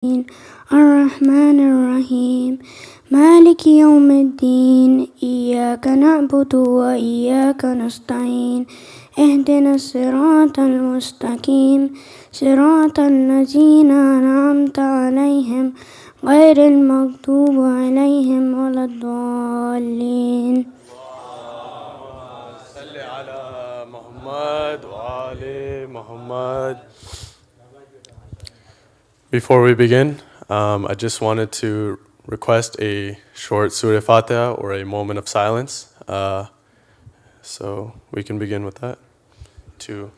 الرحمن الرحيم مالك يوم الدين إياك نعبد وإياك نستعين اهدنا الصراط المستقيم صراط الذين أنعمت عليهم غير المغضوب عليهم ولا الضالين. صل على Muhammad wa ali Muhammad. Before we begin, I just wanted to request a short Surah Fatiha or a moment of silence. So we can begin with that. To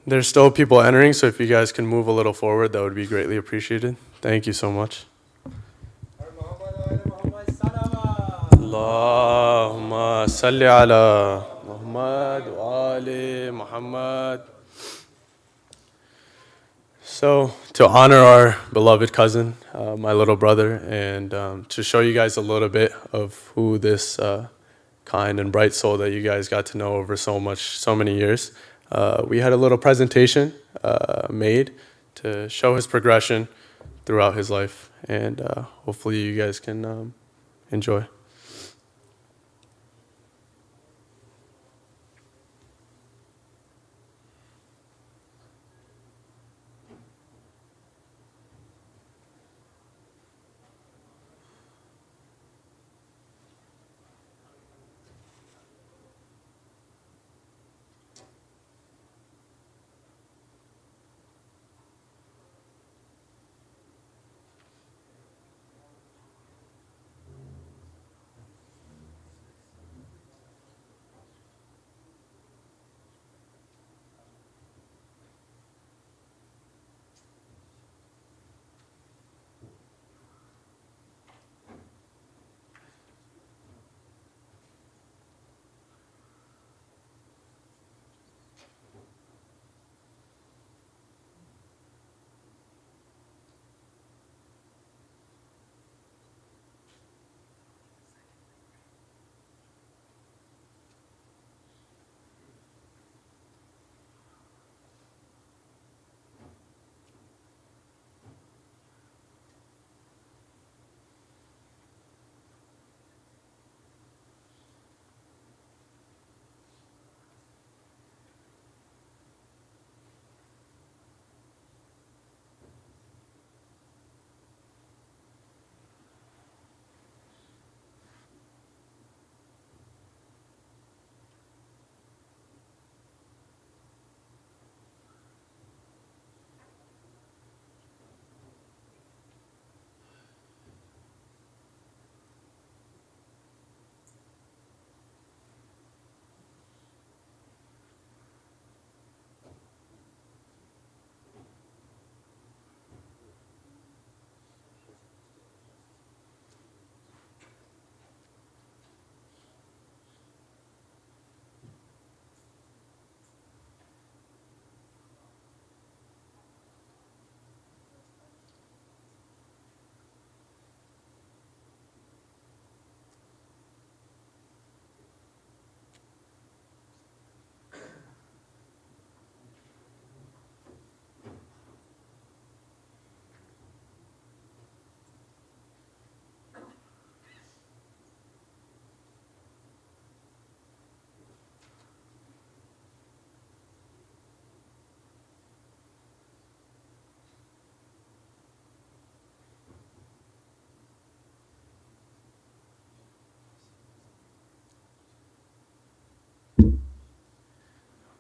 There's still people entering, so if you guys can move a little forward, that would be greatly appreciated. Thank you so much. Allahumma salli ala Muhammad wa ali Muhammad. So, to honor our beloved cousin, my little brother, and to show you guys a little bit of who this kind and bright soul that you guys got to know over so many years, we had a little presentation made to show his progression throughout his life, and hopefully you guys can enjoy.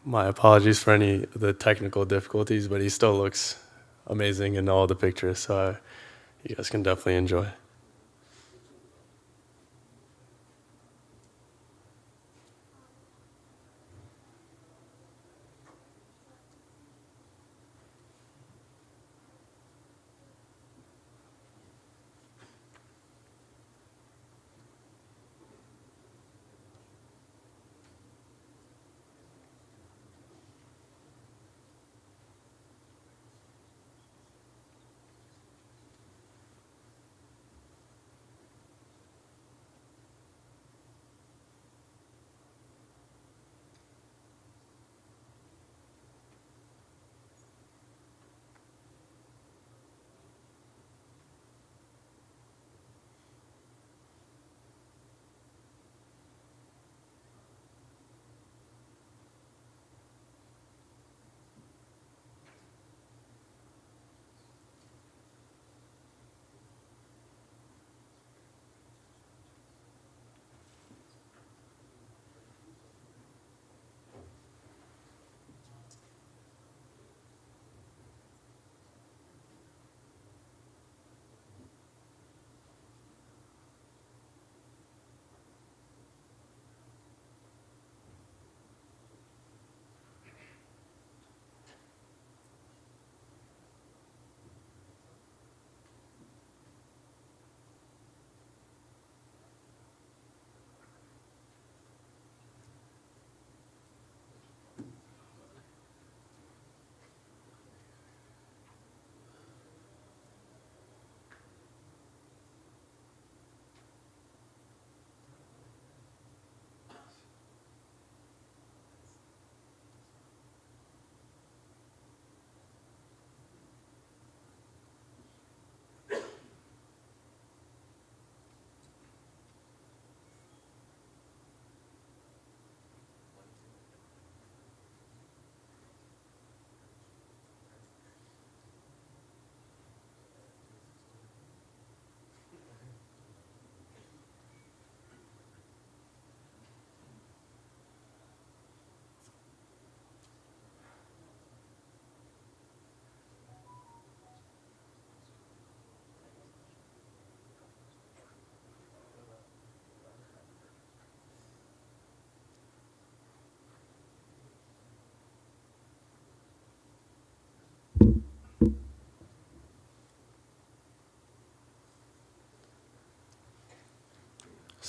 My apologies for any of the technical difficulties, but he still looks amazing in all the pictures, so you guys can definitely enjoy.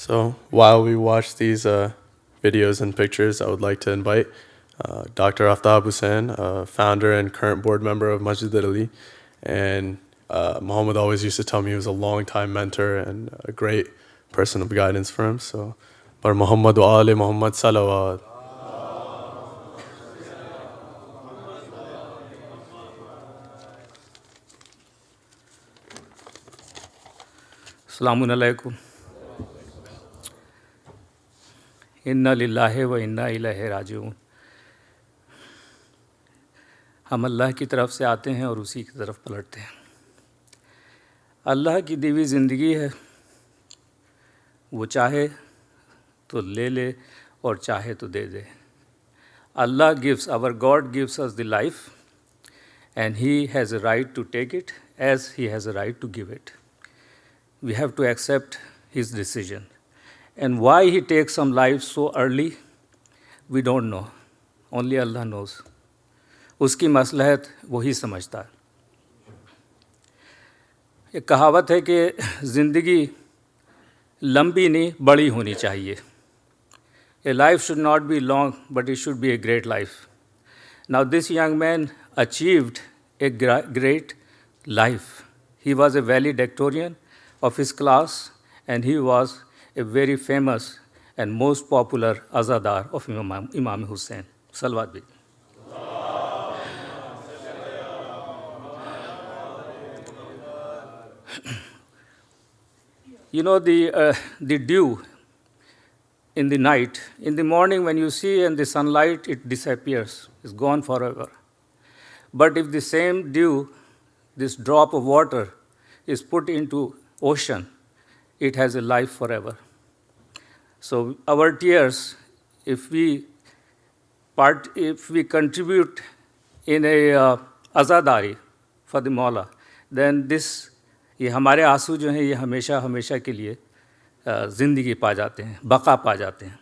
So while we watch these videos and pictures, I would like to invite Dr. Aftab Hussain, founder and current board member of Masjid-e-Ali. And Mohammad always used to tell me he was a long-time mentor and a great person of guidance for him. So, Bar Muhammad wa Ali Muhammad salawat. अस्सलामु अलैकुम। इन्ना लिल्लाहि व इन्ना इलैहि राजिऊन। हम अल्लाह की तरफ से आते हैं और उसी की तरफ पलटते हैं। अल्लाह की दी हुई ज़िंदगी है, वो चाहे तो ले ले और चाहे तो दे दे। Allah gives, our God gives us the life, and He has a right to take it as He has a right to give it. We have to accept His decision. And why He takes some lives so early, we don't know. Only Allah knows. उसकी मसलहत वही समझता है। एक कहावत है कि ज़िंदगी लंबी नहीं बड़ी होनी चाहिए। A life should not be long, but it should be a great life. Now this young man achieved a great life. He was a valedictorian of his class, and he was a very famous and most popular azadar of Imam Hussain. Salawat bhi. You know, the dew in the night, in the morning when you see in the sunlight, it disappears, it's gone forever. But if the same dew, this drop of water, is put into ocean, it has a life forever. So our tears, if we contribute in a azadari for the Mawla, then ये हमारे आंसू जो हैं ये हमेशा हमेशा के लिए ज़िंदगी पा जाते हैं, बका पा जाते हैं।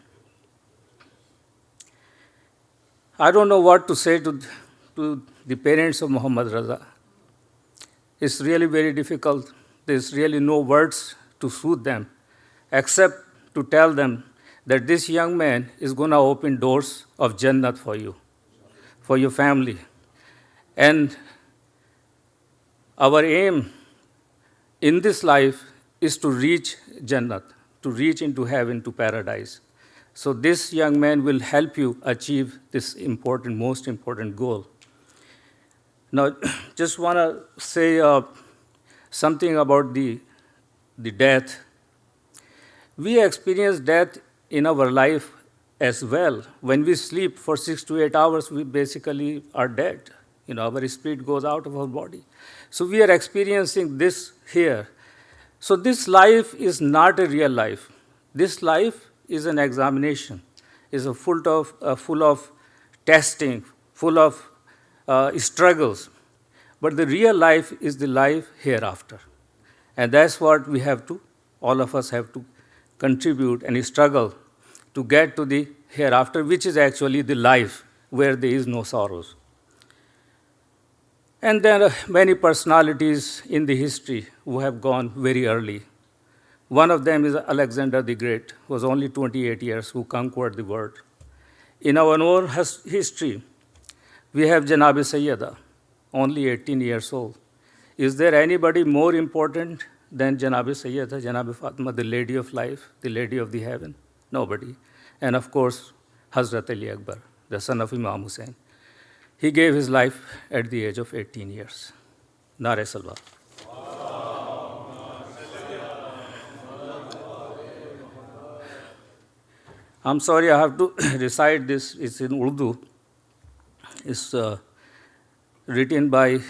I don't know what to say to the parents of Mohammad Raza. It's really very difficult. There's really no words to soothe them, except to tell them that this young man is going to open doors of Jannat for you, for your family. And our aim in this life is to reach Jannat, to reach into heaven, to paradise. So this young man will help you achieve this important, most important goal. Now, just want to say something about the death. We experience death in our life as well. When we sleep for 6 to 8 hours, we basically are dead. You know, our spirit goes out of our body. So we are experiencing this here. So this life is not a real life. This life is an examination, is full of testing, full of struggles. But the real life is the life hereafter. And that's what we have to, all of us have to contribute and struggle to get to the hereafter, which is actually the life where there is no sorrows. And there are many personalities in the history who have gone very early. One of them is Alexander the Great, who was only 28 years, who conquered the world. In our own history, we have Janab Sayyida, only 18 years old. Is there anybody more important than Janab Sayyida, Janab Fatima, the lady of life, the lady of the heaven? Nobody. And of course, Hazrat Ali Akbar, the son of Imam Hussain. He gave his life at the age of 18 years. Nare Salwa. I'm sorry, I have to recite this. It's in Urdu. It's written by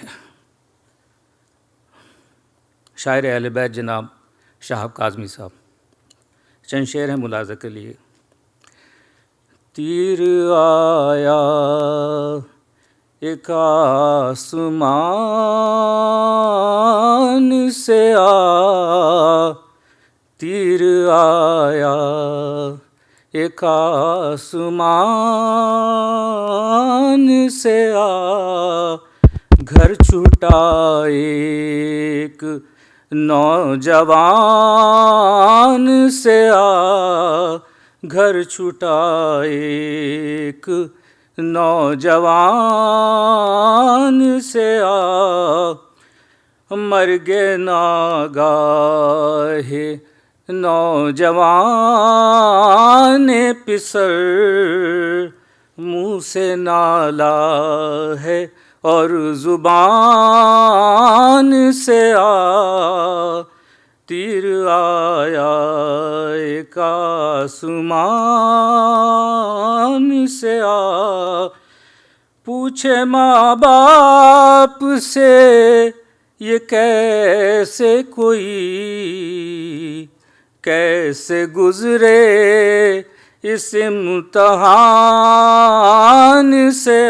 शायर अहले बैत जनाब शाहब काज़मी साहब। चंद शेर हैं मुलाज़ा के लिए। तीर आया एक आसमान से तीर आया एक आसमान से घर छूटा एक نوجوان سے گھر چھوٹا ایک نوجوان سے مرگ ناگاہ نوجوان پسر منہ سے نالا ہے اور زبان سے تیر آیا ایک آسمان سے پوچھے ماں باپ سے یہ کیسے کوئی کیسے گزرے اس امتحان سے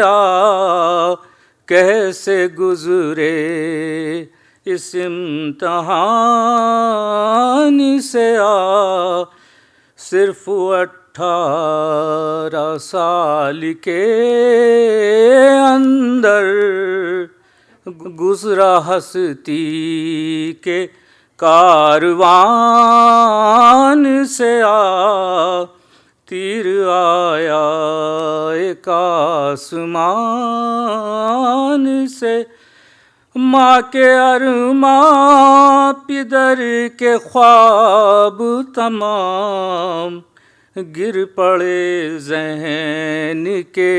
کیسے گزرے اس امتحان سے صرف 18 سال کے اندر گزرا ہستی کے کاروان سے تیر آیا ایک آسمان سے ماں کے ارماں پدر کے خواب تمام گر پڑے ذہن کے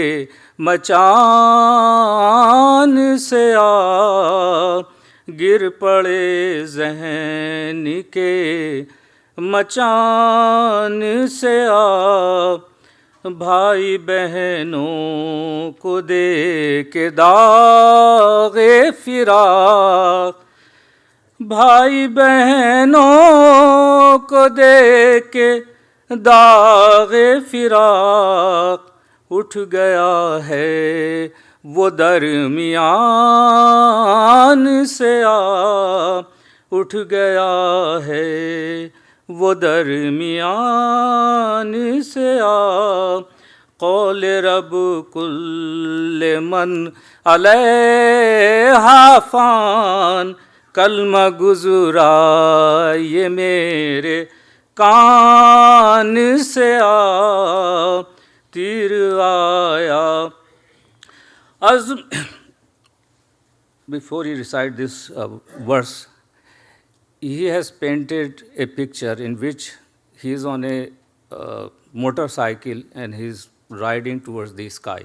مچان سے گر پڑے ذہن کے مچان سے بھائی بہنوں کو دے کے داغ فراق بھائی بہنوں کو دے کے داغ فراق اٹھ گیا ہے وہ درمیان سے اٹھ گیا ہے وہ درمیان سے قول رب کل من علیہا فان کلمہ گزرا یہ میرے کان سے تیر آیا. Before he recites this verse, he has painted a picture in which he is on a motorcycle and he is riding towards the sky.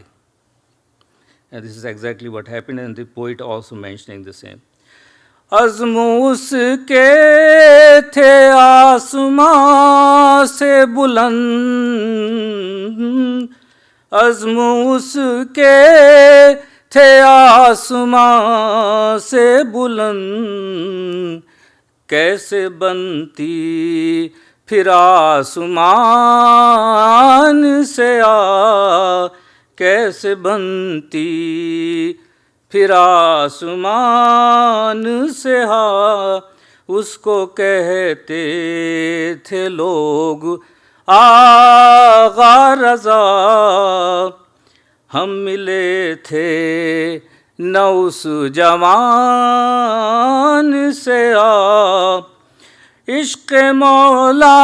And this is exactly what happened, and the poet also mentioning the same. عزم اس کے تھے آسمان سے بلند عزم اس کے تھے آسمان سے بلند کیسے بنتی پھر آسمان سے کیسے بنتی پھر آسمان سے اس کو کہتے تھے لوگ آغا رضا ہم ملے تھے نہ اس جوان سے عشق مولا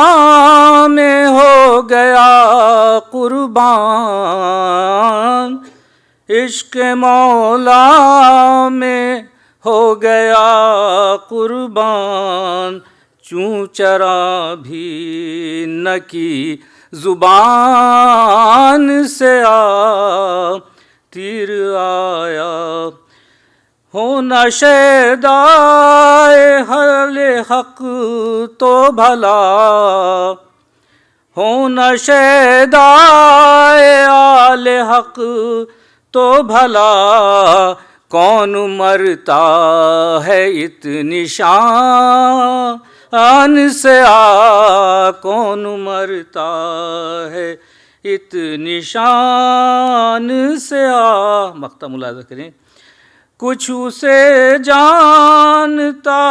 میں ہو گیا قربان عشق مولا میں ہو گیا قربان چوں چرا بھی نہ کی زبان سے تیر آیا ہونا شیدائے اہل حق تو بھلا ہونا شیدائے اہل حق تو بھلا کون مرتا ہے اتنی شان سے کون مرتا ہے اتنی شان سے مقطع ملاحظہ کریں کچھ اسے جانتا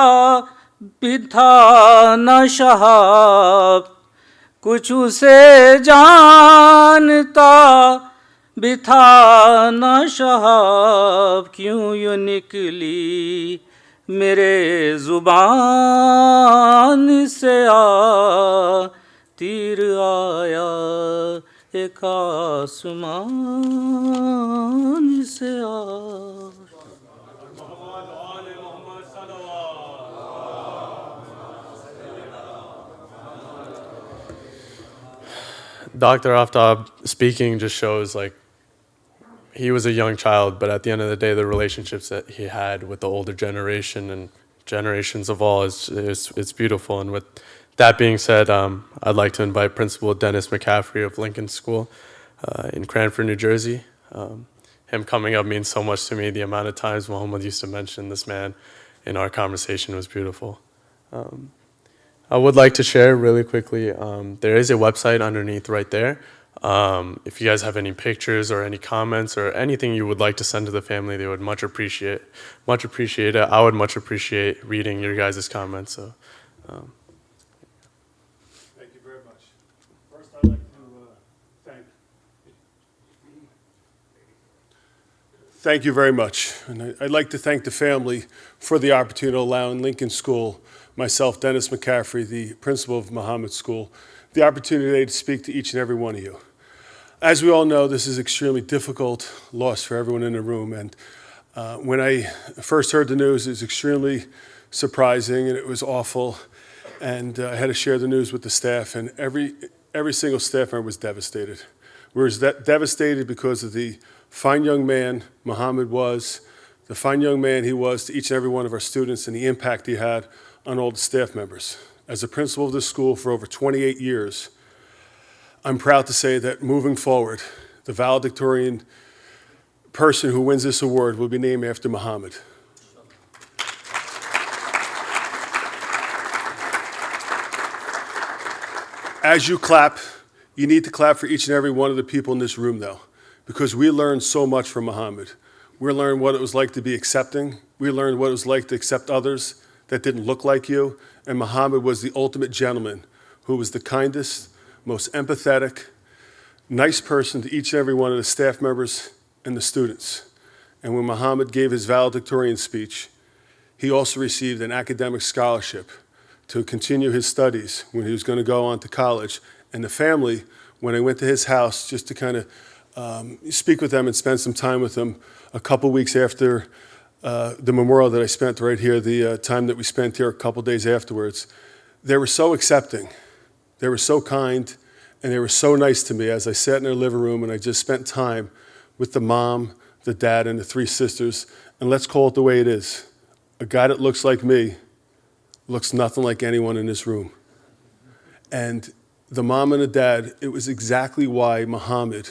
بھی تھا نہ شہاب کچھ اسے جانتا بھی تھا نہ شہاب کیوں یوں نکلی मेरे ज़ुबान से आ तीर आया एक आसमान से आ. Dr. Aftab speaking just shows like he was a young child, but at the end of the day, the relationships that he had with the older generation and generations of all it's beautiful. And with that being said, I'd like to invite Principal Dennis McCaffrey of Lincoln School in Cranford, New Jersey. Him coming up means so much to me. The amount of times Mohammad used to mention this man in our conversation was beautiful. I would like to share really quickly, there is a website underneath right there. If you guys have any pictures or any comments or anything you would like to send to the family, they would much appreciate it. I would much appreciate reading your guys' comments. So, Thank you very much. First, I'd like to thank you very much. And I'd like to thank the family for the opportunity to allow in Lincoln School, myself, Dennis McCaffrey, the principal of Mohammad School, the opportunity to speak to each and every one of you. As we all know, this is extremely difficult loss for everyone in the room. And when I first heard the news, it was extremely surprising and it was awful. And I had to share the news with the staff, and every single staff member was devastated. We were devastated because of the fine young man Mohammad was, the fine young man he was to each and every one of our students, and the impact he had on all the staff members. As a principal of this school for over 28 years, I'm proud to say that moving forward, the valedictorian person who wins this award will be named after Mohammad. As you clap, you need to clap for each and every one of the people in this room, though, because we learned so much from Mohammad. We learned what it was like to be accepting. We learned what it was like to accept others that didn't look like you. And Mohammad was the ultimate gentleman who was the kindest, most empathetic, nice person to each and every one of the staff members and the students. And when Mohammad gave his valedictorian speech, he also received an academic scholarship to continue his studies when he was going to go on to college. And the family, when I went to his house just to kind of speak with them and spend some time with them a couple weeks after the memorial that I spent right here, the time that we spent here a couple days afterwards, they were so accepting, they were so kind, and they were so nice to me as I sat in their living room and I just spent time with the mom, the dad, and the three sisters. And let's call it the way it is. A guy that looks like me looks nothing like anyone in this room. And the mom and the dad, it was exactly why Mohammad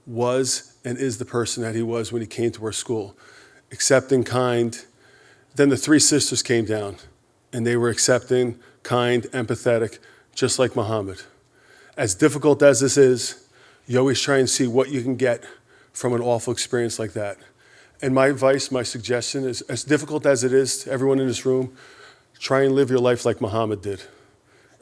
was and is the person that he was when he came to our school. Accepting, kind. Then the three sisters came down, and they were accepting, kind, empathetic, just like Mohammad. As difficult as this is, you always try and see what you can get from an awful experience like that. And my advice, my suggestion is, as difficult as it is to everyone in this room, try and live your life like Mohammad did.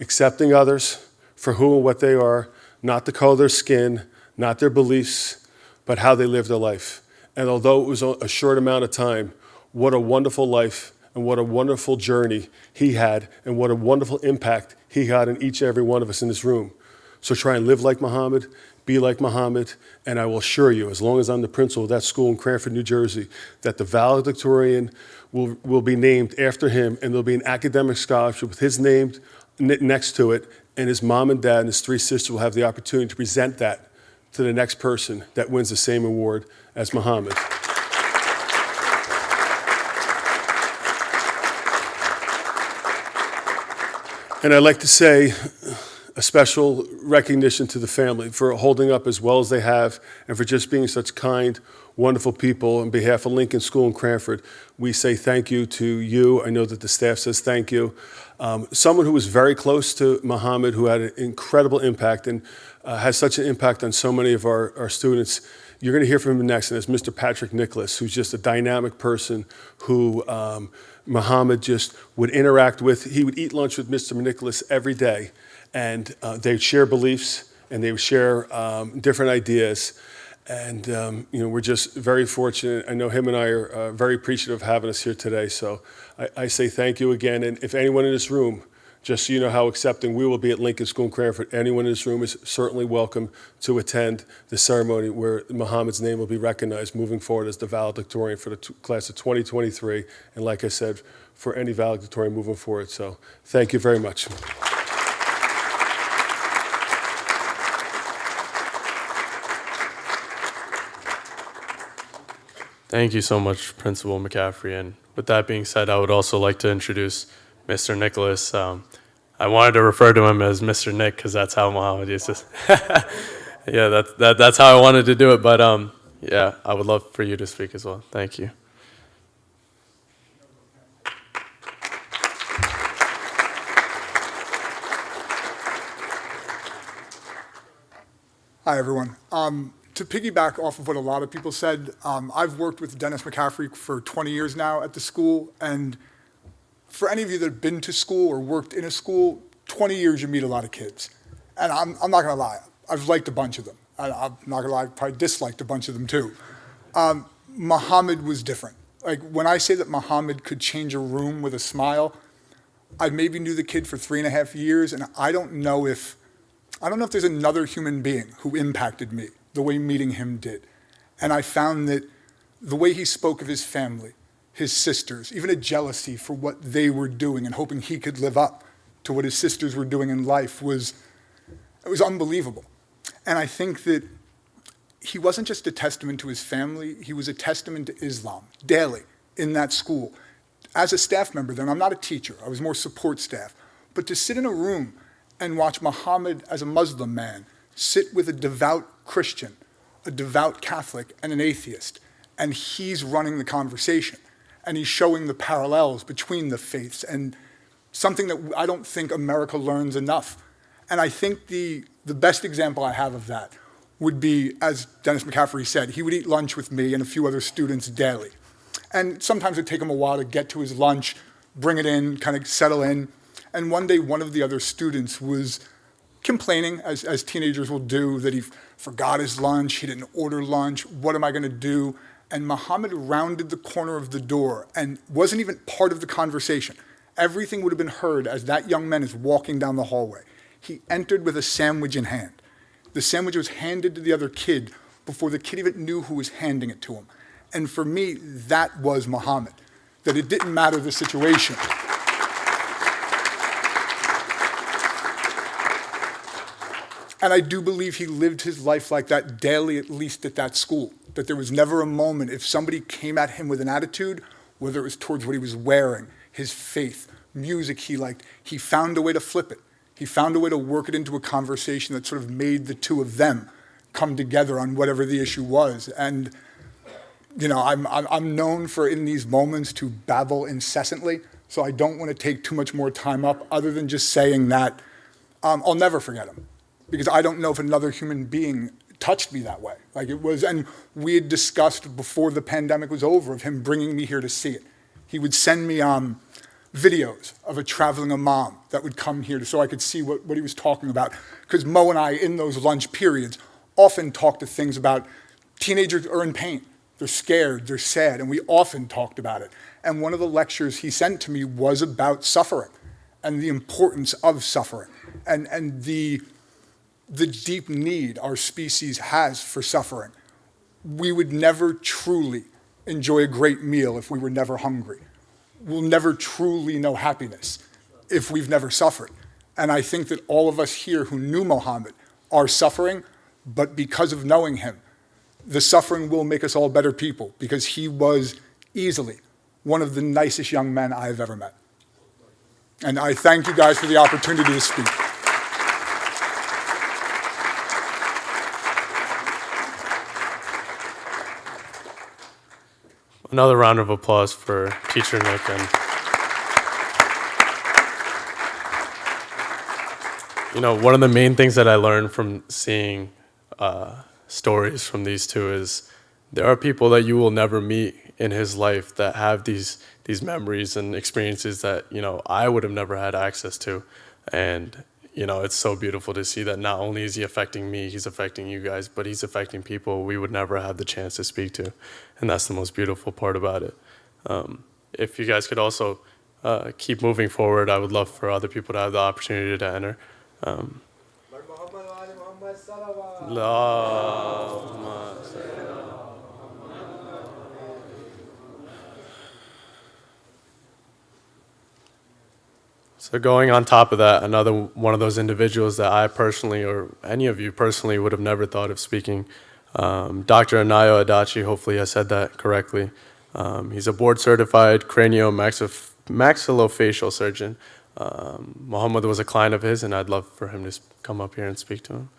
Accepting others for who and what they are, not the color of their skin, not their beliefs, but how they live their life. And although it was a short amount of time, what a wonderful life and what a wonderful journey he had and what a wonderful impact he had on each and every one of us in this room. So try and live like Mohammad, be like Mohammad, and I will assure you, as long as I'm the principal of that school in Cranford, New Jersey, that the valedictorian will be named after him, and there'll be an academic scholarship with his name next to it, and his mom and dad and his three sisters will have the opportunity to present that to the next person that wins the same award as Mohammad. And I'd like to say a special recognition to the family for holding up as well as they have and for just being such kind, wonderful people. On behalf of Lincoln School in Cranford, we say thank you to you. I know that the staff says thank you. Someone who was very close to Mohammad, who had an incredible impact and has such an impact on so many of our students. You're going to hear from him next, and it's Mr. Patrick Nicholas, who's just a dynamic person who Mohammad just would interact with. He would eat lunch with Mr. Nicholas every day, and they'd share beliefs, and they would share different ideas. And we're just very fortunate. I know him and I are very appreciative of having us here today. So I say thank you again. And if anyone in this room, just so you know how accepting we will be at Lincoln School in Cranford, anyone in this room is certainly welcome to attend the ceremony where Muhammad's name will be recognized moving forward as the valedictorian for the class of 2023. And like I said, for any valedictorian moving forward. So thank you very much. Thank you so much, Principal McCaffrey. And with that being said, I would also like to introduce Mr. Nicholas. I wanted to refer to him as Mr. Nick because that's how Mohammad used to. Yeah, that's how I wanted to do it. But yeah, I would love for you to speak as well. Thank you. Hi, everyone. To piggyback off of what a lot of people said, I've worked with Dennis McCaffrey for 20 years now at the school, and for any of you that have been to school or worked in a school, 20 years you meet a lot of kids. And I'm not gonna lie, I've liked a bunch of them. I'm not gonna lie, I probably disliked a bunch of them too. Muhammad was different. Like when I say that Muhammad could change a room with a smile, I maybe knew the kid for 3.5 years, and I don't know if there's another human being who impacted me the way meeting him did. And I found that the way he spoke of his family, his sisters, even a jealousy for what they were doing and hoping he could live up to what his sisters were doing in life was unbelievable. And I think that he wasn't just a testament to his family, he was a testament to Islam daily in that school. As a staff member then, I'm not a teacher, I was more support staff, but to sit in a room and watch Muhammad as a Muslim man sit with a devout Christian, a devout Catholic, and an atheist, and he's running the conversation, and he's showing the parallels between the faiths, and something that I don't think America learns enough. And I think the best example I have of that would be, as Dennis McCaffrey said, he would eat lunch with me and a few other students daily. And sometimes it'd take him a while to get to his lunch, bring it in, kind of settle in. And one day, one of the other students was complaining, as teenagers will do, that he forgot his lunch, he didn't order lunch, what am I gonna do? And Muhammad rounded the corner of the door and wasn't even part of the conversation. Everything would have been heard as that young man is walking down the hallway. He entered with a sandwich in hand. The sandwich was handed to the other kid before the kid even knew who was handing it to him. And for me, that was Muhammad, that it didn't matter the situation. And I do believe he lived his life like that daily, at least at that school, that there was never a moment if somebody came at him with an attitude, whether it was towards what he was wearing, his faith, music he liked, he found a way to flip it. He found a way to work it into a conversation that sort of made the two of them come together on whatever the issue was. And I'm known for, in these moments, to babble incessantly, so I don't want to take too much more time up other than just saying that I'll never forget him, because I don't know if another human being touched me that way. Like it was, and we had discussed before the pandemic was over of him bringing me here to see it. He would send me videos of a traveling imam that would come here so I could see what he was talking about. Because Mo and I, in those lunch periods, often talked to things about teenagers are in pain. They're scared, they're sad, and we often talked about it. And one of the lectures he sent to me was about suffering and the importance of suffering and the deep need our species has for suffering. We would never truly enjoy a great meal if we were never hungry. We'll never truly know happiness if we've never suffered. And I think that all of us here who knew Muhammad are suffering, but because of knowing him, the suffering will make us all better people, because he was easily one of the nicest young men I have ever met. And I thank you guys for the opportunity to speak. Another round of applause for Teacher Nick. And one of the main things that I learned from seeing stories from these two is there are people that you will never meet in his life that have these memories and experiences that I would have never had access to. And it's so beautiful to see that not only is he affecting me, he's affecting you guys, but he's affecting people we would never have the chance to speak to. And that's the most beautiful part about it. If you guys could also keep moving forward, I would love for other people to have the opportunity to enter. So going on top of that, another one of those individuals that I personally, or any of you personally, would have never thought of speaking, Dr. Anayo Adachi, hopefully I said that correctly. He's a board-certified cranio-maxillofacial surgeon. Mohammad was a client of his, and I'd love for him to come up here and speak to him.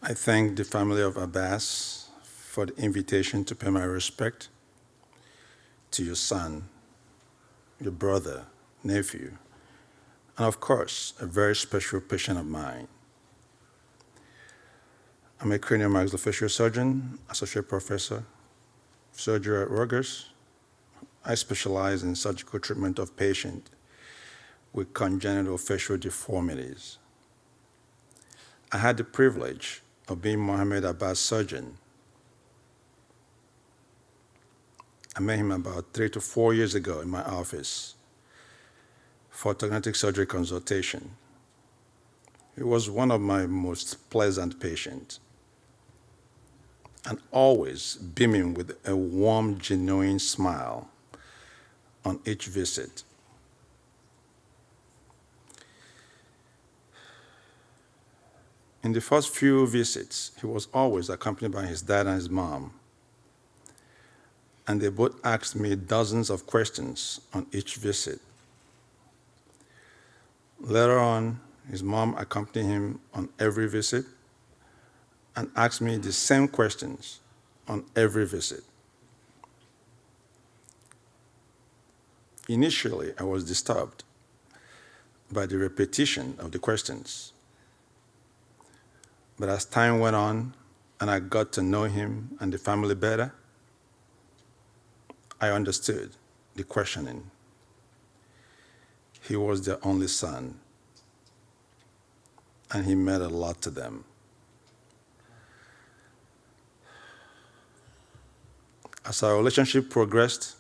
I thank the family of Abbas for the invitation to pay my respect to your son, your brother, nephew, and of course, a very special patient of mine. I'm a cranio-maxillofacial surgeon, associate professor of surgery at Rutgers. I specialize in surgical treatment of patients with congenital facial deformities. I had the privilege of being Mohammad Abbas' surgeon. I met him about 3 to 4 years ago in my office for orthodontic surgery consultation. He was one of my most pleasant patients, and always beaming with a warm, genuine smile on each visit. In the first few visits, he was always accompanied by his dad and his mom, and they both asked me dozens of questions on each visit. Later on, his mom accompanied him on every visit and asked me the same questions on every visit. Initially, I was disturbed by the repetition of the questions. But as time went on and I got to know him and the family better, I understood the questioning. He was their only son, and he meant a lot to them. As our relationship progressed,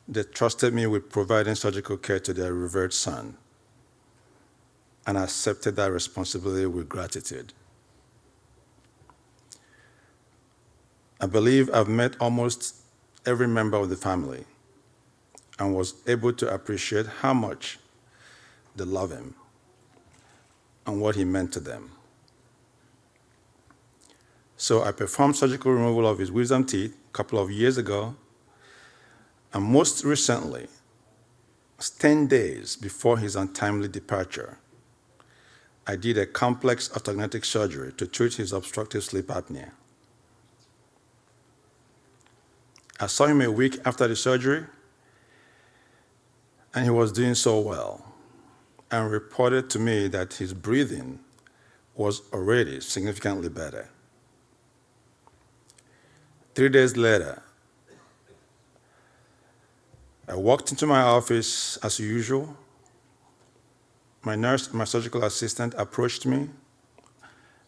they trusted me with providing surgical care to their revered son, and I accepted that responsibility with gratitude. I believe I've met almost every member of the family and was able to appreciate how much they love him and what he meant to them. So I performed surgical removal of his wisdom teeth a couple of years ago, and most recently, 10 days before his untimely departure, I did a complex orthodontic surgery to treat his obstructive sleep apnea. I saw him a week after the surgery, and he was doing so well, and reported to me that his breathing was already significantly better. 3 days later, I walked into my office as usual. My nurse and my surgical assistant approached me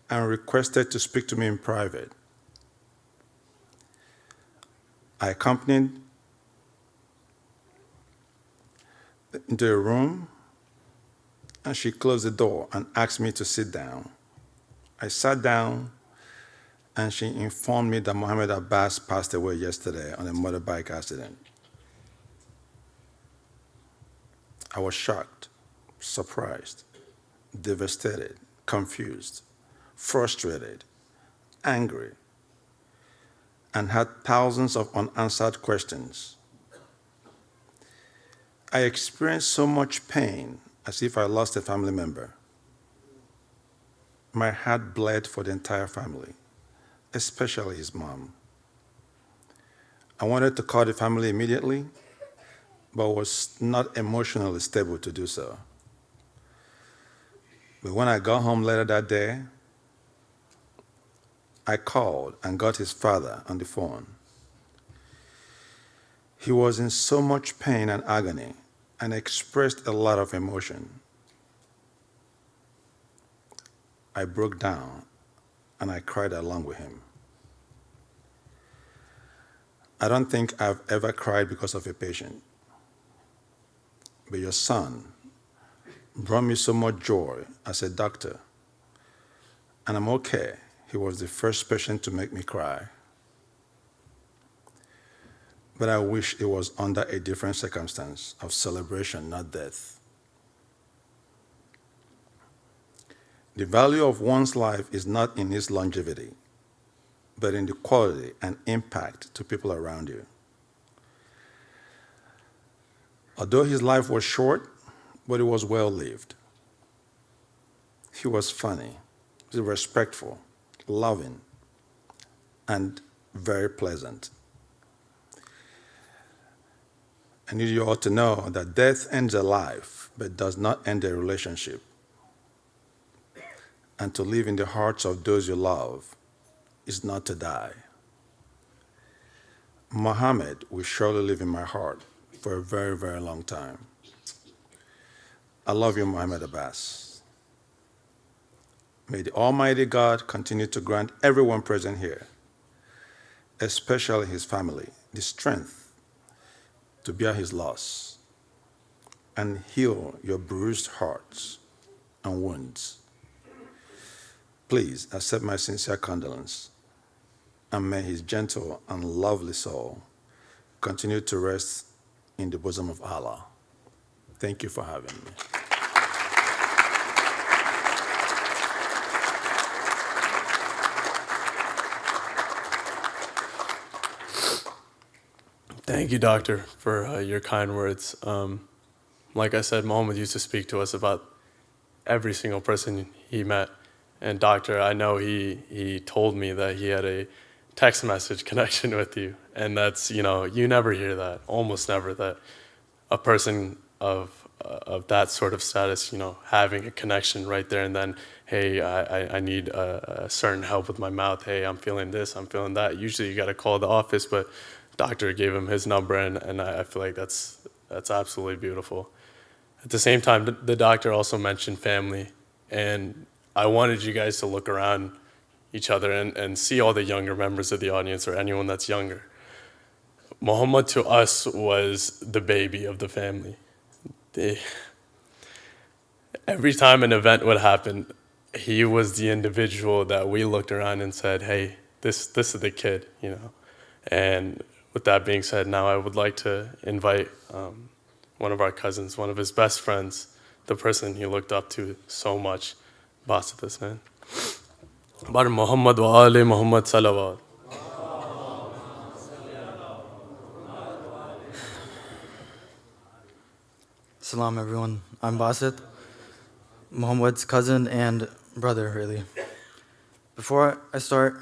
and requested to speak to me in private. I accompanied into a room, and she closed the door and asked me to sit down. I sat down, and she informed me that Mohammad Abbas passed away yesterday on a motorbike accident. I was shocked, surprised, devastated, confused, frustrated, angry, and had thousands of unanswered questions. I experienced so much pain, as if I lost a family member. My heart bled for the entire family, especially his mom. I wanted to call the family immediately, but was not emotionally stable to do so. But when I got home later that day, I called and got his father on the phone. He was in so much pain and agony and expressed a lot of emotion. I broke down and I cried along with him. I don't think I've ever cried because of a patient, but your son brought me so much joy as a doctor, and I'm okay. He was the first patient to make me cry. But I wish it was under a different circumstance of celebration, not death. The value of one's life is not in its longevity, but in the quality and impact to people around you. Although his life was short, but it was well-lived. He was funny, he was respectful, loving, and very pleasant. I need you all to know that death ends a life, but does not end a relationship. And to live in the hearts of those you love is not to die. Mohammad will surely live in my heart for a very, very long time. I love you, Mohammad Abbas. May the Almighty God continue to grant everyone present here, especially his family, the strength to bear his loss and heal your bruised hearts and wounds. Please accept my sincere condolence, and may his gentle and lovely soul continue to rest in the bosom of Allah. Thank you for having me. Thank you, Doctor, for your kind words. Like I said, Mohammad used to speak to us about every single person he met. And Doctor, I know he told me that he had a text message connection with you. And that's, you never hear that, almost never, that a person of that sort of status, having a connection right there and then, hey, I need a certain help with my mouth. Hey, I'm feeling this, I'm feeling that. Usually you got to call the office, but Doctor gave him his number, and I feel like that's absolutely beautiful. At the same time, the doctor also mentioned family, and I wanted you guys to look around each other and see all the younger members of the audience or anyone that's younger. Muhammad to us was the baby of the family. Every time an event would happen, he was the individual that we looked around and said, hey, this is the kid, And with that being said, now I would like to invite one of our cousins, one of his best friends, the person he looked up to so much, Basit Hussain. Bar Muhammad wa Ali Muhammad salawat. Salam everyone, I'm Basit, Muhammad's cousin and brother really. Before I start,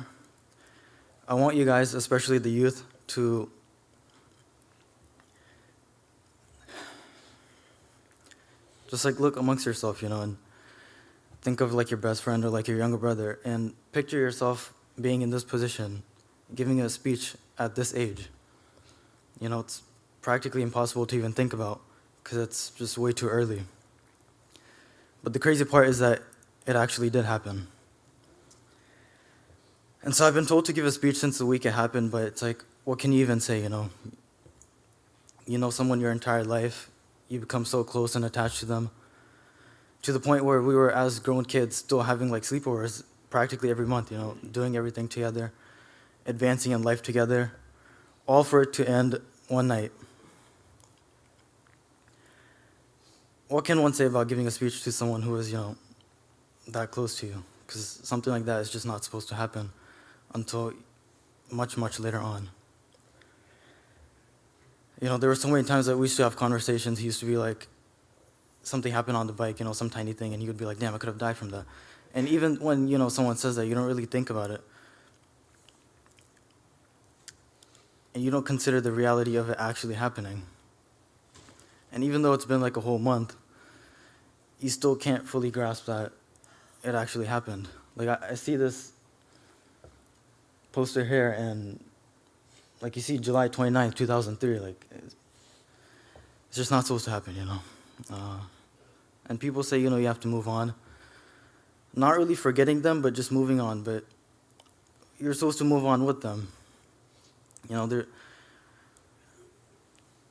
I want you guys, especially the youth, to just look amongst yourself, and think of your best friend or your younger brother and picture yourself being in this position, giving a speech at this age. It's practically impossible to even think about because it's just way too early. But the crazy part is that it actually did happen. And so I've been told to give a speech since the week it happened, but it's what can you even say, You know someone your entire life, you become so close and attached to them, to the point where we were, as grown kids, still having sleepovers practically every month, doing everything together, advancing in life together, all for it to end one night. What can one say about giving a speech to someone who is, that close to you? Because something like that is just not supposed to happen until much, much later on. There were so many times that we used to have conversations. He used to be something happened on the bike, some tiny thing, and he would be like, damn, I could have died from that. And even when, someone says that, you don't really think about it. And you don't consider the reality of it actually happening. And even though it's been like a whole month, he still can't fully grasp that it actually happened. Like, I see this poster here, and like you see July 29th, 2003, like, it's just not supposed to happen, you know? And people say, you know, you have to move on. Not really forgetting them, but just moving on. But you're supposed to move on with them. You know,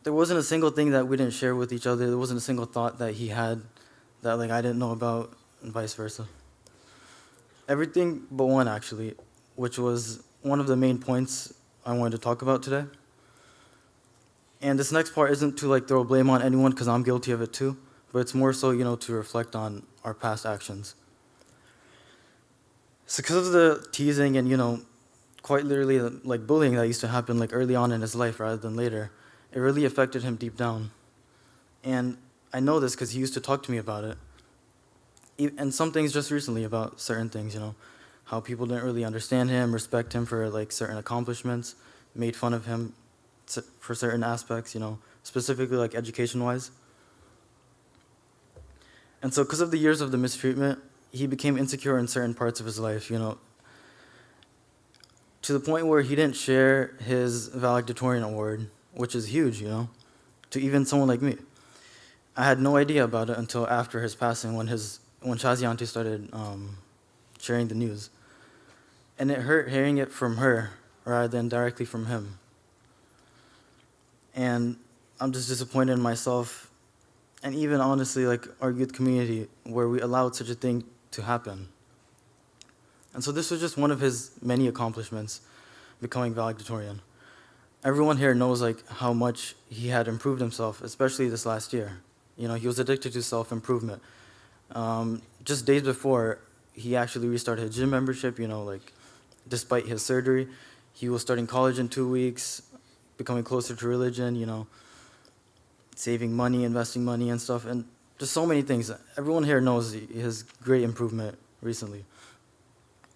there wasn't a single thing that we didn't share with each other. There wasn't a single thought that he had that, like, I didn't know about, and vice versa. Everything but one, actually, which was one of the main points I wanted to talk about today. And this next part isn't to, like, throw blame on anyone, because I'm guilty of it too, but it's more so, you know, to reflect on our past actions. So because of the teasing and, you know, quite literally, like, bullying that used to happen, like, early on in his life rather than later, it really affected him deep down. And I know this because he used to talk to me about it. And some things just recently about certain things, you know, how people didn't really understand him, respect him for, like, certain accomplishments, made fun of him for certain aspects, you know, specifically, like, education-wise. And so because of the years of the mistreatment, he became insecure in certain parts of his life, you know, to the point where he didn't share his valedictorian award, which is huge, you know, to even someone like me. I had no idea about it until after his passing, when Shazi auntie started sharing the news. And it hurt hearing it from her rather than directly from him. And I'm just disappointed in myself, and even honestly, like, our youth community, where we allowed such a thing to happen. And so this was just one of his many accomplishments, becoming valedictorian. Everyone here knows, like, how much he had improved himself, especially this last year. You know, he was addicted to self-improvement. Just days before, he actually restarted his gym membership, you know, like, despite his surgery. He was starting college in 2 weeks, becoming closer to religion, you know, saving money, investing money and stuff, and just so many things. Everyone here knows his great improvement recently,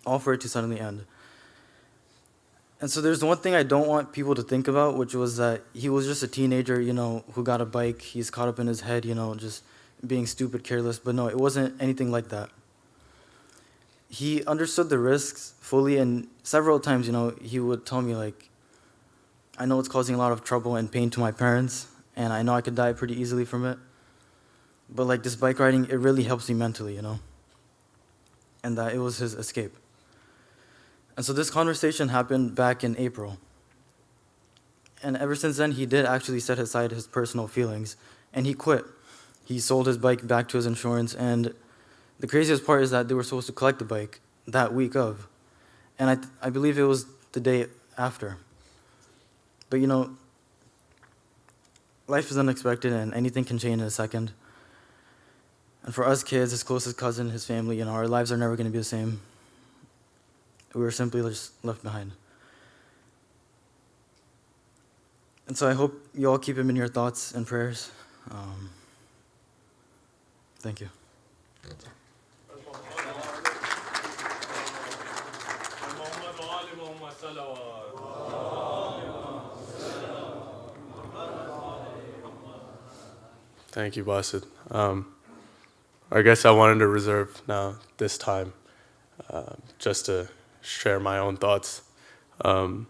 all for it to suddenly end. And so there's one thing I don't want people to think about, which was that he was just a teenager, you know, who got a bike. He's caught up in his head, you know, just being stupid, careless. But no, it wasn't anything like that. He understood the risks fully, and several times, you know, he would tell me, like, I know it's causing a lot of trouble and pain to my parents, and I know I could die pretty easily from it. But, like, this bike riding, it really helps me mentally, you know, and that it was his escape. And so this conversation happened back in April. And ever since then, he did actually set aside his personal feelings, and he quit. He sold his bike back to his insurance, and the craziest part is that they were supposed to collect the bike that week of. And I believe it was the day after. But, you know, life is unexpected, and anything can change in a second. And for us kids, his closest cousin, his family, you know, our lives are never going to be the same. We were simply just left behind. And so I hope you all keep him in your thoughts and prayers. Thank you. Thank you, Basit. I guess I wanted to reserve now this time just to share my own thoughts. You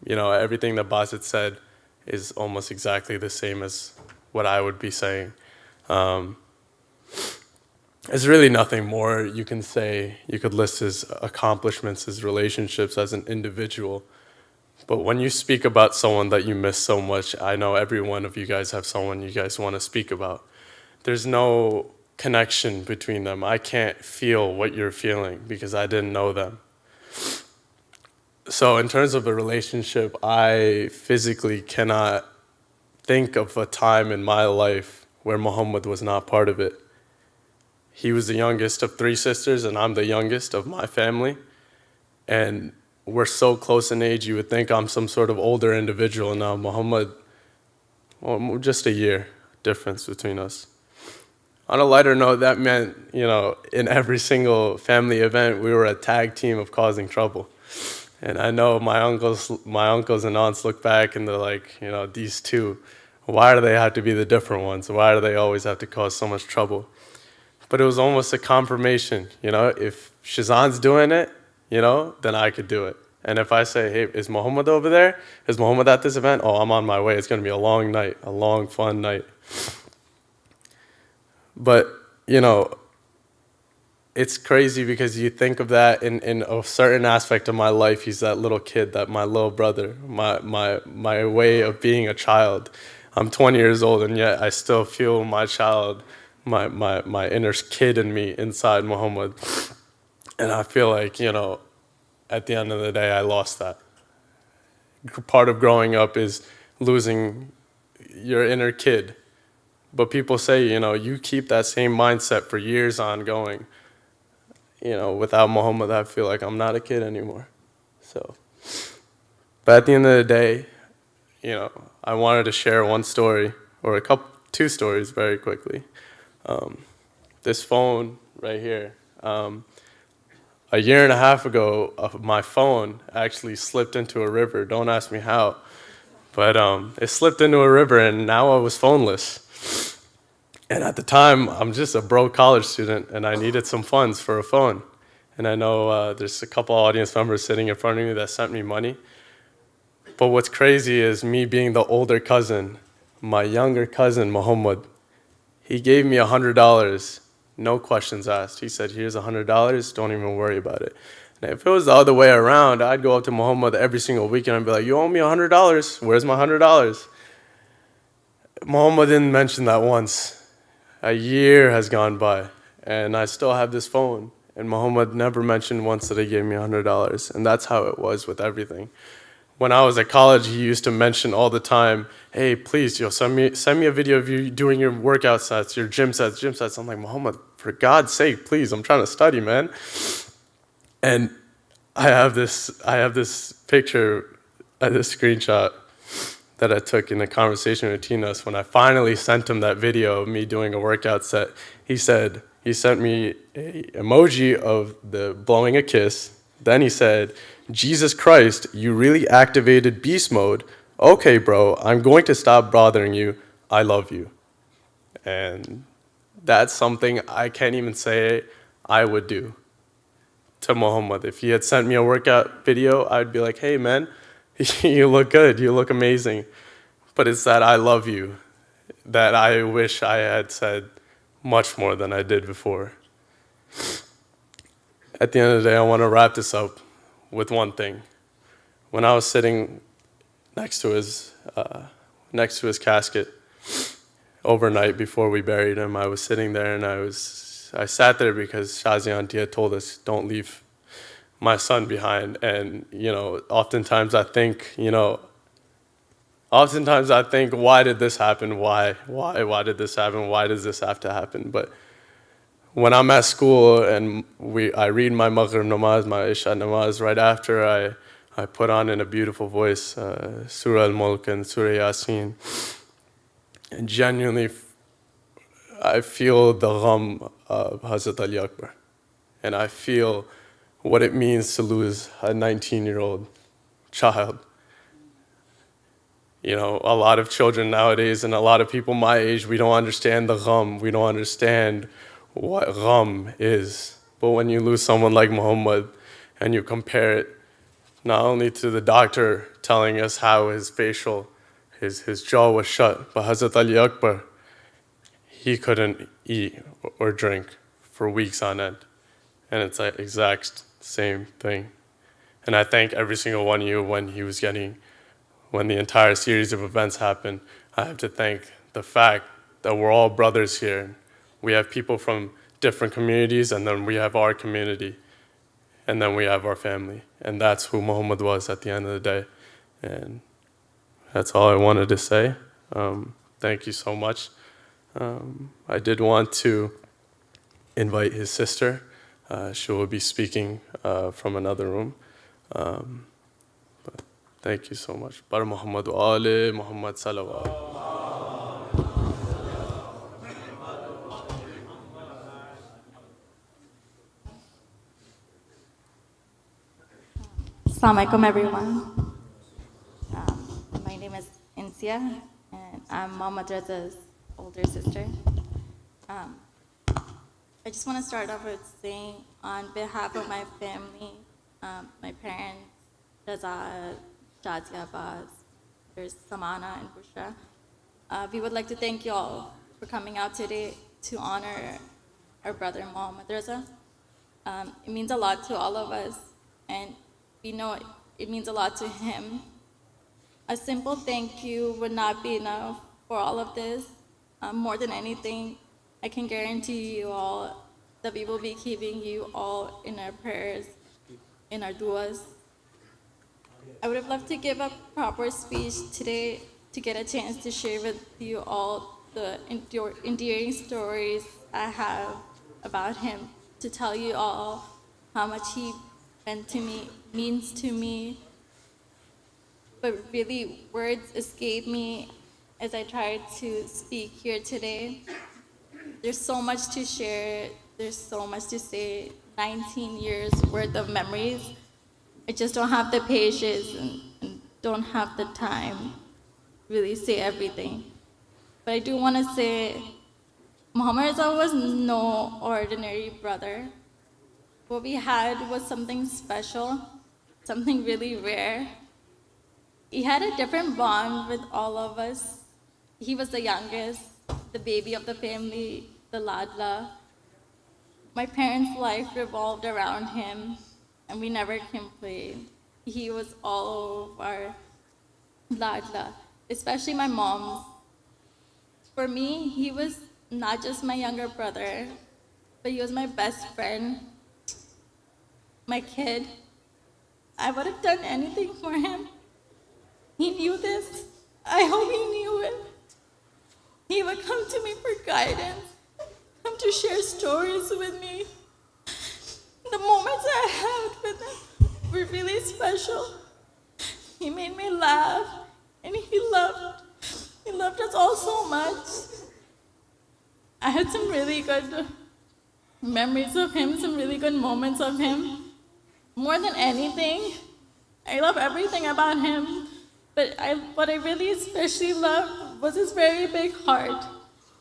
know, everything that Basit said is almost exactly the same as what I would be saying. There's really nothing more you can say. You could list his accomplishments, his relationships as an individual. But when you speak about someone that you miss so much, I know every one of you guys have someone you guys want to speak about. There's no connection between them. I can't feel what you're feeling because I didn't know them. So in terms of a relationship, I physically cannot think of a time in my life where Mohammad was not part of it. He was the youngest of 3 sisters, and I'm the youngest of my family. And we're so close in age, you would think I'm some sort of older individual. Now, Mohammad, well, just a year difference between us. On a lighter note, that meant, you know, in every single family event, we were a tag team of causing trouble. And I know my uncles and aunts look back and they're like, you know, these two Why do they have to be the different ones? Why do they always have to cause so much trouble? But it was almost a confirmation, if Shazan's doing it, then I could do it. And if I say, hey, is Mohammad over there? Is Mohammad at this event? Oh, I'm on my way. It's going to be a long night, a long, fun night. But, it's crazy because you think of that in a certain aspect of my life. He's that little kid, that my little brother, my way of being a child. I'm 20 years old, and yet I still feel my child, my inner kid in me inside Muhammad. And I feel like, at the end of the day, I lost that. Part of growing up is losing your inner kid. But people say, you keep that same mindset for years ongoing. Without Muhammad, I feel like I'm not a kid anymore. So, but at the end of the day, I wanted to share one story, or two stories very quickly. This phone right here. A year and a half ago, my phone actually slipped into a river. Don't ask me how, but it slipped into a river, and now I was phoneless. And at the time, I'm just a broke college student, and I needed some funds for a phone. And I know there's a couple audience members sitting in front of me that sent me money. But what's crazy is me being the older cousin, my younger cousin, Mohammad, he gave me $100, no questions asked. He said, here's $100, don't even worry about it. And if it was the other way around, I'd go up to Mohammad every single weekend and be like, you owe me $100, where's my $100? Mohammad didn't mention that once. A year has gone by, and I still have this phone. And Mohammad never mentioned once that he gave me $100. And that's how it was with everything. When I was at college, he used to mention all the time, hey, please, send me a video of you doing your workout sets, your gym sets. I'm like, Mohammad, for God's sake, please, I'm trying to study, man. And I have this picture, this screenshot that I took in a conversation with Tinas. When I finally sent him that video of me doing a workout set, he sent me an emoji of the blowing a kiss. Then he said, Jesus Christ, you really activated beast mode. Okay, bro, I'm going to stop bothering you. I love you. And that's something I can't even say I would do to Muhammad. If he had sent me a workout video, I'd be like, hey, man, you look good, you look amazing. But it's that I love you that I wish I had said much more than I did before. At the end of the day, I want to wrap this up with one thing. When I was sitting next to his casket overnight before we buried him, I was sitting there, and I sat there because Shazi Auntie had told us, don't leave my son behind. And, oftentimes I think, why did this happen? Why did this happen? Why does this have to happen? But when I'm at school and I read my Maghrib namaz, my Isha namaz, right after I put on in a beautiful voice Surah Al-Mulk and Surah Yasin, and genuinely I feel the gham of Hazrat Ali Akbar, and I feel what it means to lose a 19-year-old child. A lot of children nowadays and a lot of people my age, we don't understand the gham. We don't understand what gham is. But when you lose someone like Muhammad and you compare it not only to the doctor telling us how his jaw was shut, but Hazrat Ali Akbar, he couldn't eat or drink for weeks on end. And it's the exact same thing. And I thank every single one of you when the entire series of events happened. I have to thank the fact that we're all brothers here. We have people from different communities, and then we have our community, and then we have our family. And that's who Muhammad was at the end of the day. And that's all I wanted to say. Thank you so much. I did want to invite his sister. She will be speaking from another room. But thank you so much. Bar Muhammad wa Ali Muhammad salawat. Assalamu alaikum, everyone. My name is Insia, and I'm Mohammad Raza's older sister. I just want to start off with saying, on behalf of my family, my parents, Raza, Shazia, Abbas, there's Samana and Bushra, we would like to thank you all for coming out today to honor our brother Mohammad Raza. It means a lot to all of us, and we know it means a lot to him. A simple thank you would not be enough for all of this. More than anything, I can guarantee you all that we will be keeping you all in our prayers, in our du'as. I would have loved to give a proper speech today to get a chance to share with you all the endearing stories I have about him, to tell you all how much he means to me. But really, words escape me as I try to speak here today. There's so much to share, there's so much to say, 19 years worth of memories. I just don't have the patience and don't have the time to really say everything. But I do want to say, Muhammad Raza was no ordinary brother. What we had was something special, something really rare. He had a different bond with all of us. He was the youngest, the baby of the family, the ladla. My parents' life revolved around him, and we never complained. He was all of our ladla, especially my mom's. For me, he was not just my younger brother, but he was my best friend, my kid. I would have done anything for him. He knew this. I hope he knew it. He would come to me for guidance, come to share stories with me. The moments I had with him were really special. He made me laugh, and he loved us all so much. I had some really good memories of him, some really good moments of him. More than anything, I love everything about him. But what I really especially loved was his very big heart.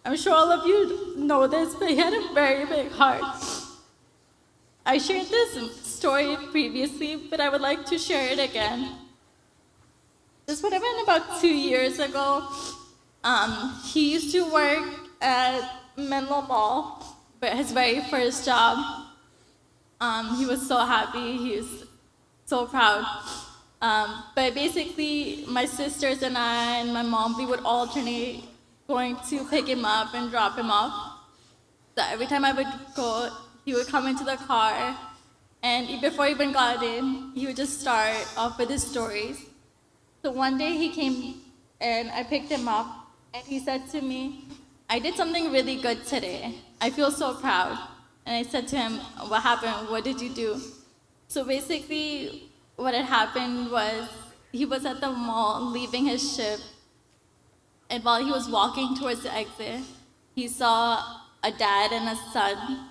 I'm sure all of you know this, but he had a very big heart. I shared this story previously, but I would like to share it again. This would have been about 2 years ago. He used to work at Menlo Mall, but his very first job. He was so happy, he was so proud. But basically, my sisters and I and my mom, we would alternate going to pick him up and drop him off. So every time I would go, he would come into the car, and before he even got in, he would just start off with his stories. So one day he came and I picked him up, and he said to me, "I did something really good today. I feel so proud." And I said to him, "What happened? What did you do?" So basically, what had happened was he was at the mall leaving his shift, and while he was walking towards the exit, he saw a dad and a son.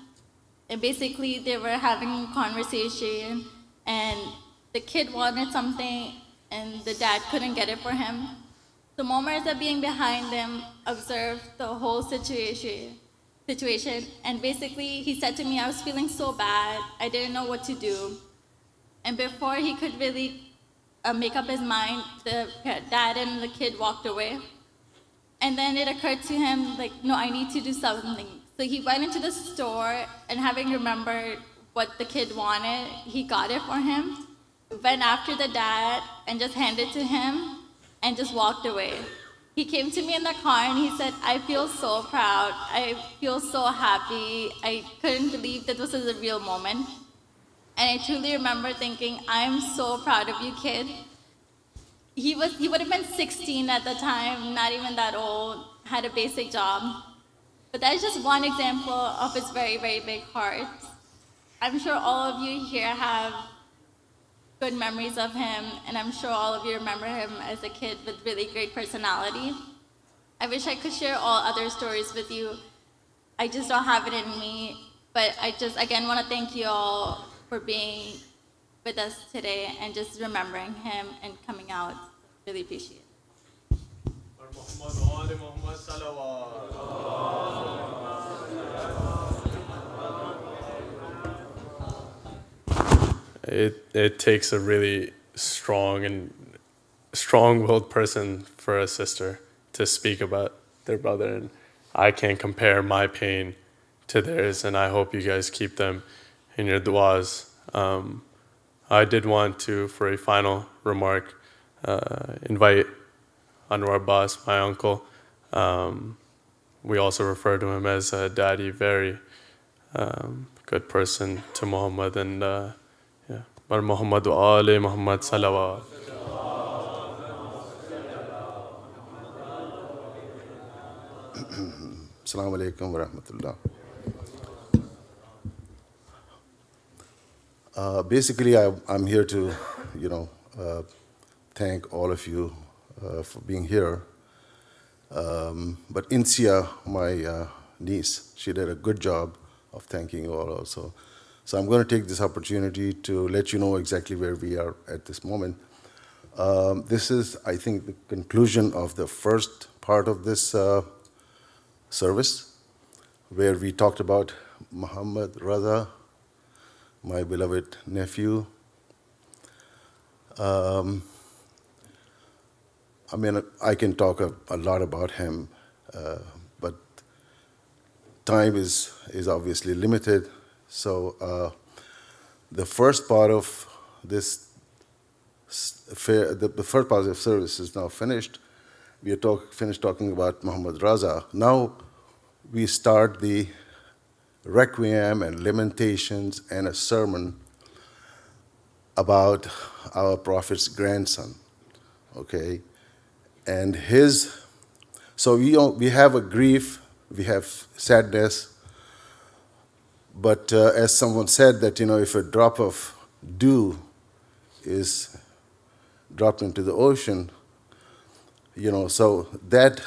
And basically, they were having a conversation, and the kid wanted something, and the dad couldn't get it for him. So Mohammad, being behind them, observed the whole situation, and basically he said to me, "I was feeling so bad, I didn't know what to do." And before he could really make up his mind, the dad and the kid walked away. And then it occurred to him, like, no, I need to do something. So he went into the store, and having remembered what the kid wanted, he got it for him, went after the dad and just handed it to him and just walked away. He came to me in the car and he said, "I feel so proud. I feel so happy. I couldn't believe that this was a real moment." And I truly remember thinking, "I'm so proud of you, kid." He would have been 16 at the time, not even that old, had a basic job. But that is just one example of his very, very big heart. I'm sure all of you here have good memories of him, and I'm sure all of you remember him as a kid with really great personality. I wish I could share all other stories with you. I just don't have it in me. But I just, again, want to thank you all for being with us today and just remembering him and coming out. Really appreciate it. It takes a really strong-willed person for a sister to speak about their brother, and I can't compare my pain to theirs, and I hope you guys keep them in your du'as. I did want to, for a final remark, invite Anwar Abbas, my uncle. We also refer to him as Daddy, very good person to Muhammad, and yeah. Muhammad-e-Ali, Muhammad salawat. Assalamu alaikum wa rahmatullah. Basically, I'm here to, thank all of you for being here. But Insia, my niece, she did a good job of thanking you all also. So I'm going to take this opportunity to let you know exactly where we are at this moment. This is, I think, the conclusion of the first part of this service, where we talked about Mohammad, Raza, my beloved nephew. I can talk a lot about him, but time is obviously limited. So the first part of this the first part of the service is now finished. We are finished talking about Muhammad Raza. Now we start the requiem and lamentations and a sermon about our Prophet's grandson, okay? And so we have a grief, we have sadness, but as someone said that, if a drop of dew is dropped into the ocean, so that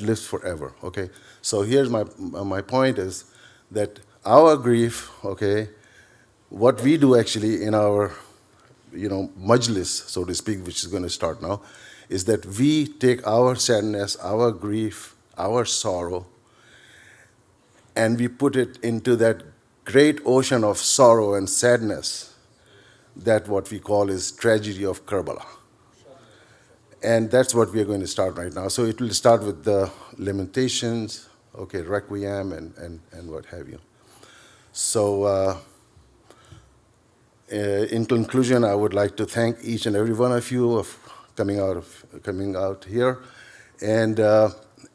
lives forever, okay? So here's my point is that our grief, okay, what we do actually in our, Majlis, so to speak, which is going to start now, is that we take our sadness, our grief, our sorrow, and we put it into that great ocean of sorrow and sadness, that what we call is tragedy of Karbala. And that's what we are going to start right now. So it will start with the lamentations, okay, requiem, and what have you. So in conclusion, I would like to thank each and every one of you of coming out here. And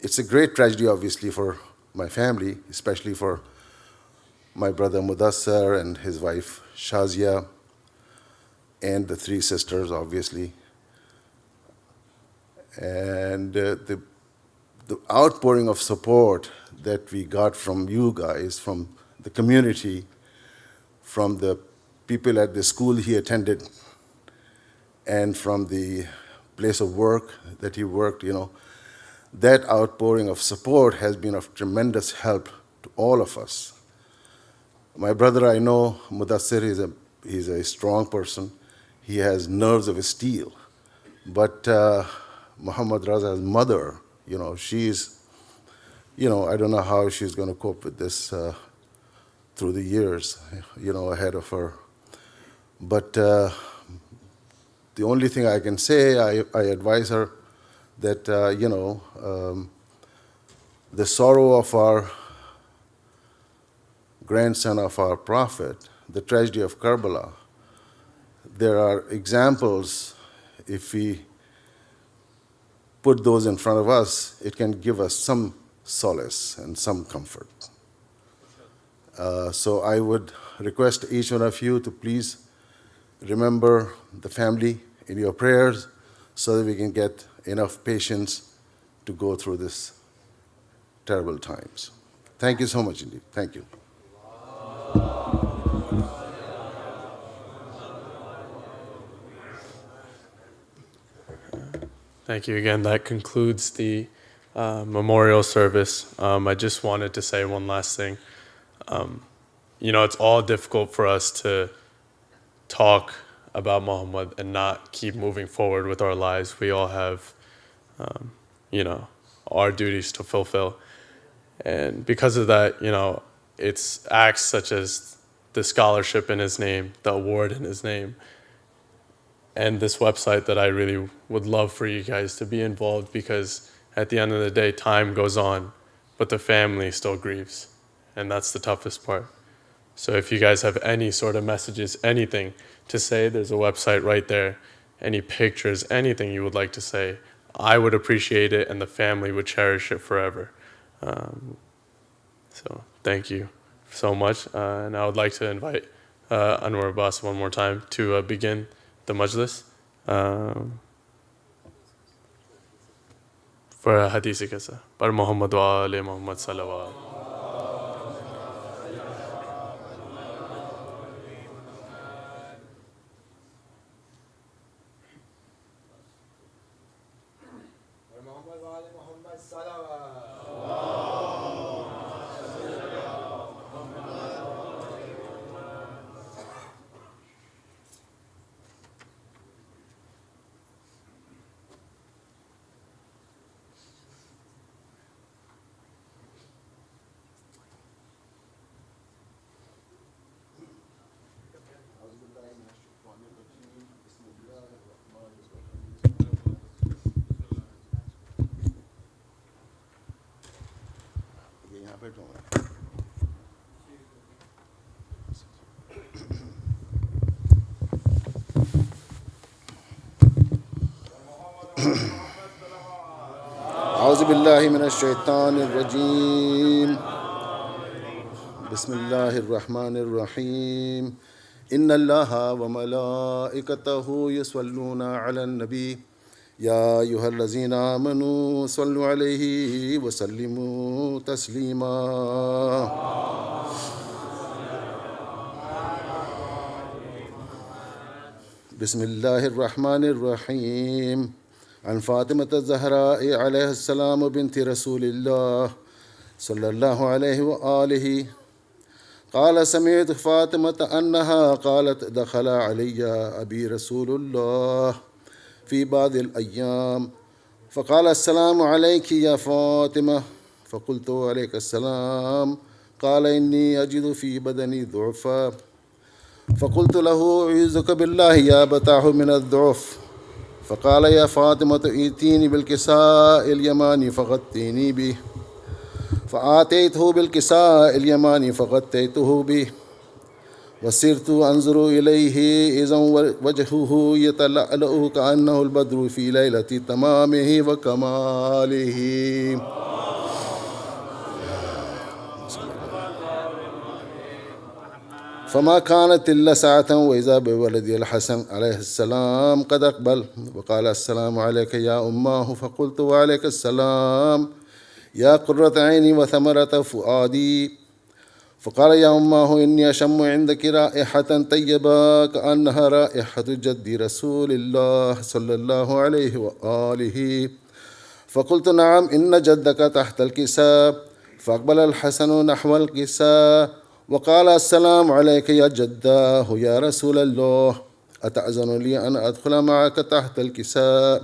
it's a great tragedy, obviously, for my family, especially for my brother Mudassar and his wife Shazia, and the three sisters, obviously. And the outpouring of support that we got from you guys, from the community, from the people at the school he attended, and from the place of work that he worked, that outpouring of support has been of tremendous help to all of us. My brother, I know, Mudassir, he's a strong person. He has nerves of steel. But Muhammad Raza's mother, she's, I don't know how she's going to cope with this through the years, ahead of her. But the only thing I can say, I advise her that, the sorrow of our grandson of our Prophet, the tragedy of Karbala, there are examples, if we put those in front of us, it can give us some solace and some comfort. So I would request each one of you to please remember the family in your prayers so that we can get enough patience to go through this terrible times. Thank you so much indeed. Thank you. Thank you again. That concludes the memorial service. I just wanted to say one last thing. It's all difficult for us to talk about Muhammad and not keep moving forward with our lives. We all have our duties to fulfill. And because of that, it's acts such as the scholarship in his name, the award in his name, and this website that I really would love for you guys to be involved, because at the end of the day, time goes on, but the family still grieves. And that's the toughest part. So if you guys have any sort of messages, anything to say, there's a website right there. Any pictures, anything you would like to say, I would appreciate it, and the family would cherish it forever. So thank you so much. And I would like to invite Anwar Abbas one more time to begin the Majlis for a hadith qissa. Par Mohammad wa ali Mohammad salawat. أعوذ بالله من الشيطان الرجيم بسم الله الرحمن الرحيم إن الله وملائكته يصلون على النبي يا أيها الذين آمنوا صلوا عليه وسلموا تسليما بسم الله الرحمن الرحيم عن فاطمة الزهراء عليه السلام بنت رسول الله صلى الله عليه وآله قال سمعت فاطمة أنها قالت دخل علي أبي رسول الله في بعض الأيام فقال السلام عليك يا فاطمة فقلت عليك السلام قال إني أجد في بدني ضعفا فقلت له أعوذك بالله يا أبتاه من الضعف فقال يا فاطمة ائتيني بالكساء اليماني فغطيني به فآتيته بالكساء اليماني فغطيته به وسرت أنظر إليه إذا وجهه يتلألأ كأنه البدر في ليلة تمامه وكماله فما كانت إلا ساعة وإذا بولدي الحسن عليه السلام قد أقبل وقال السلام عليك يا أماه فقلت وعليك السلام يا قرة عيني وثمرة فؤادي فقال يا أماه إني أشم عندك رائحة طيبة كأنها رائحة جد رسول الله صلى الله عليه وآله فقلت نعم إن جدك تحت الكساء فأقبل الحسن نحو الكساء وقال السلام عليك يا جداه يا رسول الله أتأذن لي أن أدخل معك تحت الكساء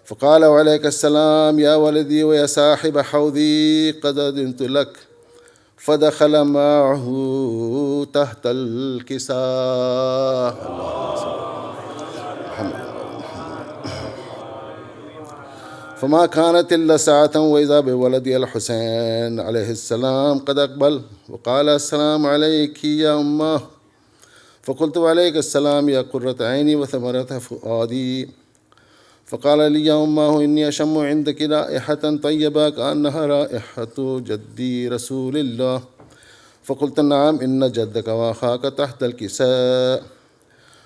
فقال وعليك السلام يا ولدي ويا صاحب حوضي قد أذنت لك فدخل معه تحت الكساء فما كانت إلا ساعة وإذا بولدي الحسين عليه السلام قد أقبل وقال السلام عليك يا أمه فقلت وعليك السلام يا قرة عيني وثمرة فؤادي فقال لي يا أمه إني أشم عندك رائحة طيبة كأنها رائحة جدي رسول الله فقلت نعم إن جدك وأخاك تحت الكساء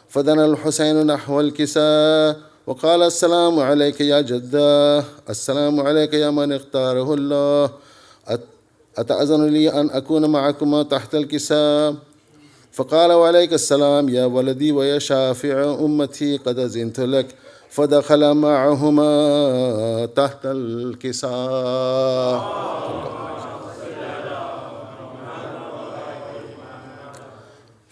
فدنا الحسين نحو الكساء وقال السلام عليك يا جداه السلام عليك يا من اختاره الله أتأذن لي أن أكون معكما تحت الكساء فقال وعليك السلام يا ولدي ويا شافع أمتي قد أذنت لك فدخل معهما تحت الكساء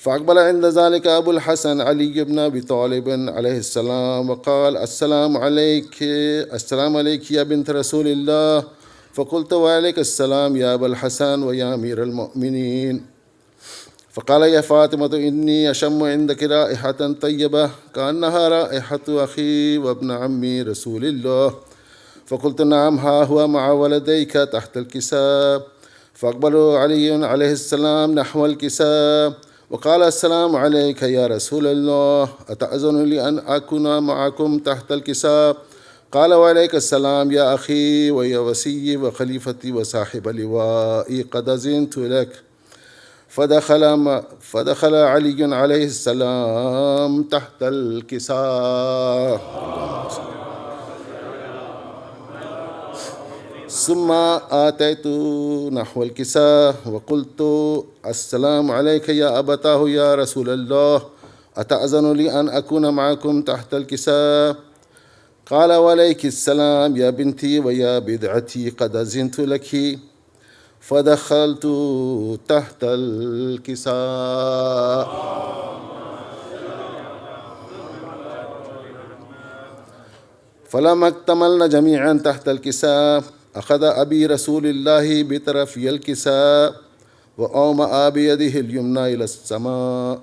فأقبل عند ذلك أبو الحسن علي بن أبي طالب عليه السلام وقال: السلام عليك يا بنت رسول الله. فقلت: وعليك السلام يا أبا الحسن ويا أمير المؤمنين. فقال: يا فاطمة إني أشم عندك رائحة طيبة كأنها رائحة أخي وابن عمي رسول الله. فقلت: نعم، ها هو مع ولديك تحت الكساء. فأقبل علي عليه السلام نحو الكساء وقال: السلام عليك يا رسول الله، أتأذن لي أن أكون معكم تحت الكساء؟ قال: وعليك السلام يا أخي ويا وسيي وخليفتي وصاحب لوائي، قد أذنت لك. فدخل علي عليه السلام تحت الكساء، ثم آتيت نحو الكساء وقلت: السلام عليك يا أبتاه يا رسول الله، أتأذن لي أن أكون معكم تحت الكساء؟ قال: وعليك السلام يا بنتي ويا بدعتي، قد أذنت لك. فدخلت تحت الكساء. فلما اكتملنا جميعا تحت الكساء أخذ أبي رسول الله بطرفي الكساء وأومأ بيده اليمنى إلى السماء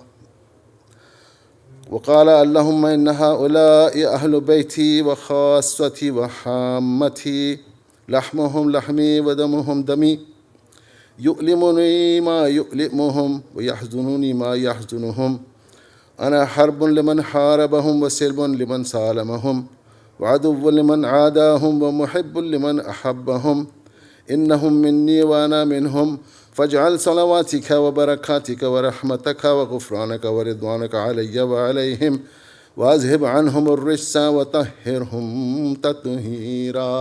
وقال: اللهم إن هؤلاء أهل بيتي وخاصتي وحامتي، لحمهم لحمي ودمهم دمي، يؤلمني ما يؤلمهم ويحزنني ما يحزنهم. أنا حرب لمن حاربهم وسلم لمن سالمهم وعدو لمن عاداهم ومحب لمن أحبهم. إنهم مني وأنا منهم، فاجعل صلواتك وبركاتك ورحمتك وغفرانك ورضوانك علي وعليهم، وأذهب عنهم الرجس وطهرهم تطهيرا.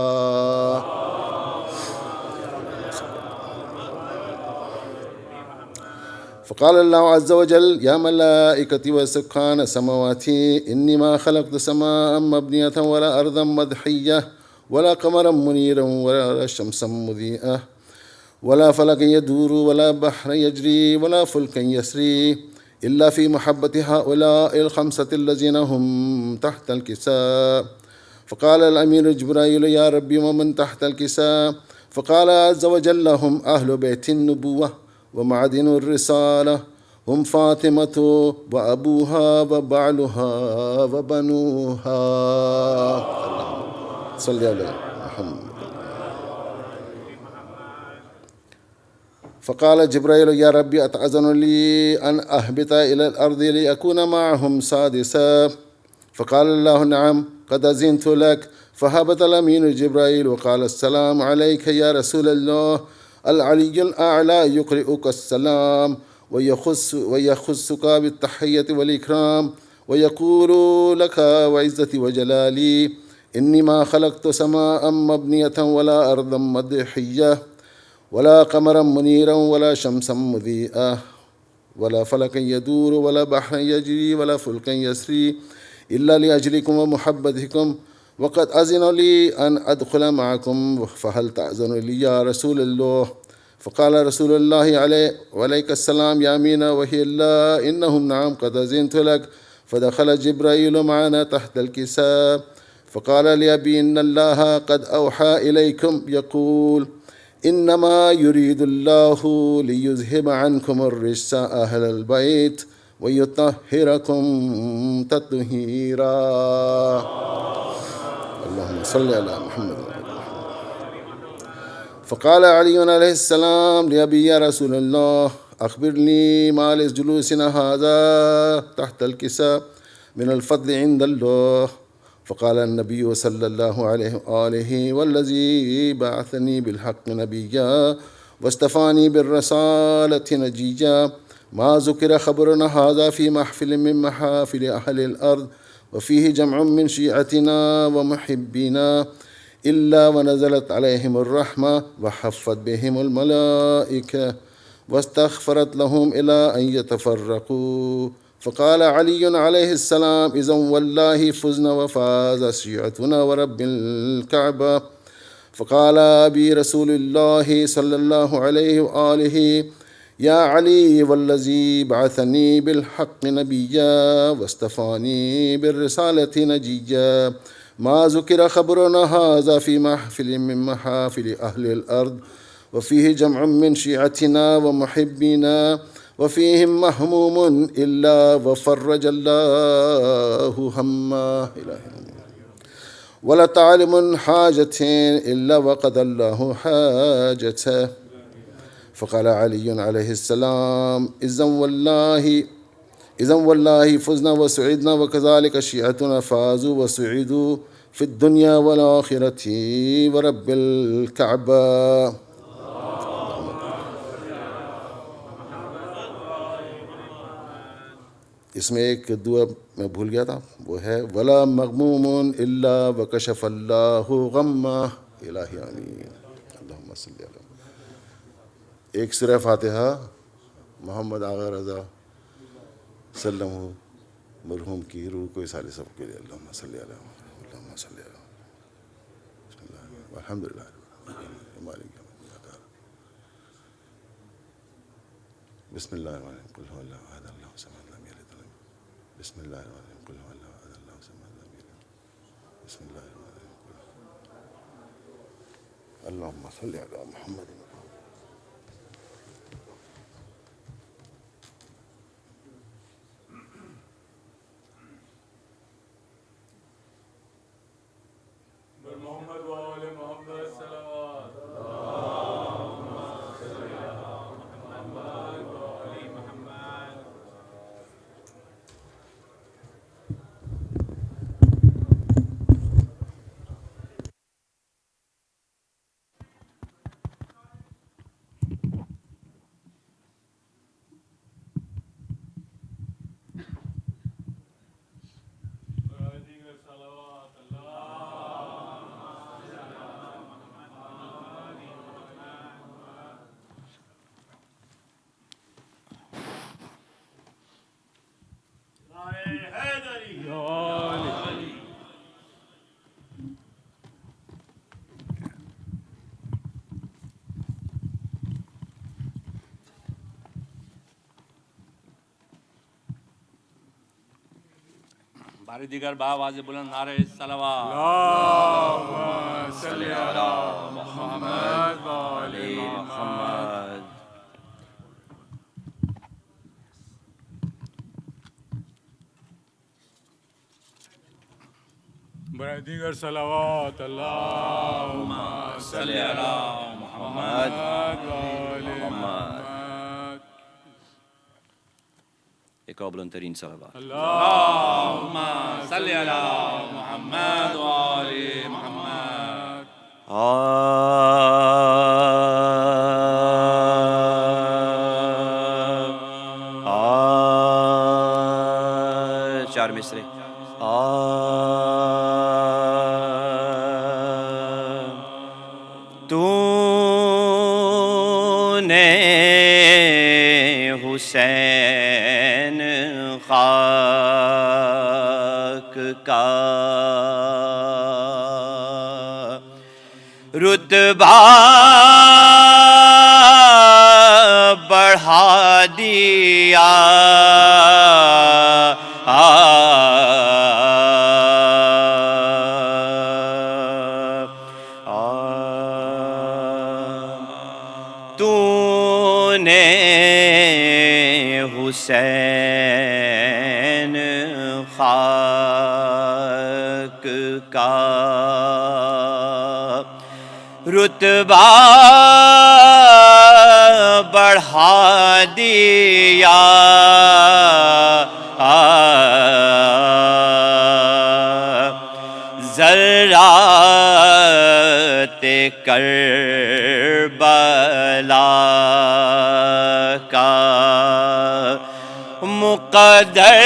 فقال الله عز وجل: يا ملائكتي وسكان سماواتي، إني ما خلقت سماء مبنية ولا أرضا مضحية ولا قمرا منيرا ولا شمسا مضيئة ولا فلكا يدور ولا بحر يجري ولا فلكا يسري إلا في محبة هؤلاء الخمسة الذين هم تحت الكساء. فقال الأمير جبرائيل: يا ربي ومن تحت الكساء؟ فقال عز وجل: هم أهل بيت النبوة ومعدن الرسالة، هم فاطمة وأبوها وبعلها وبنوها. صلى على محمد. فقال جبرائيل: يا ربي أتأذن لي أن أهبط إلى الأرض لأكون معهم سادسا؟ فقال الله: نعم، قد أذنت لك. فهبط الأمين جبرائيل وقال: السلام عليك يا رسول الله، العلي الأعلى يقرئك السلام ويخصك بالتحية والإكرام ويقول لك: وعزتي وجلالي، إني ما خلقت سماء مبنية ولا أرضا مضحية ولا قمرا منيرا ولا شمسا مضيئة ولا فلكا يدور ولا بحرا يجري ولا فلكا يسري إلا لأجلكم ومحبتكم، وقد أذن لي أن أدخل معكم، فهل تأذن لي يا رسول الله؟ فقال رسول الله عليك السلام يا أمينة وهي الله، إنهم نعم قد أذنت لك. فدخل جبرائيل معنا تحت الكساء فقال لأبي: إن الله قد أوحى إليكم يقول: إنما يريد الله ليذهب عنكم الرجس أهل البيت ويطهركم تطهيرا. اللهم صل على محمد. فقال علي عليه السلام لأبي: يا رسول الله، أخبرني ما لجلوسنا هذا تحت الكساء من الفضل عند الله. فقال النبي صلى الله عليه وآله: والذي بعثني بالحق نبيا واستفاني بالرسالة نجيا، ما ذكر خبرنا هذا في محفل من محافل أهل الأرض وفيه جمع من شيعتنا ومحبينا إلا ونزلت عليهم الرحمة وحفت بهم الملائكة واستغفرت لهم إلى أن يتفرقوا. فقال علي عليه السلام: إذن والله فزنا وفاز شيعتنا ورب يا علي والذي بعثني بالحق نبيا واصطفاني بالرسالة نجيا ما ذكر خبرنا هذا في محفل من محافل أهل الأرض وفيه جمع من شيعتنا ومحبينا وفيهم مهموم إلا وفرج الله همه ولا تعلم حاجة إلا وقضى الله حاجته. فقال علي عليه السلام إذا والله فزنا وسعدنا وكذلك شيعتنا فازوا وسعدوا في الدنيا والآخرة ورب الكعبة. اس میں ایک دعا میں بھول گیا تھا، وہ ہے ولا مغموم الا وکشف اللہ غمہ الہی آمین اللہم صلی علی. ایک سورہ فاتحہ محمد آغا رضا سلم مرحوم کی روح کو اصالِ سب کے لیے. اللہم صلی علی اللہم صلی علی بسم اللہ الحمدللہ مالک بسم اللہ الرحمن الرحیم قل هو اللہ احد اللہ الصمد لم یلد ولم یولد بسم اللہ الرحمن الرحیم قل هو اللہ احد اللہ الصمد لم یلد بسم اللہ الرحمن الرحیم اللہم صلی علی محمد. محمد وآل محمد صلوات باری دیگر با آواز بلند نعرہ صلوات اللہم صلی علی محمد وآل محمد. برائے دیگر صلوات اللہم صلی علی محمد وآل محمد. ایک اور بلند ترین صلوات اللہم صلی علی محمد وآل محمد. چار مصرے. تو نے حسین خاک کا رتبہ بڑھا دیا تو نے حسین خاک کا رتبہ بڑھا دیا ذرات کربلا کا مقدر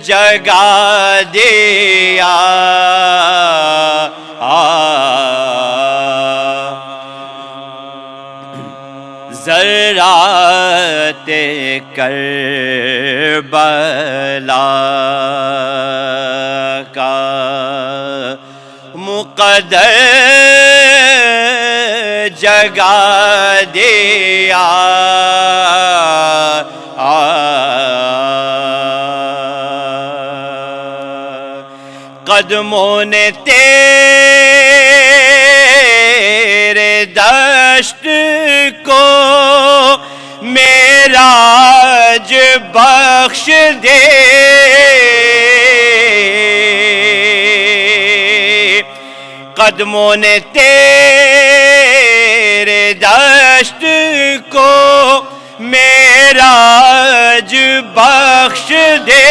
جگا دیا ذرات کربلا کا مقدر جگا دیا قدموں نے تیرے دشت کو معراج بخش دے قدموں نے تیرے دشت کو معراج بخش دے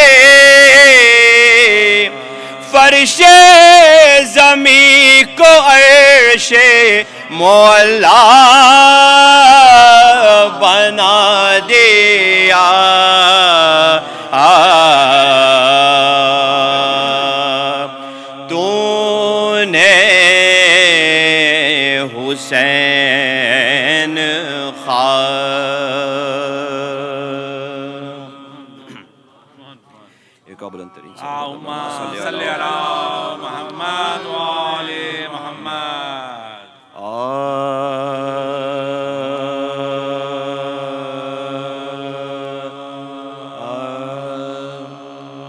فرش زمین کو عرش مولا بنا دیا تو نے حسین ایک بلند ترین اللہم صلی علی محمد و آل محمد.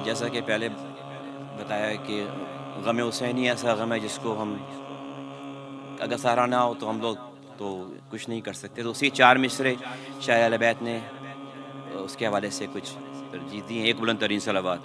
جیسا کہ پہلے بتایا کہ غم حسینی ایسا غم ہے جس کو ہم اگر سہارا نہ ہو تو ہم لوگ تو کچھ نہیں کر سکتے. تو اسی 4 مصرے شاہ اہل بیت نے اس کے حوالے سے کچھ ترجیح دی ہیں. ایک بلند ترین صلوات.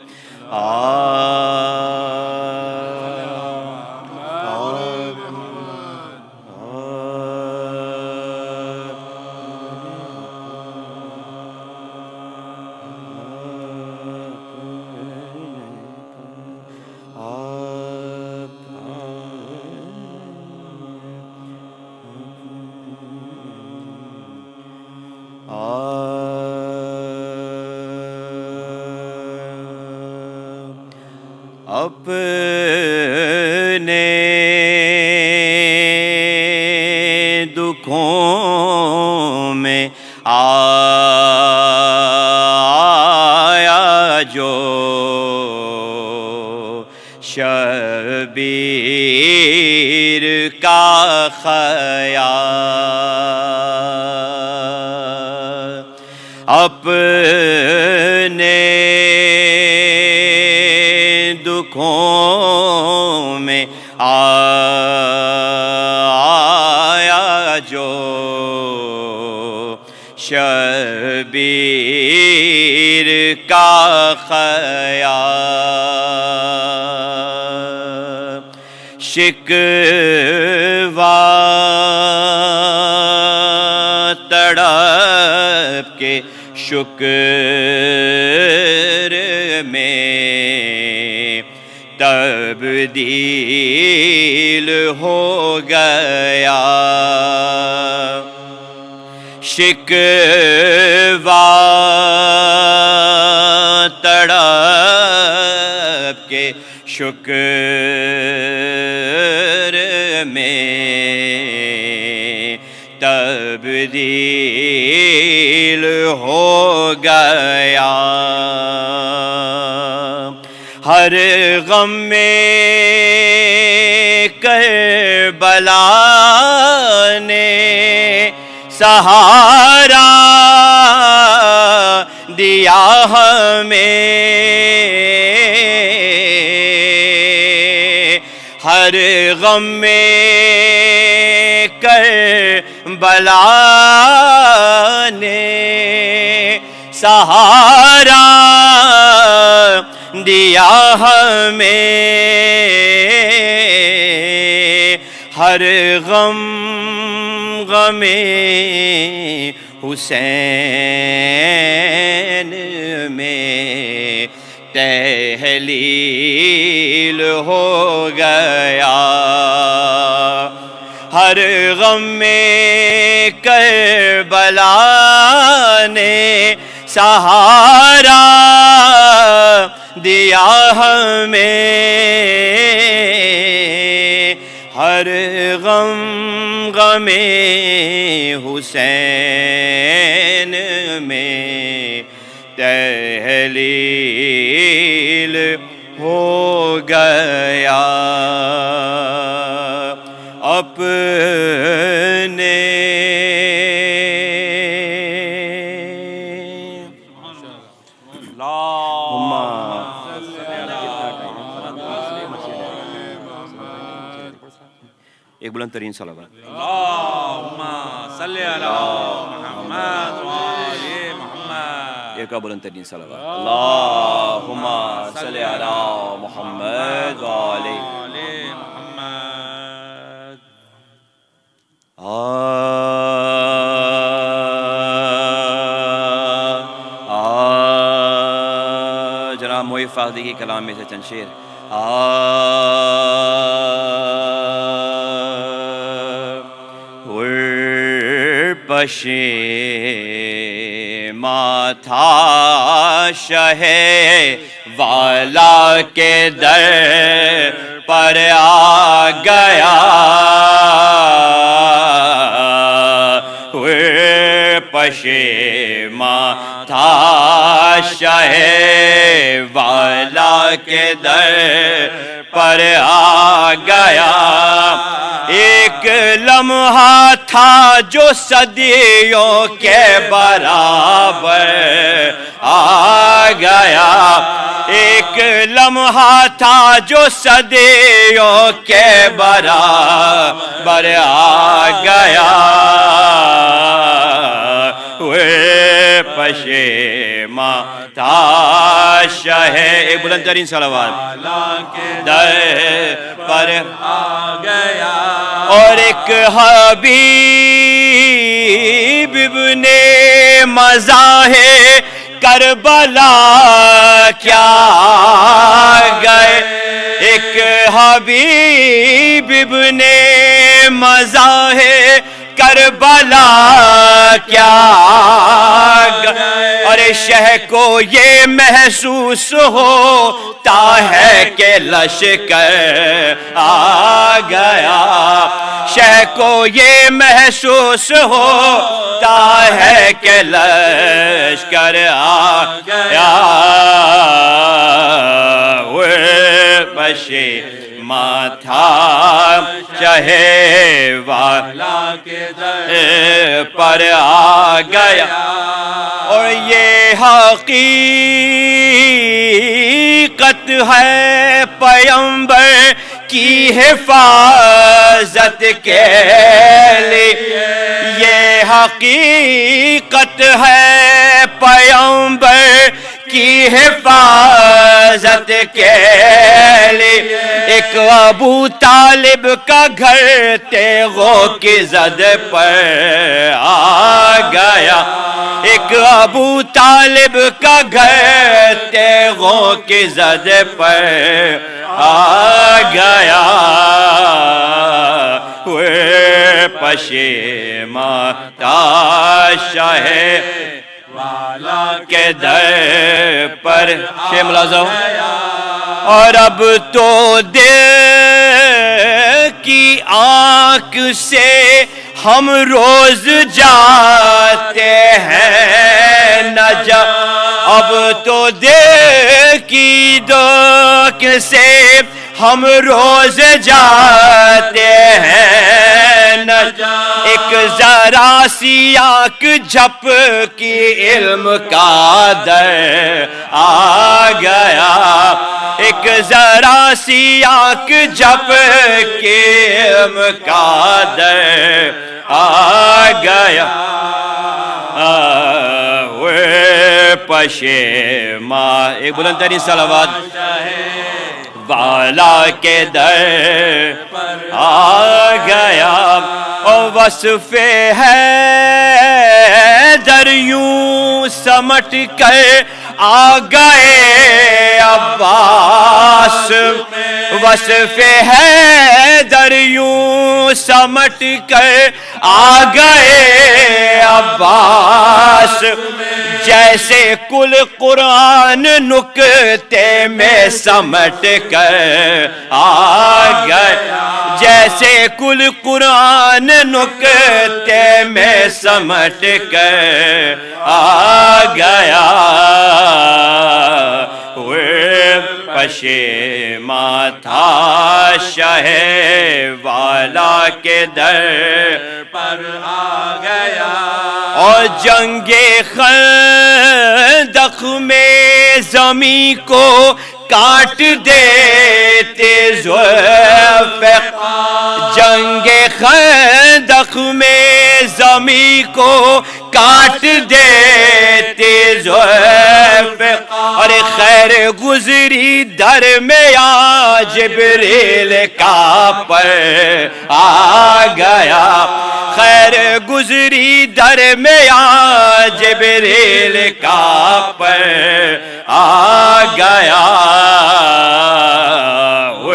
اپنے دکھوں میں آیا جو شبیر کا خیال اپنے دکھوں میں آیا جو شبیر کا خیال شکوہ تڑپ کے شکر میں تبدیل ہو گیا شکوہ تڑپ کے شکر میں تبدیل ہو گیا ہر غم میں کربلا نے سہارا دیا ہمیں ہر غم میں کربلا نے سہارا دیا ہمیں ہر غم غم حسین میں تحلیل ہو گیا ہر غم میں کربلا نے سہارا دیا ہمیں ہر غم غم حسین میں تحلیل ہو گیا اپنے ایک بلند ترین صلوات. اللہم صلی علی محمد وآل محمد. ایک بلند ترین صلوات. اللہم صلی علی محمد وآل محمد. جناب موئی فاضلی کی کلام میں سے چند شعر. پشیماں تھا شہ والا کے در پر آ گیا. پشیماں تھا شہ والا کے در پر آ گیا. ایک لمحہ تھا جو صدیوں کے برابر آ گیا. ایک لمحہ تھا جو صدیوں کے برابر آ گیا. پشیماں تھا شہ ایک بلند ترین صلوات در پر آ گیا. اور ایک حبیب ابن مزاح کربلا کیا گئے. ایک حبیب ابن مزاح کربلا کیا گئے. اور شہ کو یہ محسوس ہوتا ہے کہ لشکر آ گیا. شہ کو یہ محسوس ہوتا ہے کہ لشکر آ گیا. پشیماں تھا شہ والا کے در پر آ گیا. اور یہ حقیقت ہے پیغمبر کی حفاظت کے لیے. یہ حقیقت ہے پیغمبر کی حفاظت کے لیے. ایک ابو طالب کا گھر تیغوں کی زد پر آ گیا. ایک ابو طالب کا گھر تیغوں کی زد پر آ گیا. پشیماں تھا شہ والا کے در پر شے ملازم. اور اب تو دل کی آنکھ سے ہم روز جاتے ہیں نہ جا. اب تو دل کی آنکھ سے ہم روز جاتے ہیں نہ جا. ایک ذرا سی آنکھ جھپ کی علم کا در آ گیا. ایک ذرا سی آنکھ جھپ کی علم کا در آ گیا. پشیماں ایک بلند ترین صلوات والا کے در پر آ گیا. اور وصف ہے دریوں سمٹ کر آ گئے عباس. وصف ہے دریوں سمٹ کر آ گئے عباس. جیسے کل قرآن نکتے میں سمٹ کر آ گئے. جیسے کل قرآن نکتے میں سمٹ کر آ گیا. پشیماں تھا شہ والا کے در پر آ گیا. اور جنگ خندق میں زمین کو کاٹ دیتے ذوالفقار، جنگ خندق میں زمین کو کاٹ دیتے ذوالفقار، خیر گزری درمیان جبریل کا پر آ گیا، خیر گزری درمیان جبریل کا پر آ گیا، وہ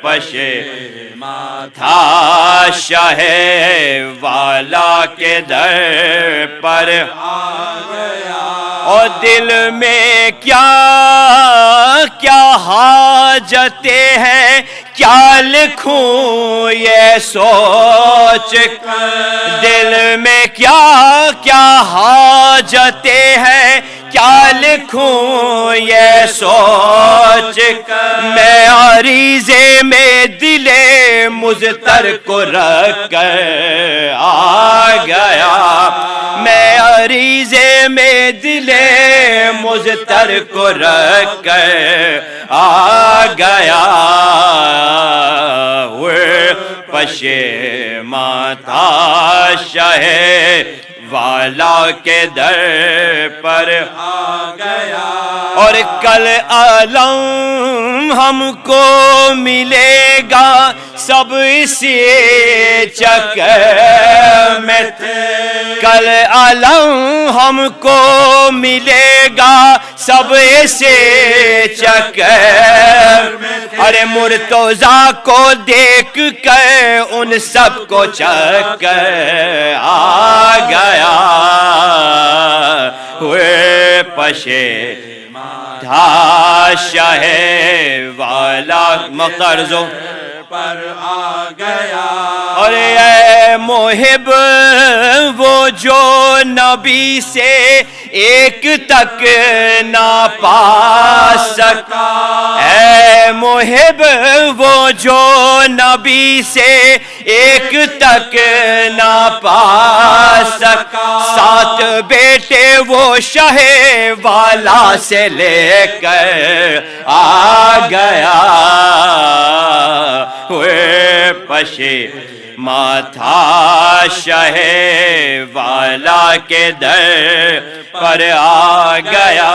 پشیماں تھا شاہ والا کے در پر آ گیا، اور دل میں کیا کیا حاجتیں ہیں، کیا لکھوں یہ سوچ کر، دل میں کیا کیا حاجتیں ہیں، کیا لکھوں یہ سوچ کر، میں عریضے میں دل مضطر کو رکھ کر آ گیا، میں عریضے میں دل مضطر کو رکھ کر آ گیا، وہ پشیماں تھا شاہ والا کے در پر آ گیا، اور کل عالم ہم کو ملے گا سب اسی چکر میں تھے، کل عالم ہم کو ملے گا سب اسی چکر میں تھے، ارے مرتضیٰ کو دیکھ کر ان سب کو چکر آ گیا، ہوئے پشیماں تھا شاہ والا مقرضوں پر آ گیا، اور اے محب وہ جو نبی سے ایک تک نہ پا سکا، اے محب وہ جو نبی سے ایک تک نہ پا سکا، 7 بیٹے وہ شاہ والا سے لے کر آ گیا، ہوئے پشیماں تھا شاہ والا کے در پر آ گیا،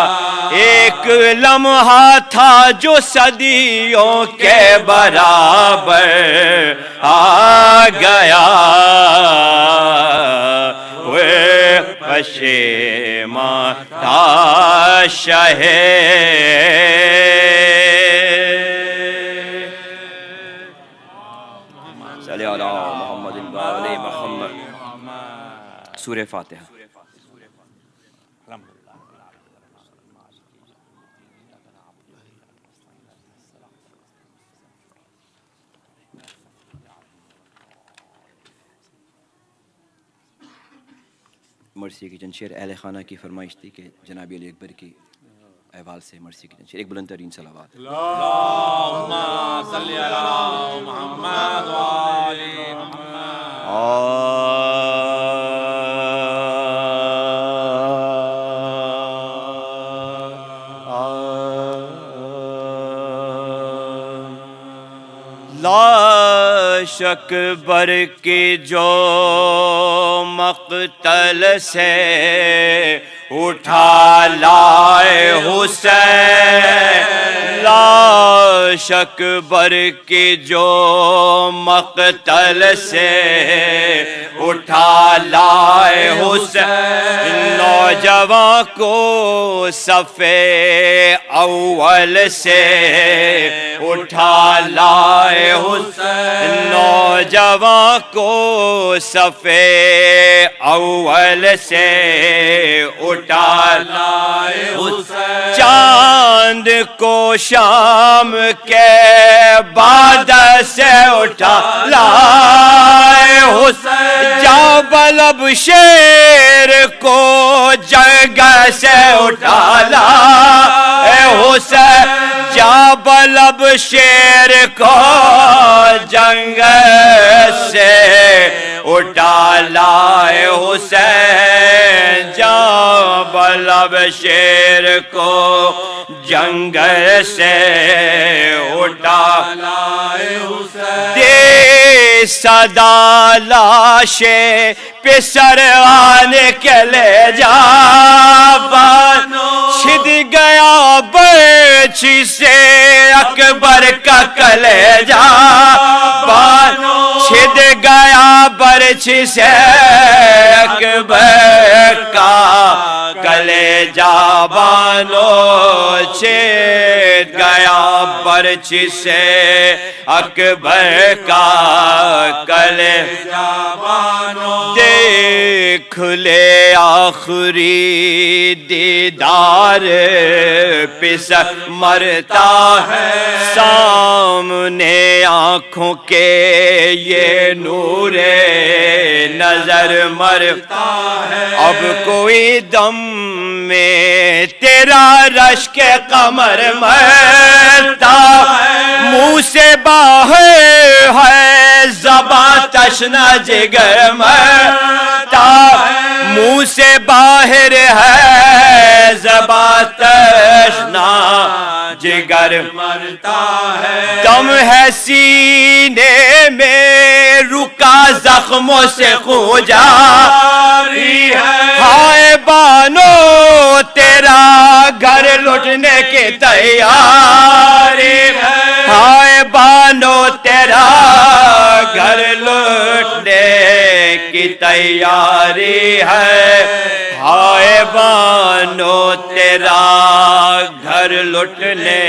ایک لمحہ تھا جو صدیوں کے برابر آ گیا، ہوئے پشیماں تھا شاہ صلی علی محمد وعلی محمد۔ سورہ فاتحہ۔ مرثیہ کی چند شعر اہل خانہ کی فرمائش تھی کہ جناب علی اکبر کی احوال سے مرثیہ کی چند شعر، ایک بلند ترین صلوات۔ اللہم صلی علی محمد وآل لا شک بر کی جو مقتل سے اٹھا لائے حسین، لا شک بر کی جو مقتل سے اٹھا لائے حسین، نوجوان کو صف اول سے اٹھا لائے حسین، نوجوان کو صف اول سے اٹھا لائے حسین، چاند کو شام کے بعد سے اٹھا لائے حسین، جابلب شیر کو جگہ سے اٹھا لائے حسین، بلب شیر کو جنگل سے اٹھا لائے حسین جاں بلب شیر کو جنگل سے اٹھا لائے حسین دے صدا لاشے پسران کے لے جا چھد گیا برچھی سے اکبر کا کلیجہ چھد گیا برچھی سے اکبر کا کلیجہ بانو چھد گیا برچھی سے اکبر کا کلیجہ بانو دیکھ لے آخری دیدار پسر مرتا ہے سامنے آنکھوں کے یہ نور نظر مرتا ہے اب کوئی دم میں تیرا رشک قمر مرتا منہ سے باہر ہے زباں تشنا جگر مرتا منہ سے باہر ہے زباں تشنا جگر مرتا ہے دم ہے سینے میں رکا زخموں سے خون جاری ہے ہائے بانو تیرا گھر لٹنے کی تیاری ہے ہائے بانو تیرا گھر لٹنے کی تیاری ہے ہائے بانو تیرا گھر لٹنے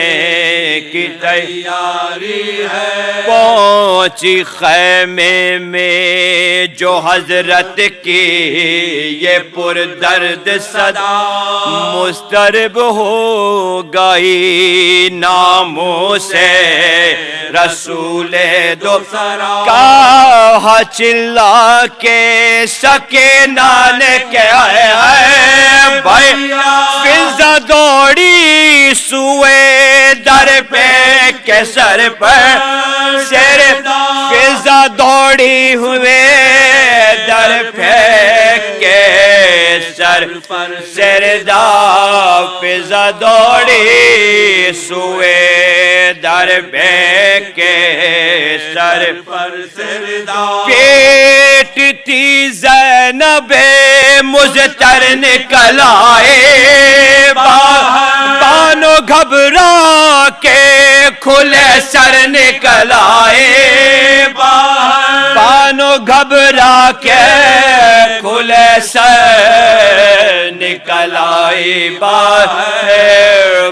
کی تیاری ہے پہنچی خیمے میں جو حضرت کی یہ پر درد صدا مضطرب ہو گئی ناموں سے رسول دو کہا چلا کے سکینہ نے کہا ہے بھائی فضا دوڑی سوئے در پہ کے سر پر سر فضا دوڑی ہوئے در پہ کے سر پر سردا فضا دوڑی سوئے در پہ کے سر پر سردا پیٹ تھی زینب مزتر نکل آئے بانو گھبرا کے کھلے سر نکل آئے بانو گھبرا کے کھلے سر نکل آئے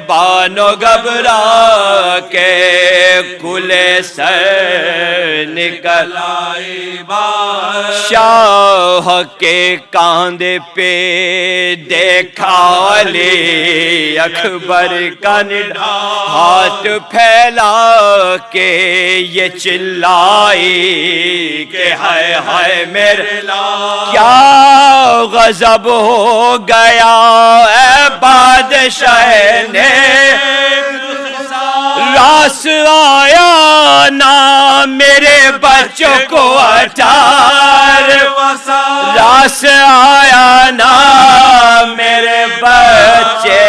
بانو گھبرا کے کھلے سر نکل آئے شاہ کے کاندھے پہ دیکھا علی اکبر کا نڈھا ہاتھ پھیلا کے یہ چلائی کہ ہائے ہائے میرے کیا غضب ہو گیا اے بادشاہ نے راس آیا نا میرے بچوں کو اٹھار راس آیا نا میرے بچے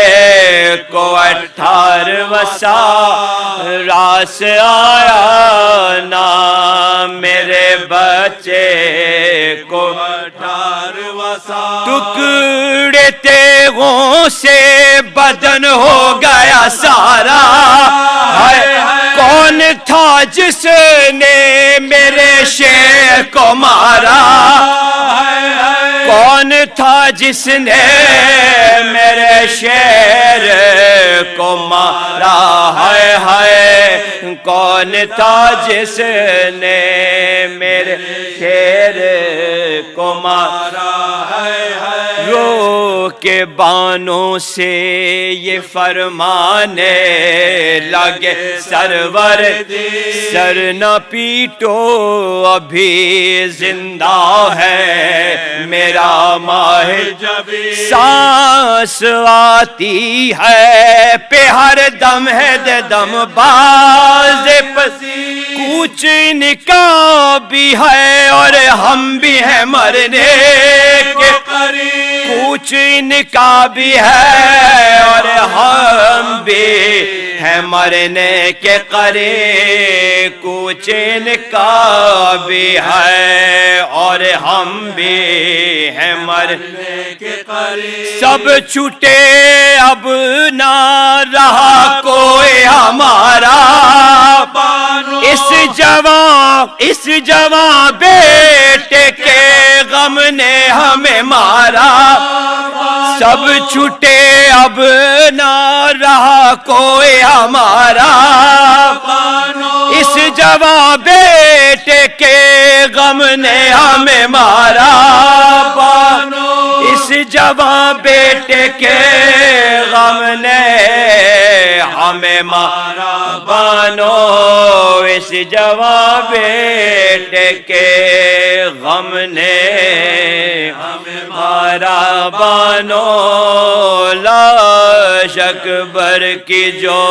کو 18 سال راس آیا نا میرے بچے کو 18 سال ٹکڑے تیغوں سے بدن ہو گیا سارا کون تھا جس نے میرے شیر کو مارا کون تھا جس نے میرے شیر کو مارا ہائے ہائے کون تھا جس نے میرے شیر کو مارا رو کے بانوں سے یہ فرمانے لگے سرور سر نہ پیٹو ابھی زندہ ہے میرا ماہ جب سانس آتی ہے پہ ہر دم ہے دے دم باز پسی کوچ نکاح بھی ہے اور ہم بھی ہیں مرنے کے قریب کوچ نکاح بھی ہے اور ہم بھی ہیں مرنے کے قریب کوچ نکاح بھی ہے اور ہم بھی ہیں مرنے کے قریب سب چھوٹے اب نہ رہا کوئی ہمارا اس جوان بیٹے کے غم نے ہمیں مارا سب چھوٹے اب نہ رہا کوئی ہمارا اس جوان بیٹے کے غم نے ہمیں مارا اس جوان بیٹے کے غم نے ہمیں مارا بانو اس جوان بیٹے کے غم نے ہمیں مارا بانو لاش اکبر کی جو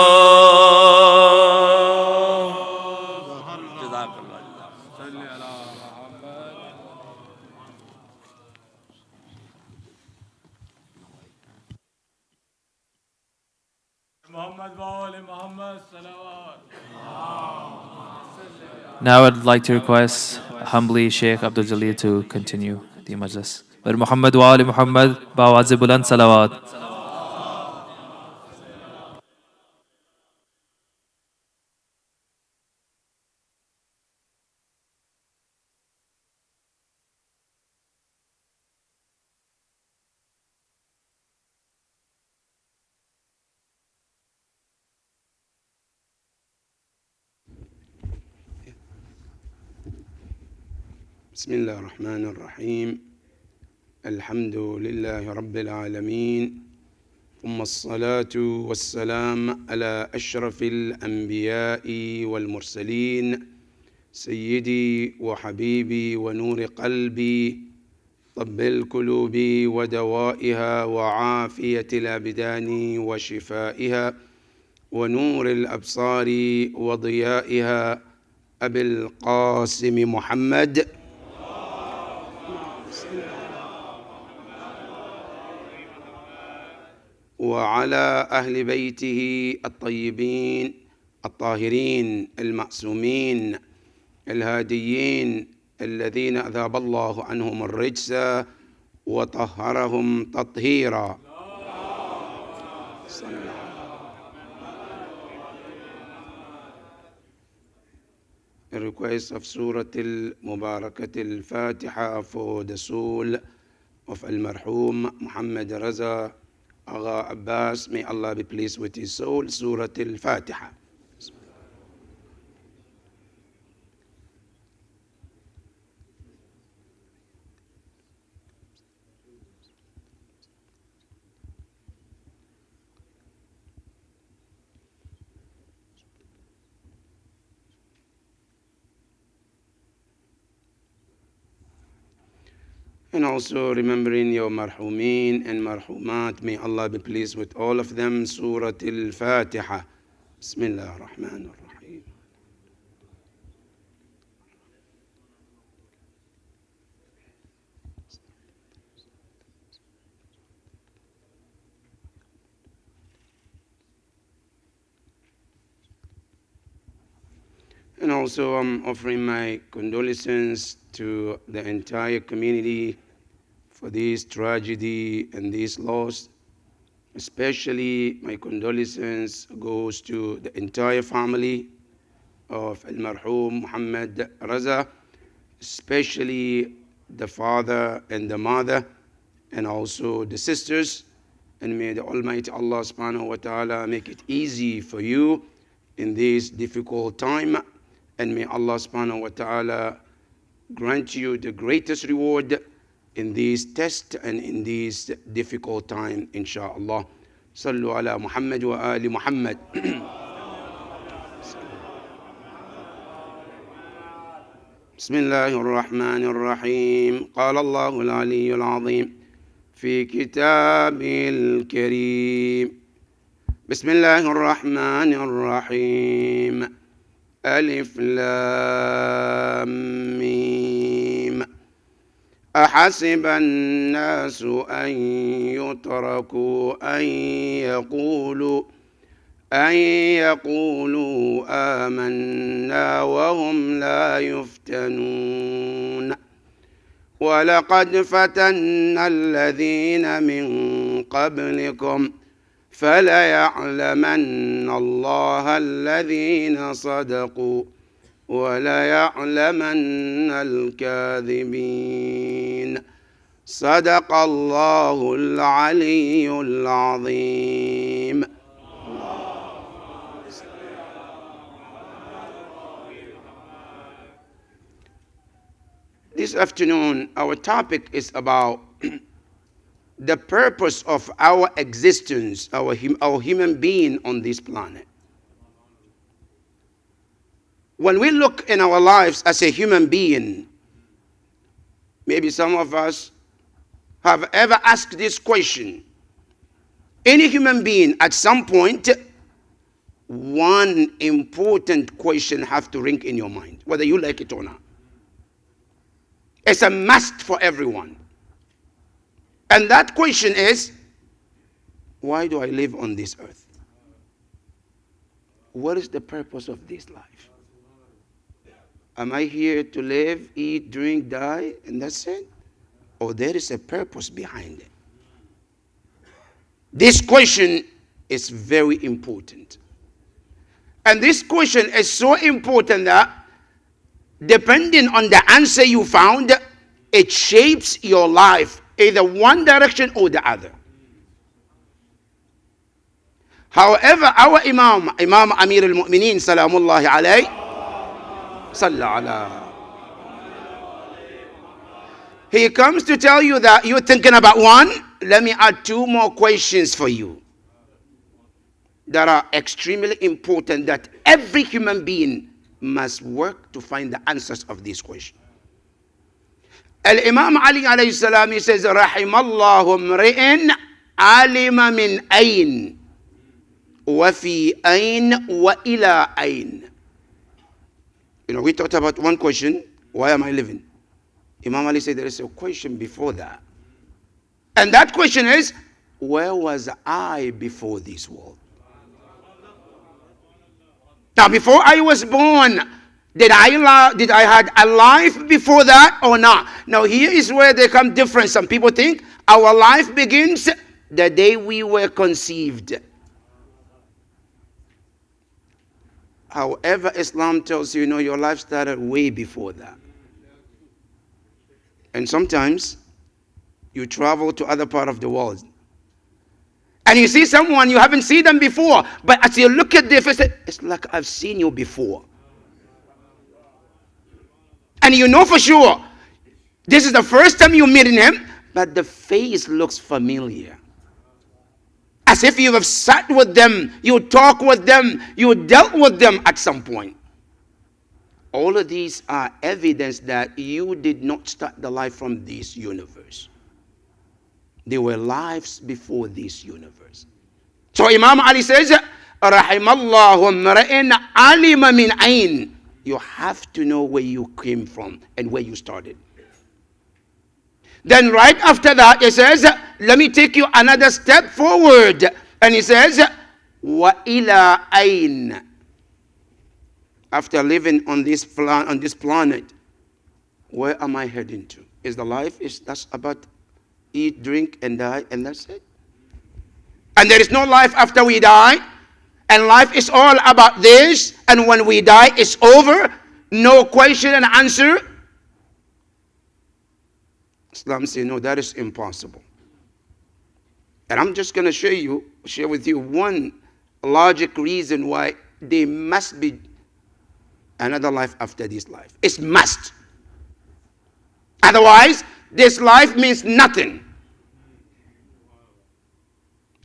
Now I'd like to request humbly Sheikh Abdul Jalil to continue the Majlis. But Muhammad wa ali Muhammad ba'awaz buland salawat. بسم الله الرحمن الرحيم الحمد لله رب العالمين ثم الصلاة والسلام على أشرف الأنبياء والمرسلين سيدي وحبيبي ونور قلبي طب القلوب ودوائها وعافية الأبدان وشفائها ونور الأبصار وضيائها أبي القاسم محمد وعلى أهل بيته الطيبين الطاهرين المعصومين الهاديين الذين أذهب الله عنهم الرجس وطهرهم تطهيرا A request of Surah Al-Mubarakat Al-Fatiha for the soul of Al-Marhum Mohammad Raza, Agha Abbas. May Allah be pleased with his soul. Surah Al-Fatiha. And also remembering your marhumin and marhumat, may Allah be pleased with all of them. Surah Al-Fatiha. Bismillah ar-Rahman ar-Rahim. And also I'm offering my condolences to the entire community for this tragedy and this loss. Especially my condolences goes to the entire family of Al-Marhum Mohammad Raza, especially the father and the mother, and also the sisters. And may the Almighty Allah subhanahu wa ta'ala make it easy for you in this difficult time. And may Allah subhanahu wa ta'ala grant you the greatest reward in these tests and in these difficult times, inshallah. Sallu ala Muhammad wa ali Muhammad. بسم الله الرحمن الرحيم قال الله العلي العظيم في كتابه الكريم بسم الله الرحمن الرحيم ألف لام ميم أحسب الناس أن يتركوا أن يقولوا آمنا وهم لا يفتنون ولقد فتنا الذين من قبلكم فليعلمن الله الذين صدقوا وليعلمن الكاذبين صدق الله العلي العظيم. This afternoon, our topic is about the purpose of our existence, our human being on this planet. When we look in our lives as a human being, maybe some of us have ever asked this question. Any human being, at some point, one important question has to ring in your mind, whether you like it or not. It's a must for everyone. And that question is, why do I live on this earth? What is the purpose of this life? Am I here to live, eat, drink, die, and that's it? Or there is a purpose behind it? This question is very important. And this question is so important that depending on the answer you found, it shapes your life, either one direction or the other. However, our Imam Amir al-Mu'mineen, salamullahi alayhi, he comes to tell you that you're thinking about one. Let me add two more questions for you that are extremely important, that every human being must work to find the answers of this question. Al-Imam Ali alayhi salam, he says, Rahimallahu mri'in alima min ayn wa fi ayn wa ila ayn. You know, we talked about one question, why am I living? Imam Ali said there is a question before that. And that question is, where was I before this world? Now, before I was born, did I had a life before that or not? Now, here is where they come different. Some people think our life begins the day we were conceived. However, Islam tells you, your life started way before that. And sometimes you travel to other part of the world, and you see someone you haven't seen them before, but as you look at their face, it's like I've seen you before. And you know for sure this is the first time you're meeting him, but the face looks familiar. As if you have sat with them, you talk with them, you dealt with them at some point. All of these are evidence that you did not start the life from this universe. There were lives before this universe. So Imam Ali says, Rahimallahu mra'in alima min ayn. You have to know where you came from and where you started. Then right after that, he says, let me take you another step forward. And he says, wa ila ayn. After living on this planet, where am I heading to? Is the life that's about eat, drink, and die, and that's it? And there is no life after we die, and life is all about this, and when we die, it's over, no question and answer? Islam says, no, that is impossible. And I'm just going to share with you one logic reason why there must be another life after this life. It's must. Otherwise, this life means nothing.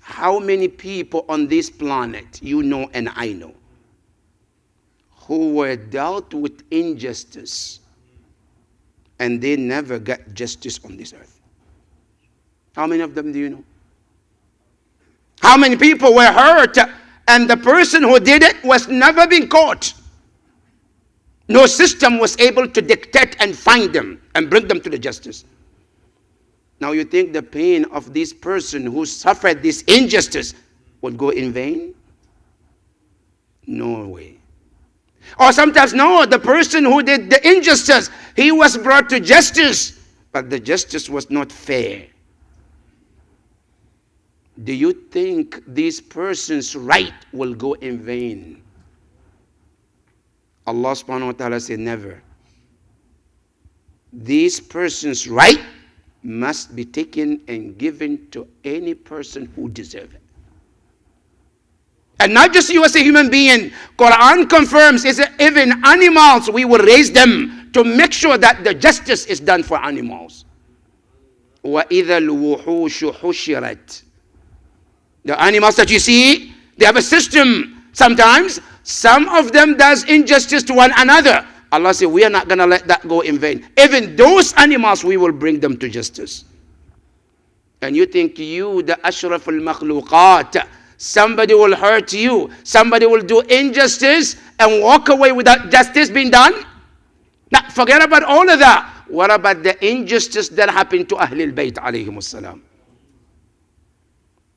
How many people on this planet, you know and I know, who were dealt with injustice and they never got justice on this earth? How many of them do you know? How many people were hurt and the person who did it was never been caught? No system was able to dictate and find them and bring them to the justice. Now you think the pain of this person who suffered this injustice would go in vain? No way. Or sometimes, no, the person who did the injustice, he was brought to justice, but the justice was not fair. Do you think this person's right will go in vain? Allah subhanahu wa ta'ala said never. This person's right must be taken and given to any person who deserves it. And not just you as a human being. Quran confirms is that even animals, we will raise them to make sure that the justice is done for animals. وَإِذَا الْوُحُوشُ حُشِرَتْ. The animals that you see, they have a system. Sometimes, some of them does injustice to one another. Allah said, we are not going to let that go in vain. Even those animals, we will bring them to justice. And you think you, the ashraf al-makhluqat, somebody will hurt you, somebody will do injustice and walk away without justice being done? Now, forget about all of that. What about the injustice that happened to Ahlul Bayt alayhimus salam?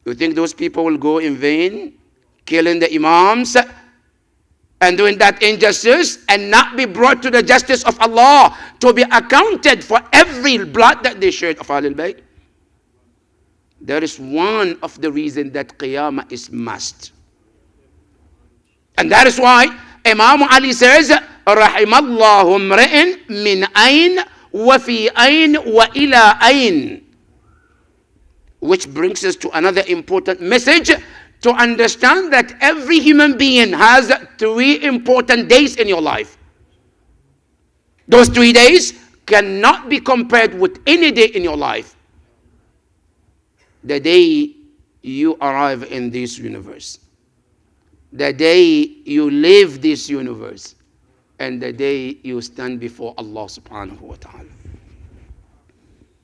You think those people will go in vain, killing the imams and doing that injustice and not be brought to the justice of Allah to be accounted for every blood that they shed of Ahlul Bayt? There is one of the reasons that Qiyamah is must. And that is why Imam Ali says, رحم الله امرئ من أين وفي أين وإلى أين. Which brings us to another important message, to understand that every human being has 3 important days in your life. Those 3 days cannot be compared with any day in your life. The day you arrive in this universe, the day you leave this universe, and the day you stand before Allah subhanahu wa ta'ala.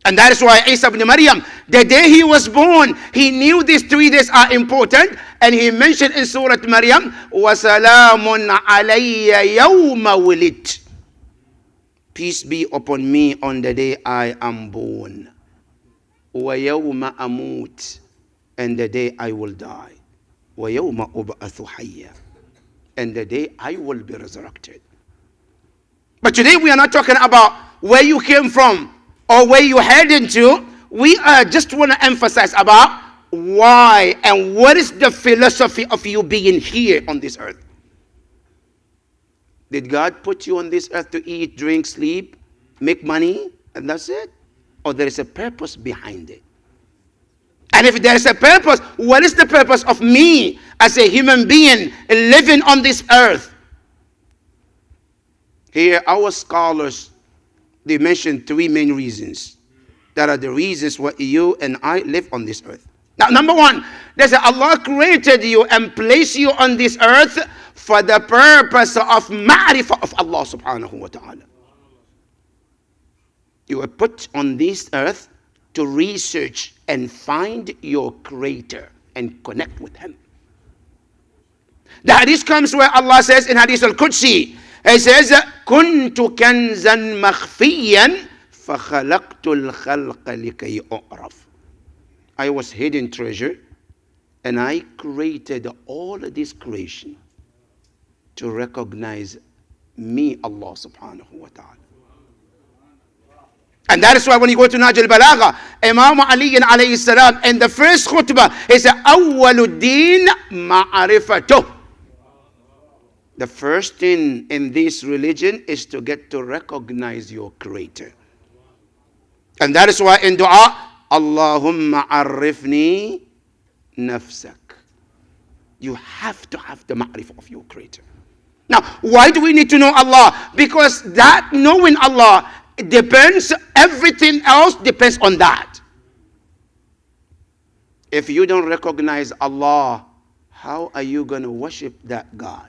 And that is why Isa ibn Maryam, the day he was born, he knew these 3 days are important, and he mentioned in Surah Maryam, وَسَلَامٌ عَلَيَّ يَوْمَ وُلِدْتُ. Peace be upon me on the day I am born. وَيَوْمَ أَمُوتُ. And the day I will die. وَيَوْمَ أُبْعَثُ حَيًّا. And the day I will be resurrected. But today we are not talking about where you came from or where you heading to. We just want to emphasize about why and what is the philosophy of you being here on this earth. Did God put you on this earth to eat, drink, sleep, make money, and that's it? Or there is a purpose behind it? And if there is a purpose, what is the purpose of me as a human being living on this earth? Here, our scholars, they mention 3 main reasons. That are the reasons why you and I live on this earth. Now, number 1, they say Allah created you and placed you on this earth for the purpose of ma'rifah of Allah subhanahu wa ta'ala. You were put on this earth to research and find your creator and connect with him. The hadith comes where Allah says in Hadith al-Qudsi, He says, كُنْتُ كَنْزًا مَخْفِيًّا فَخَلَقْتُ الْخَلْقَ لِكَيْ أُعْرَفْ. I was hidden treasure, and I created all of this creation to recognize me, Allah subhanahu wa ta'ala. And that is why when you go to Nahj al-Balagha, Imam Ali alayhi salam, in the first khutbah, he said, أَوَّلُ الدِّينِ مَعْرِفَتُهُ. The first thing in this religion is to get to recognize your creator. And that is why in dua, Allahumma arifni nafsak. You have to have the ma'rifah of your creator. Now, why do we need to know Allah? Because that knowing Allah depends everything else depends on that. If you don't recognize Allah, how are you going to worship that God?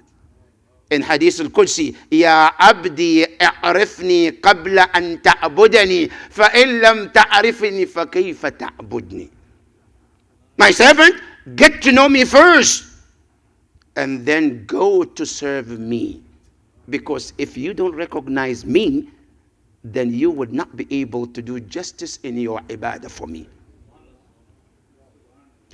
In Hadith al-Qudsi, Ya abdi a'rifni qabla an ta'budani, fa'in lam ta'rifni fakayfa ta'budni. My servant, get to know me first, and then go to serve me. Because if you don't recognize me, then you would not be able to do justice in your ibadah for me.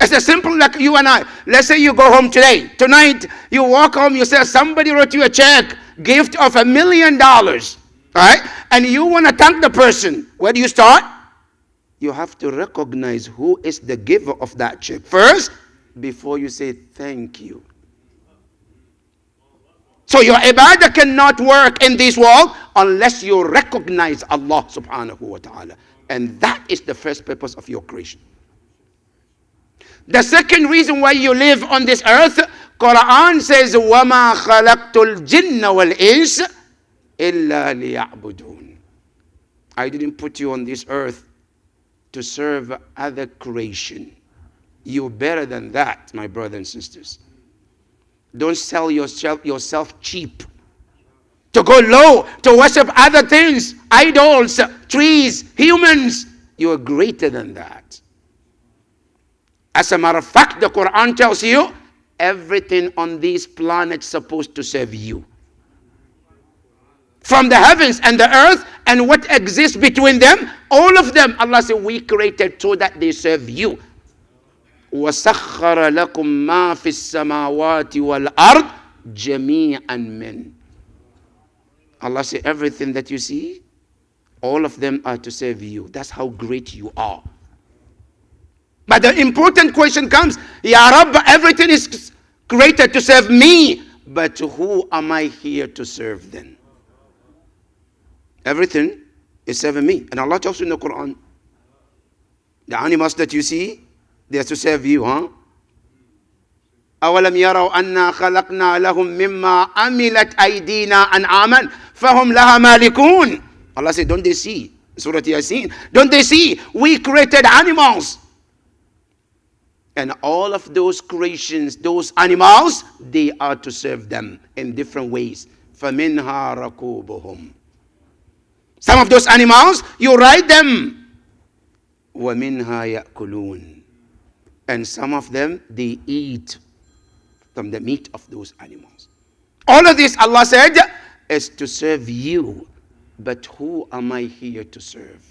It's as simple like you and I. Let's say you go home today. Tonight, you walk home, you say, somebody wrote you a check, gift of $1 million. Right? And you want to thank the person. Where do you start? You have to recognize who is the giver of that check first, before you say thank you. So your ibadah cannot work in this world unless you recognize Allah subhanahu wa ta'ala. And that is the first purpose of your creation. The second reason why you live on this earth, Quran says, وَمَا خَلَقْتُ الْجِنَّ وَالْإِنسَ إِلَّا لِيَعْبُدُونَ. I didn't put you on this earth to serve other creation. You're better than that, my brothers and sisters. Don't sell yourself cheap. To go low, to worship other things, idols, trees, humans. You are greater than that. As a matter of fact, the Quran tells you, everything on this planet is supposed to serve you. From the heavens and the earth and what exists between them, all of them, Allah said, we created so that they serve you. وَسَخَّرَ لَكُم مَّا فِي السَّمَاوَاتِ وَالْأَرْضِ جَمِيعًا مِّنْ. Allah said, everything that you see, all of them are to serve you. That's how great you are. But the important question comes, Ya Rabb, everything is created to serve me, but who am I here to serve then? Everything is serving me. And Allah tells you in the Quran, the animals that you see, they are to serve you, huh? أَوَلَمْ يَرَوْا أَنَّا خَلَقْنَا لَهُم مِّمَّا عَمِلَتْ أَيْدِينَا أَنْعَامًا فَهُمْ لَهَا مَالِكُونَ. Allah said, don't they see? Surah Yasin. Don't they see? We created animals. And all of those creations, those animals, they are to serve them in different ways. فَمِنْهَا رَكُوبُهُمْ. Some of those animals, you ride them. وَمِنْهَا يَأْكُلُونَ. And some of them, they eat from the meat of those animals. All of this, Allah said, is to serve you. But who am I here to serve?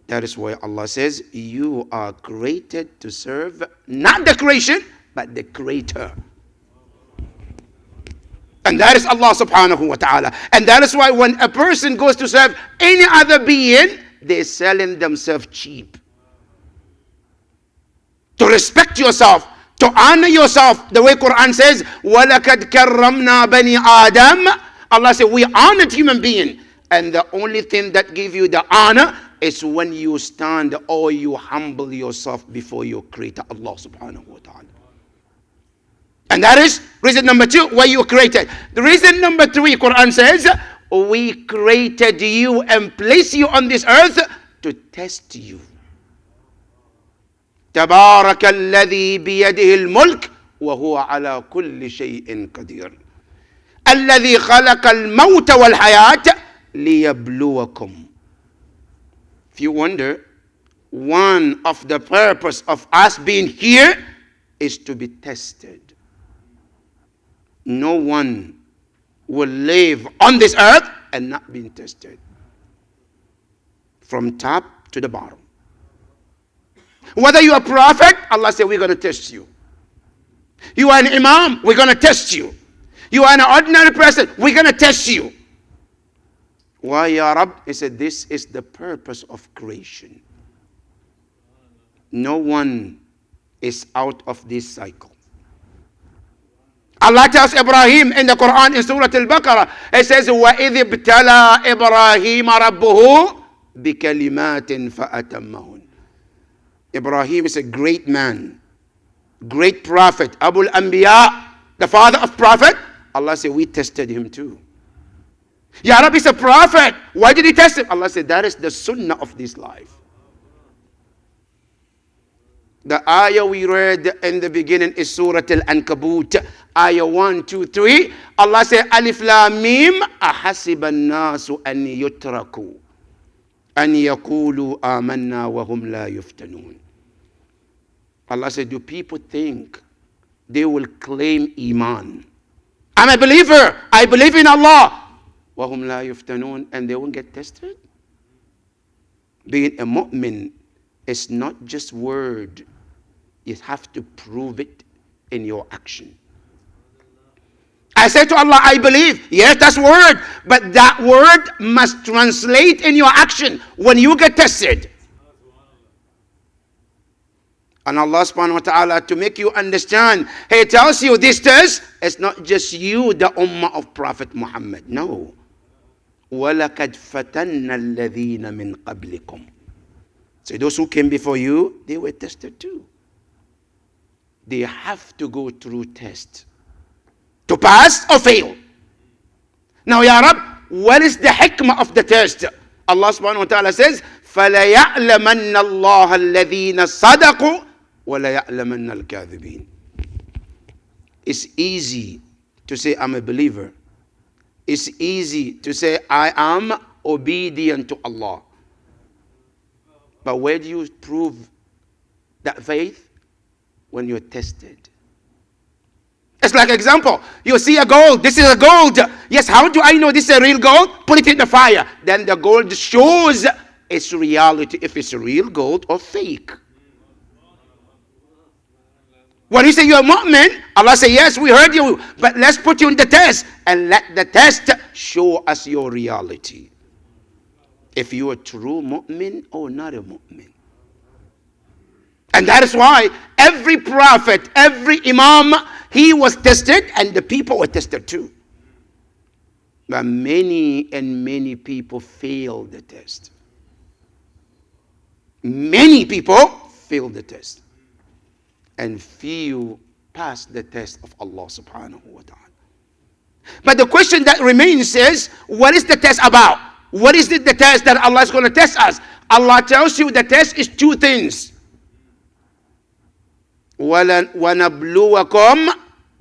That is why Allah says, you are created to serve not the creation, but the Creator. And that is Allah subhanahu wa ta'ala. And that is why when a person goes to serve any other being, they're selling themselves cheap. To respect yourself, to honor yourself, the way Quran says, وَلَكَدْ كَرَّمْنَا بَنِي آدَمَ. Allah said, we honored human being. And the only thing that gives you the honor is when you stand or you humble yourself before your Creator, Allah subhanahu wa ta'ala. And that is reason number 2, why you created. The reason number 3, Quran says, we created you and placed you on this earth to test you. تبارك الذي بيده الملك وهو على كل شيء قدير الذي خلق الموت والحياة ليبلوكم. If you wonder, one of the purpose of us being here is to be tested. No one will live on this earth and not being tested. From top to the bottom. Whether you are a prophet, Allah said, we're going to test you. You are an imam, we're going to test you. You are an ordinary person, we're going to test you. Why, Ya Rab? He said, this is the purpose of creation. No one is out of this cycle. Allah tells Ibrahim in the Quran in Surah Al-Baqarah, it says, وَإِذِ ابْتَلَى إِبْرَاهِيمَ رَبُّهُ بِكَلِمَاتٍ فَأَتَمَّهُنْ. Ibrahim is a great man, great prophet, Abul Anbiya, the father of prophet. Allah said, we tested him too. Ya Rabbi is a prophet. Why did he test him? Allah said, that is the sunnah of this life. The ayah we read in the beginning is Surah Al-Ankabut, ayah 1, 2, 3. Allah said, Alif Lam Mim, ahasiba an-nasu an yutraku an yaqulu amanna wa hum la yuftanun. Allah said, do people think they will claim Iman? I'm a believer. I believe in Allah. Wa hum la yuftanun, and they won't get tested? Being a mu'min is not just word. You have to prove it in your action. I say to Allah, I believe. Yes, that's word. But that word must translate in your action when you get tested. And Allah subhanahu wa ta'ala, to make you understand, He tells you this test, it's not just you, the ummah of Prophet Muhammad. No. وَلَقَدْ فَتَنَّ الَّذِينَ مِنْ قَبْلِكُمْ. So those who came before you, they were tested too. They have to go through test to pass or fail. Now, Ya Rab, what is the hikmah of the test? Allah subhanahu wa ta'ala says, فَلَيَعْلَمَنَّ اللَّهَ الَّذِينَ صَدَقُوا وَلَيَعْلَمَنَّ الْكَاذِبِينَ. It's easy to say, I'm a believer. It's easy to say, I am obedient to Allah. But where do you prove that faith? When you're tested. It's like example, you see a gold, this is a gold. Yes, how do I know this is a real gold? Put it in the fire. Then the gold shows its reality, if it's real gold or fake. When you say you're a mu'min, Allah says, yes, we heard you, but let's put you in the test and let the test show us your reality. If you're a true mu'min or not a mu'min. And that is why every prophet, every imam, he was tested and the people were tested too. But many and many people failed the test. Many people failed the test. And few passed the test of Allah subhanahu wa ta'ala. But the question that remains is, what is the test about? What is the test that Allah is going to test us? Allah tells you the test is two things. وَنَبْلُوَكُمْ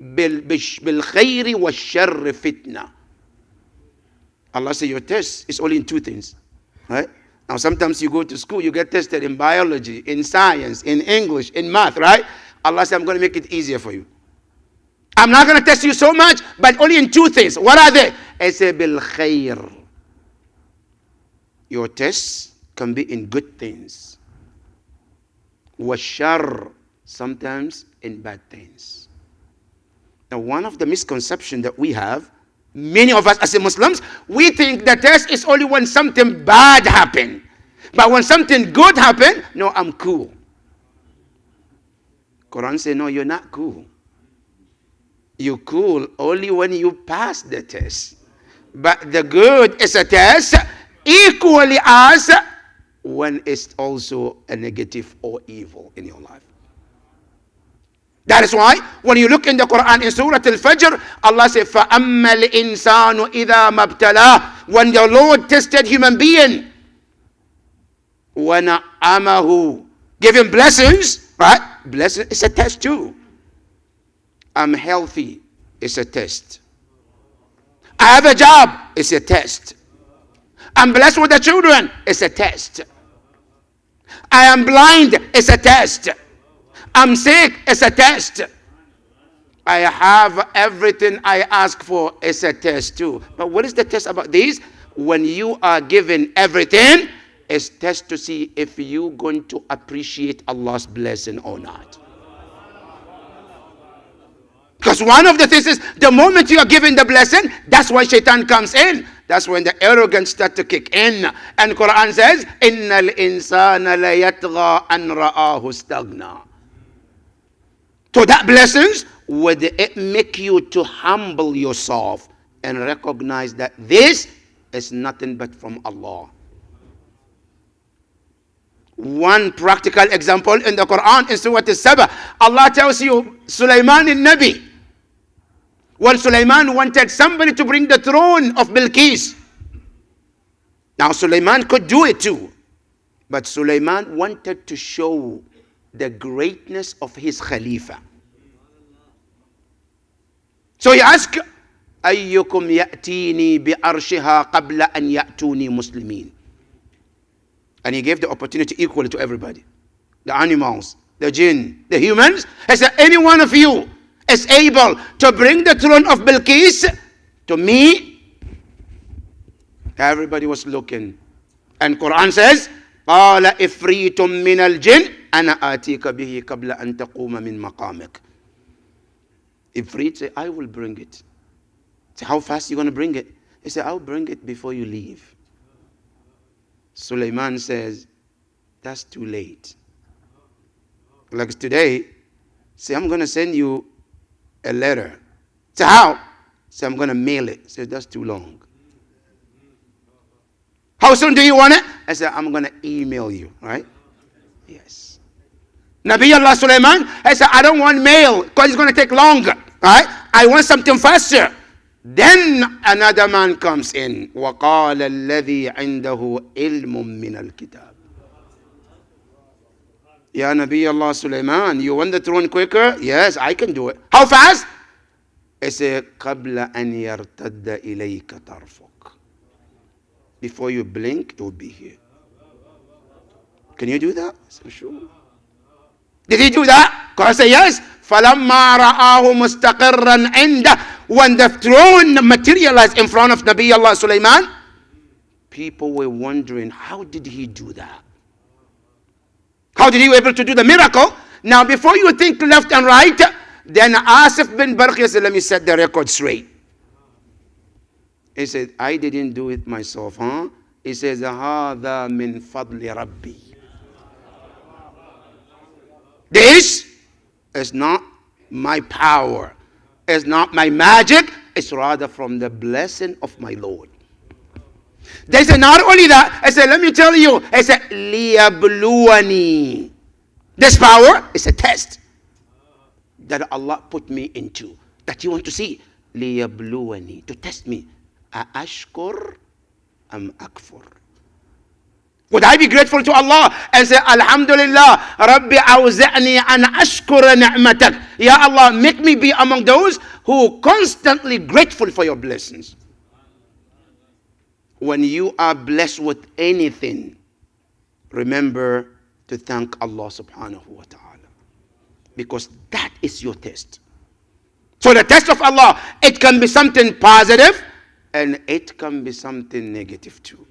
بِالْخَيْرِ وَالشَّرِّ فِتْنَةً. Allah says your test is only in two things. Right? Now sometimes you go to school, you get tested in biology, in science, in English, in math, right? Allah says, I'm going to make it easier for you. I'm not going to test you so much, but only in two things. What are they? I say, بِالْخَيْرِ. Your tests can be in good things. وَالشَّرِّ. Sometimes in bad things. Now, one of the misconceptions that we have, many of us as Muslims, we think the test is only when something bad happens. But when something good happens, no, I'm cool. Quran says, no, you're not cool. You're cool only when you pass the test. But the good is a test equally as when it's also a negative or evil in your life. That is why when you look in the Quran in Surah Al-Fajr, Allah says, فَأَمَّا الْإِنسَانُ إِذَا مَبْتَلَاهُ. When the Lord tested human being, وَنَعَمَهُ, give him blessings, right? Blessing is a test too. I'm healthy, it's a test. I have a job, it's a test. I'm blessed with the children, it's a test. I am blind, it's a test. I'm sick, it's a test. I have everything I ask for, it's a test too. But what is the test about these? When you are given everything, it's test to see if you're going to appreciate Allah's blessing or not. Because one of the things is, the moment you are given the blessing, that's why shaitan comes in. That's when the arrogance starts to kick in. And Quran says, إِنَّ الْإِنسَانَ لَيَطْغَى أَنْ رَآهُ اسْتَغْنَى. So that blessings, would it make you to humble yourself and recognize that this is nothing but from Allah. One practical example in the Quran in Surah Al-Saba, Allah tells you, Sulaiman al-Nabi, when Sulaiman wanted somebody to bring the throne of Bilqis, Now, Sulaiman could do it too. But Sulaiman wanted to show the greatness of his Khalifa. So he asked, أيكم يأتيني بأرشها قبل أن يأتوني مسلمين. And he gave the opportunity equally to everybody. The animals, the jinn, the humans. He said, any one of you is able to bring the throne of Bilqis to me. Everybody was looking. And Quran says, قال إفريت من الجن أنا آتيك به قبل أن تقوم من مقامك. Ifrit said, I will bring it. Say, how fast are you going to bring it? He said, I'll bring it before you leave. Sulaiman says, that's too late. Like today, say, I'm going to send you a letter. Say, how? Say, I'm going to mail it. Say, that's too long. How soon do you want it? I said, I'm going to email you, right? Yes. Nabi Allah Sulaiman, I said, I don't want mail because it's going to take longer, right? I want something faster. Then another man comes in. وَقَالَ الَّذِي عِنْدَهُ عِلْمٌ مِّنَ الْكِتَابِ. Ya Nabi Allah Sulaiman, you want the throne quicker? Yes, I can do it. How fast? I said, قَبْلَ أَنْ يَرْتَدَّ إِلَيْكَ طَرْفُكَ. Before you blink, it will be here. Can you do that? I said, sure. Did he do that? God said, yes. فَلَمَّا رَآهُ مُسْتَقِرًّا عِنْدَهُ. When the throne materialized in front of Nabi Allah Sulaiman, people were wondering, how did he do that? How did he be able to do the miracle? Now, before you think left and right, then Asif bin Barqi said, let me set the record straight. He said, I didn't do it myself, huh? He says, هَذَا مِنْ فَضْلِ رَبِّي. This is not my power. It's not my magic. It's rather from the blessing of my Lord. They said, not only that, I said, let me tell you, I said, لِيَبْلُوَنِي. This power is a test that Allah put me into, that you want to see. لِيَبْلُوَنِي, to test me. أَأَشْكُرْ أَمْ أَكْفُرْ. Would I be grateful to Allah and say, Alhamdulillah, Rabbi awza'ni an ashkura ni'matak. Ya Allah, make me be among those who are constantly grateful for your blessings. When you are blessed with anything, remember to thank Allah subhanahu wa ta'ala. Because that is your test. So the test of Allah, it can be something positive and it can be something negative too.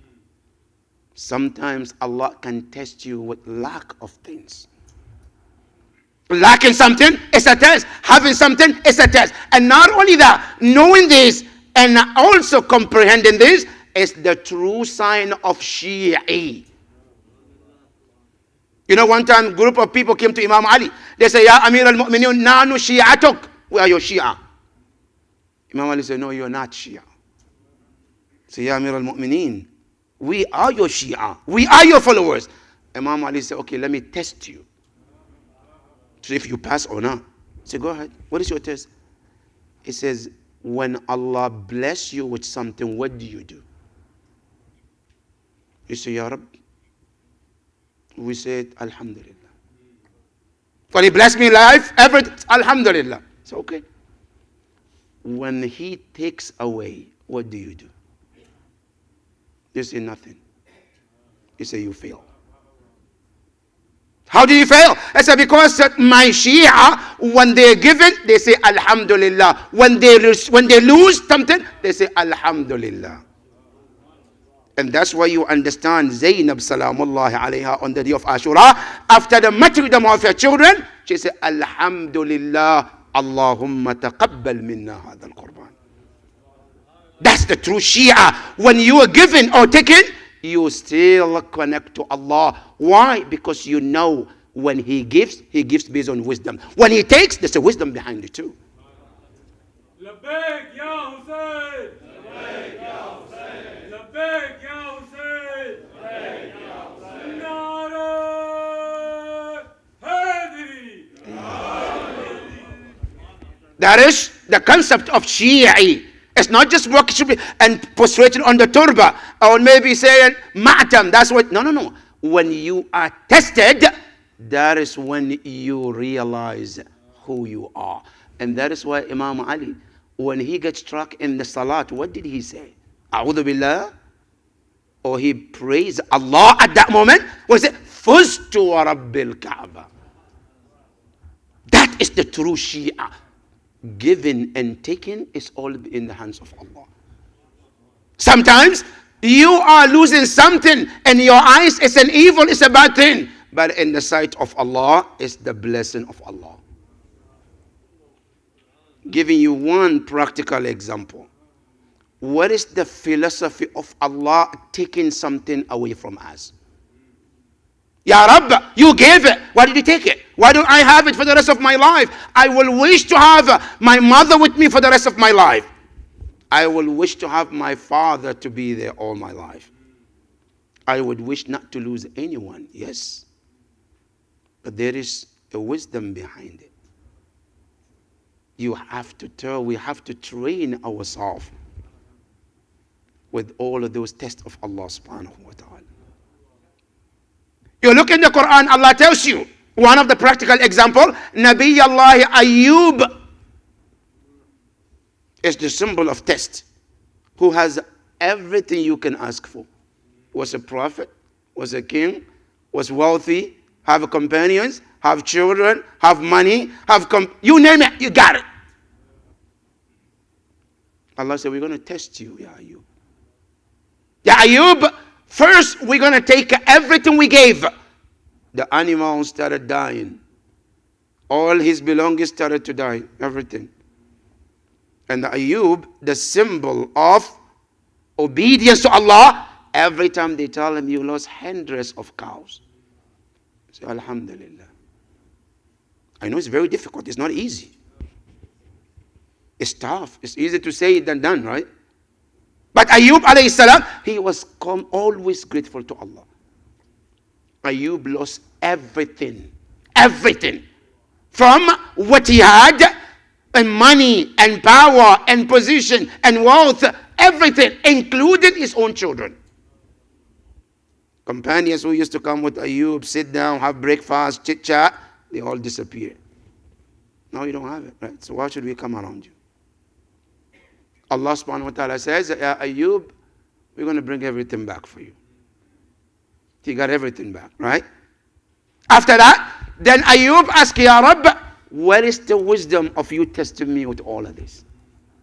Sometimes Allah can test you with lack of things. Lacking something is a test. Having something is a test. And not only that, knowing this and also comprehending this is the true sign of Shiekh. You know, one time a group of people came to Imam Ali. They say, Ya Amir al-Mu'minun, nanu Shi'atuk. We are your Shia. Imam Ali said, no, you're not Shia. Say, Ya Amir al-Mu'minin, we are your Shia. We are your followers. Imam Ali said, okay, let me test you. So if you pass or not. Say, go ahead. What is your test? He says, when Allah bless you with something, what do you do? You say, Ya Rab. We said, Alhamdulillah. When He blessed me life, everything, Alhamdulillah. It's okay. When He takes away, what do you do? You say nothing. You say you fail. How do you fail? I said, because my Shia, when they're given, they say Alhamdulillah. When they lose something, they say Alhamdulillah. And that's why you understand Zainab Salamullahi alayha on the day of Ashura, after the martyrdom of her children, she said, Alhamdulillah, Allahumma taqabbal minna hadha al-qurban. That's the true Shia. When you are given or taken, you still connect to Allah. Why? Because you know when He gives based on wisdom. When He takes, there's a wisdom behind it too. لبيك يا حسين لبيك يا حسين لبيك يا حسين لبيك يا حسين نعرة هادري. That is the concept of Shi'i. It's not just worship and prostrating on the turba, or maybe saying ma'tam. That's what. No. When you are tested, that is when you realize who you are. And that is why Imam Ali, when he gets struck in the salat, what did he say? A'udhu billah? Or he praised Allah at that moment? Was it Fuztu wa Rabbil Kaaba? That is the true Shia. Giving and taking is all in the hands of Allah. Sometimes you are losing something in your eyes. It's an evil, it's a bad thing. But in the sight of Allah, it's the blessing of Allah. Giving you one practical example. What is the philosophy of Allah taking something away from us? Ya Rabb, you gave it. Why did you take it? Why don't I have it for the rest of my life? I will wish to have my mother with me for the rest of my life. I will wish to have my father to be there all my life. I would wish not to lose anyone, yes. But there is a wisdom behind it. We have to train ourselves with all of those tests of Allah subhanahu wa ta'ala. You look in the Quran, Allah tells you, one of the practical example, Nabi Allah Ayyub is the symbol of test, who has everything you can ask for. Was a prophet, was a king, was wealthy, have companions, have children, have money, you name it, you got it. Allah said, we're going to test you, Ya Ayyub. Ya Ayyub, first we're going to take everything we gave. The animals started dying. All his belongings started to die, everything. And the Ayyub, the symbol of obedience to Allah, every time they tell him you lost hundreds of cows. Say, Alhamdulillah. I know it's very difficult. It's not easy. It's tough. It's easier to say it than done, right? But Ayyub alayhi salam, he was always grateful to Allah. Ayyub lost everything. Everything. From what he had, and money, and power, and position, and wealth, everything, including his own children. Companions who used to come with Ayyub, sit down, have breakfast, chit-chat, they all disappeared. Now you don't have it, right? So why should we come around you? Allah subhanahu wa ta'ala says, Ya Ayyub, we're going to bring everything back for you. He got everything back, right? After that, then Ayyub asked, Ya Rabb, where is the wisdom of you testing me with all of this?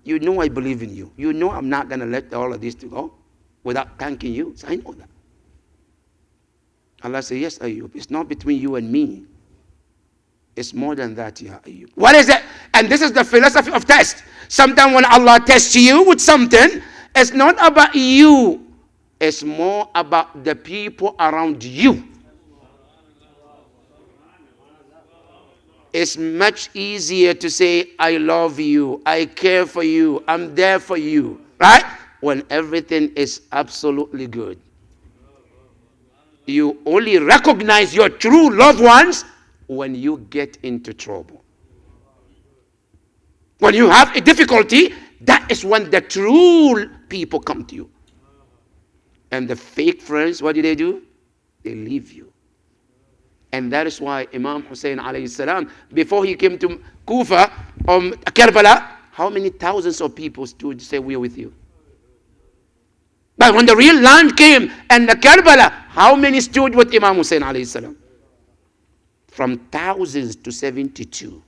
You know I believe in you. You know I'm not going to let all of this to go without thanking you. So I know that. Allah said, yes, Ayyub, it's not between you and me. It's more than that, Ya Ayyub. What is it? And this is the philosophy of test. Sometimes when Allah tests you with something, it's not about you. It's more about the people around you. It's much easier to say, I love you, I care for you, I'm there for you, right? When everything is absolutely good. You only recognize your true loved ones when you get into trouble. When you have a difficulty, that is when the true people come to you. And the fake friends, what do? They leave you. And that is why Imam Hussein alayhi salam, before he came to Kufa, Karbala, how many thousands of people stood to say, we are with you? But when the real land came and the Karbala, how many stood with Imam Hussein alayhi salam? From thousands to 72.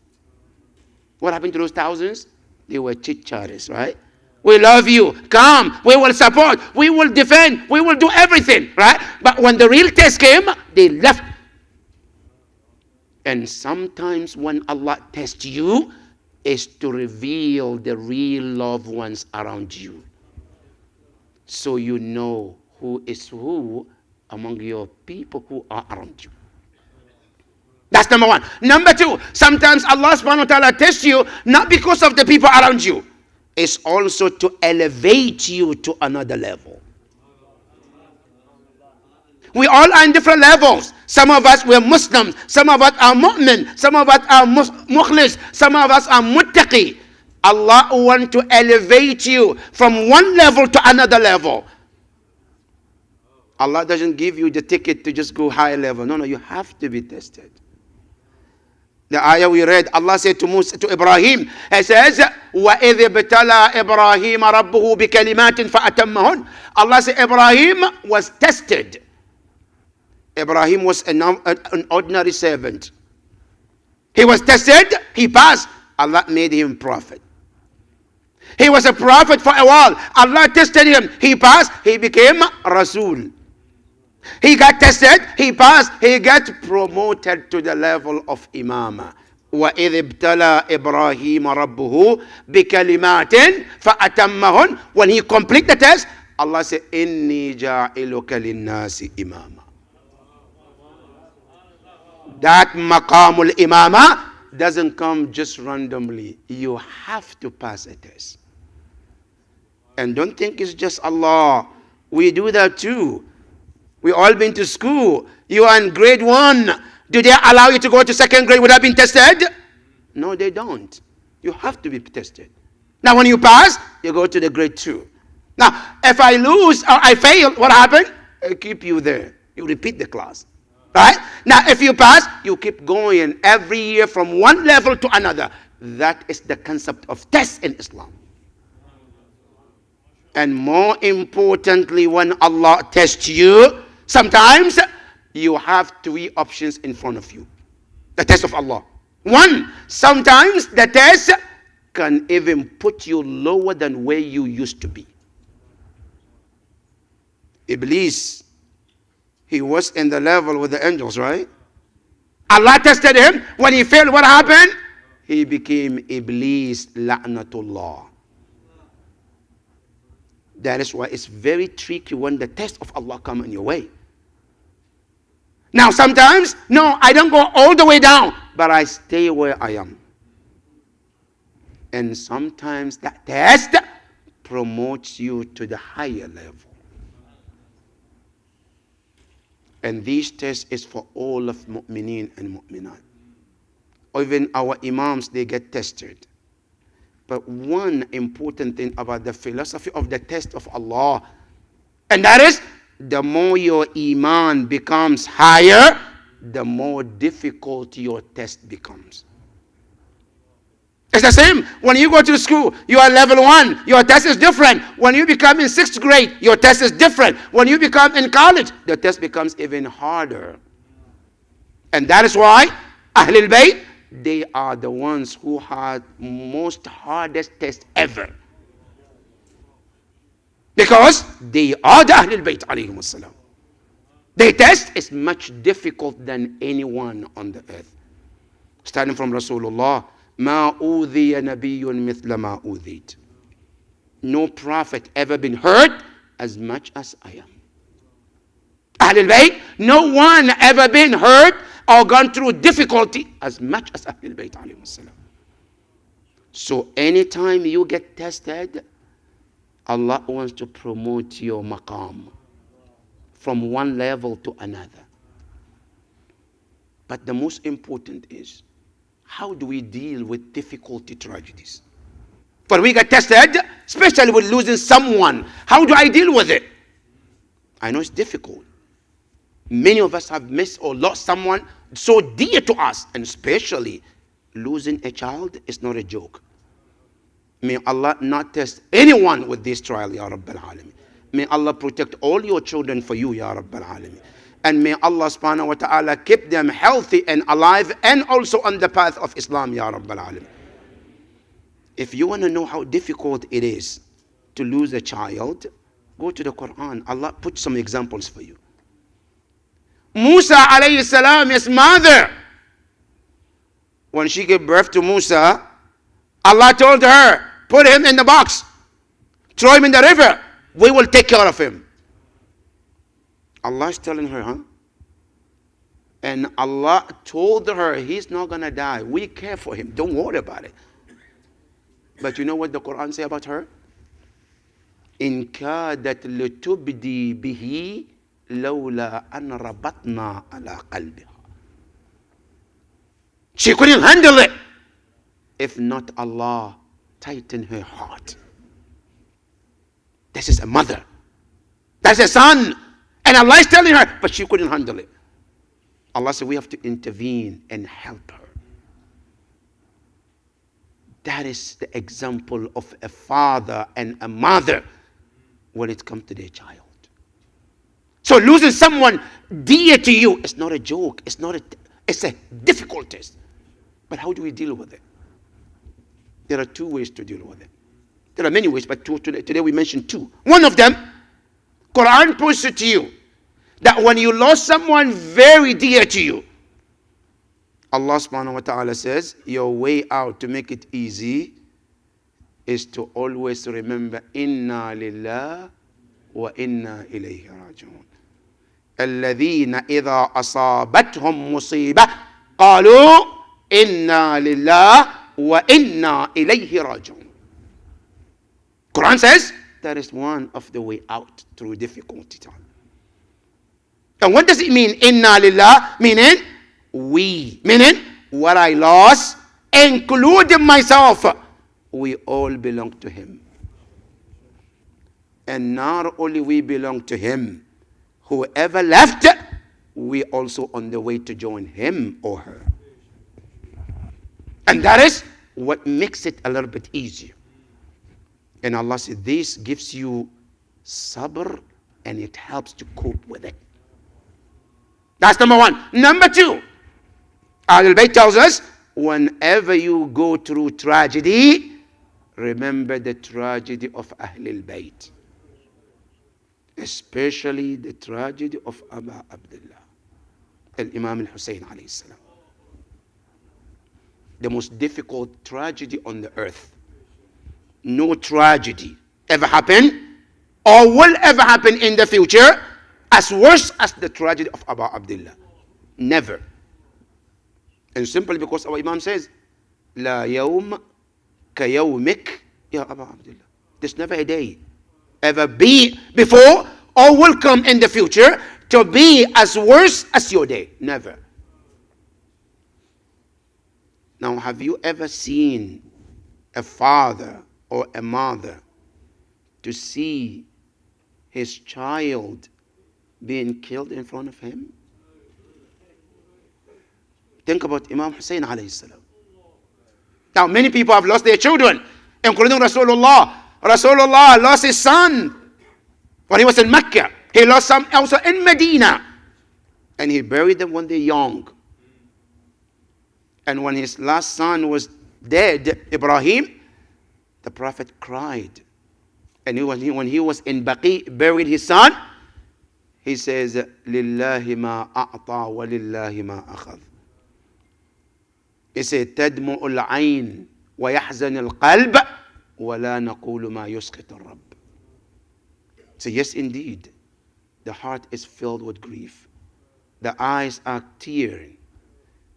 What happened to those thousands? They were chit-chatters, right? We love you. Come. We will support. We will defend. We will do everything, right? But when the real test came, they left. And sometimes when Allah tests you, is to reveal the real loved ones around you. So you know who is who among your people who are around you. That's number one. Number two, sometimes Allah subhanahu wa ta'ala tests you not because of the people around you. It's also to elevate you to another level. We all are in different levels. Some of us, we're Muslims. Some of us are mu'min. Some of us are mukhlis. Some of us are muttaqi. Allah wants to elevate you from one level to another level. Allah doesn't give you the ticket to just go higher level. No, you have to be tested. The ayah we read, Allah said to Ibrahim, He says, وَإِذِ ابْتَلَى إِبْرَاهِيمَ رَبُّهُ بِكَلِمَاتٍ فَأَتَمَّهُنْ. Allah said Ibrahim was tested. Ibrahim was an ordinary servant. He was tested, he passed. Allah made him prophet. He was a prophet for a while. Allah tested him, he passed, he became Rasul. He got tested, he passed, he got promoted to the level of Imama. وَإِذِ ابْتَلَى إِبْرَاهِيمَ رَبُّهُ بِكَلِمَاتٍ فَأَتَمَّهُنْ. When he complete the test, Allah said, إِنِّي جَاعِلُكَ لِلنَّاسِ إِمَامًا. That maqamul imama doesn't come just randomly. You have to pass a test. And don't think it's just Allah. We do that too. We all been to school. You are in grade 1. Do they allow you to go to second grade without being tested? No, they don't. You have to be tested. Now when you pass, you go to the grade 2. Now, if I lose or I fail, what happened? I keep you there. You repeat the class. Right? Now, if you pass, you keep going every year from one level to another. That is the concept of test in Islam. And more importantly, when Allah tests you, sometimes you have 3 options in front of you. The test of Allah. 1, sometimes the test can even put you lower than where you used to be. Iblis, he was in the level with the angels, right? Allah tested him. When he failed, what happened? He became Iblis, la'natullah. That is why it's very tricky when the test of Allah come in your way. Now sometimes, no, I don't go all the way down, but I stay where I am. And sometimes that test promotes you to the higher level. And these tests is for all of mu'mineen and mu'minat. Even our imams, they get tested. But one important thing about the philosophy of the test of Allah, and that is, the more your iman becomes higher, the more difficult your test becomes. It's the same. When you go to school, you are level 1. Your test is different. When you become in 6th grade, your test is different. When you become in college, the test becomes even harder. And that is why Ahlul Bayt, they are the ones who had most hardest test ever. Because they are the Ahlul Bayt alayhim as-salam. Their test is much difficult than anyone on the earth. Starting from Rasulullah, ما أوذي نبي مثل ما أوذيت. No prophet ever been hurt as much as I am. Ahlul Bayt, no one ever been hurt or gone through difficulty as much as Ahlul Bayt alayhim as-salam. So anytime you get tested, Allah wants to promote your maqam from one level to another. But the most important is, how do we deal with difficulty tragedies? When we get tested, especially with losing someone, how do I deal with it? I know it's difficult. Many of us have missed or lost someone so dear to us, and especially losing a child is not a joke. May Allah not test anyone with this trial, Ya Rabbal Alameen. May Allah protect all your children for you, Ya Rabbal Alameen. And may Allah subhanahu wa ta'ala keep them healthy and alive and also on the path of Islam, Ya Rabbal Alameen. If you want to know how difficult it is to lose a child, go to the Quran. Allah put some examples for you. Musa alayhi salam, his mother, when she gave birth to Musa, Allah told her, put him in the box, throw him in the river, we will take care of him. Allah is telling her, huh? And Allah told her, he's not going to die. We care for him. Don't worry about it. But you know what the Quran say about her? إن كادت لتبدي به لولا أن ربطنا على قلبها. She couldn't handle it if not Allah tightened her heart. This is a mother. That's a son. And Allah is telling her, but she couldn't handle it. Allah said, we have to intervene and help her. That is the example of a father and a mother when it comes to their child. So losing someone dear to you is not a joke. It's a difficult test. But how do we deal with it? There are two ways to deal with it. There are many ways, but today we mentioned two. One of them, Quran puts it to you that when you lost someone very dear to you, Allah subhanahu wa ta'ala says, your way out to make it easy is to always remember, Inna lillah wa inna ilayhi raji'un. الذين إذا أصابتهم مصيبة قالوا إنا لله وإنا إليه راجعون. Quran says that is one of the way out through difficulty time. And what does it mean? Inna lillah, meaning we, meaning what I lost, including myself, we all belong to him. And not only we belong to him, whoever left, we also on the way to join him or her. And that is what makes it a little bit easier. And Allah said, this gives you sabr and it helps to cope with it. That's number one. Number two, Ahlul Bayt tells us, whenever you go through tragedy, remember the tragedy of Ahlul Bayt. Especially the tragedy of Aba Abdullah, Al-Imam Al-Hussein alayhi salam. The most difficult tragedy on the earth. No tragedy ever happened or will ever happen in the future as worse as the tragedy of Aba Abdullah. Never. And simply because our Imam says, La yawm ka yawmik ya Aba Abdullah. There's never a day ever be before or will come in the future to be as worse as your day. Never. Now, have you ever seen a father or a mother to see his child being killed in front of him? Think about Imam Hussein alayhi salam. Now, many people have lost their children, including Rasulullah. Rasulullah lost his son when he was in Mecca. He lost some also in Medina. And he buried them when they're young. And when his last son was dead, Ibrahim, the Prophet cried. And when he was in Baqi, buried his son, he says, Lillahi ma a'ta wa lillahi ma akhadh. He said, تدمع العين ويحزن القلب ولا نقول ما يسقط الرب. So yes, indeed, the heart is filled with grief. The eyes are tearing.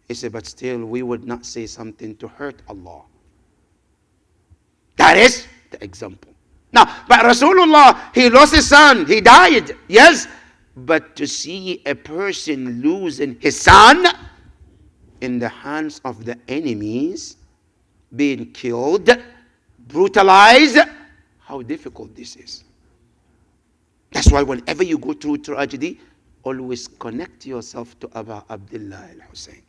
He said, but still we would not say something to hurt Allah. That is the example. Now, but Rasulullah, he lost his son. He died. Yes. But to see a person losing his son in the hands of the enemies, being killed, brutalized, how difficult this is. That's why whenever you go through tragedy, always connect yourself to Aba Abdullah al-Hussein.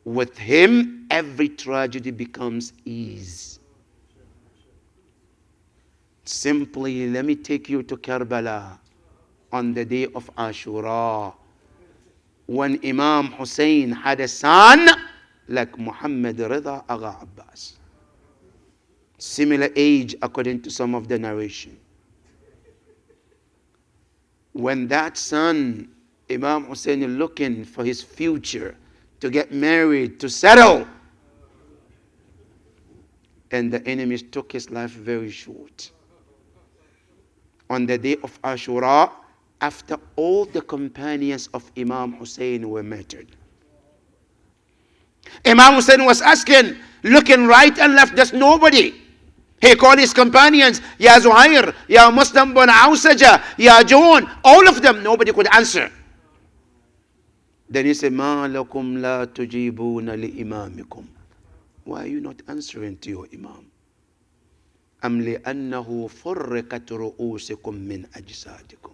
With him, every tragedy becomes ease. Simply, let me take you to Karbala on the day of Ashura, when Imam Hussein had a son like Muhammad Raza Agha Abbas. Similar age according to some of the narration. When that son, Imam Hussein, is looking for his future, to get married, to settle, and the enemies took his life very short. On the day of Ashura, after all the companions of Imam Hussein were martyred, Imam Hussein was asking, looking right and left, there's nobody. He called his companions, Ya Zuhair, Ya Muslim bin Awsaja, Ya John, all of them, nobody could answer. Then he said, Ma lakum la tujibuna li imamikum. Why are you not answering to your Imam? أَمْ لِأَنَّهُ فُرِّقَتْ رُؤُوسِكُم مِّنْ أَجْسَادِكُم.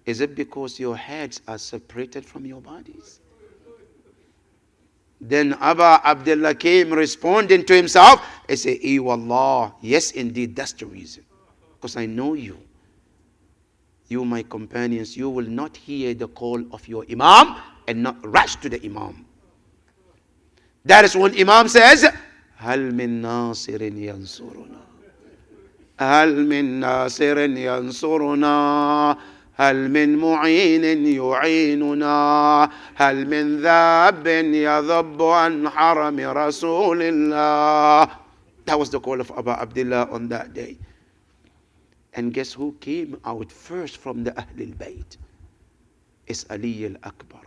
Is it because your heads are separated from your bodies? Then Abba Abdullah came responding to himself. He said, Wallah, yes indeed, that's the reason. Because I know you. You, my companions, you will not hear the call of your Imam and not rush to the Imam. That is when Imam says, هَلْ مِن نَاصِرٍ يَنْصُرُنَا هَلْ مِن نَاصِرٍ يَنْصُرُنَا هل من معين يعيننا هل من ذاب يذب عن حرم رسول الله. That was the call of Abu Abdullah on that day. And guess who came out first from the Ahlul Bayt? It's Ali al-Akbar.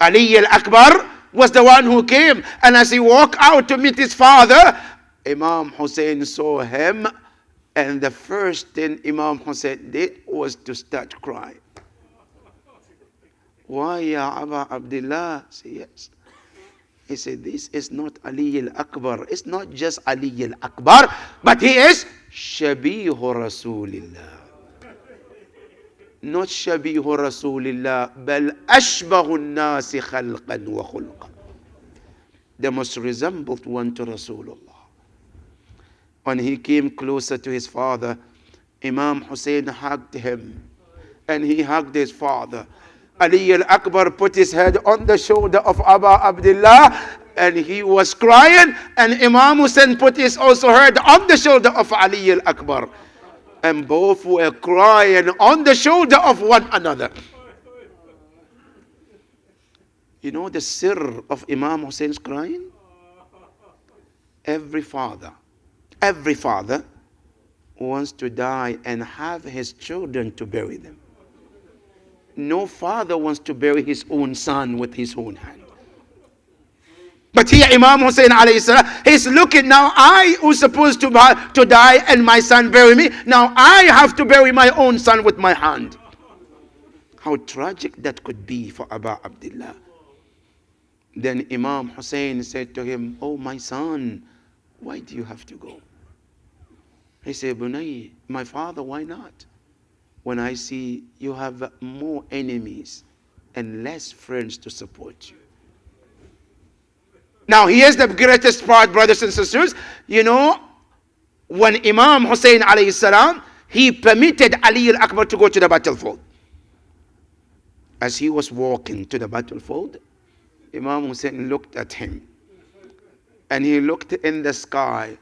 Ali al-Akbar was the one who came, and as he walked out to meet his father, Imam Hussein saw him. And the first thing Imam Hussein did was to start crying. Why, Ya Abu Abdullah? I said, yes. He said, this is not Ali al-Akbar. It's not just Ali al-Akbar, but he is Shabihu Rasulillah. Not Shabihu Rasulillah, bal ashbahu nasi khalqan wa khulqan. The most resembled one to Rasulullah. When he came closer to his father, Imam Hussein hugged him, and he hugged his father. Ali al-Akbar put his head on the shoulder of Abu Abdullah, and he was crying, and Imam Hussein put his also head on the shoulder of Ali al-Akbar. And both were crying on the shoulder of one another. You know the sir of Imam Hussein's crying? Every father wants to die and have his children to bury them. No father wants to bury his own son with his own hand. But here Imam Hussein alayhi salam, he's looking, now I was supposed to die and my son bury me. Now I have to bury my own son with my hand. How tragic that could be for Abu Abdullah. Then Imam Hussein said to him, oh my son, why do you have to go? He said, Bunay, my father, why not? When I see you have more enemies and less friends to support you. Now, here's the greatest part, brothers and sisters. You know, when Imam Hussein alayhi salam, he permitted Ali al-Akbar to go to the battlefield. As he was walking to the battlefield, Imam Hussein looked at him. And he looked in the sky.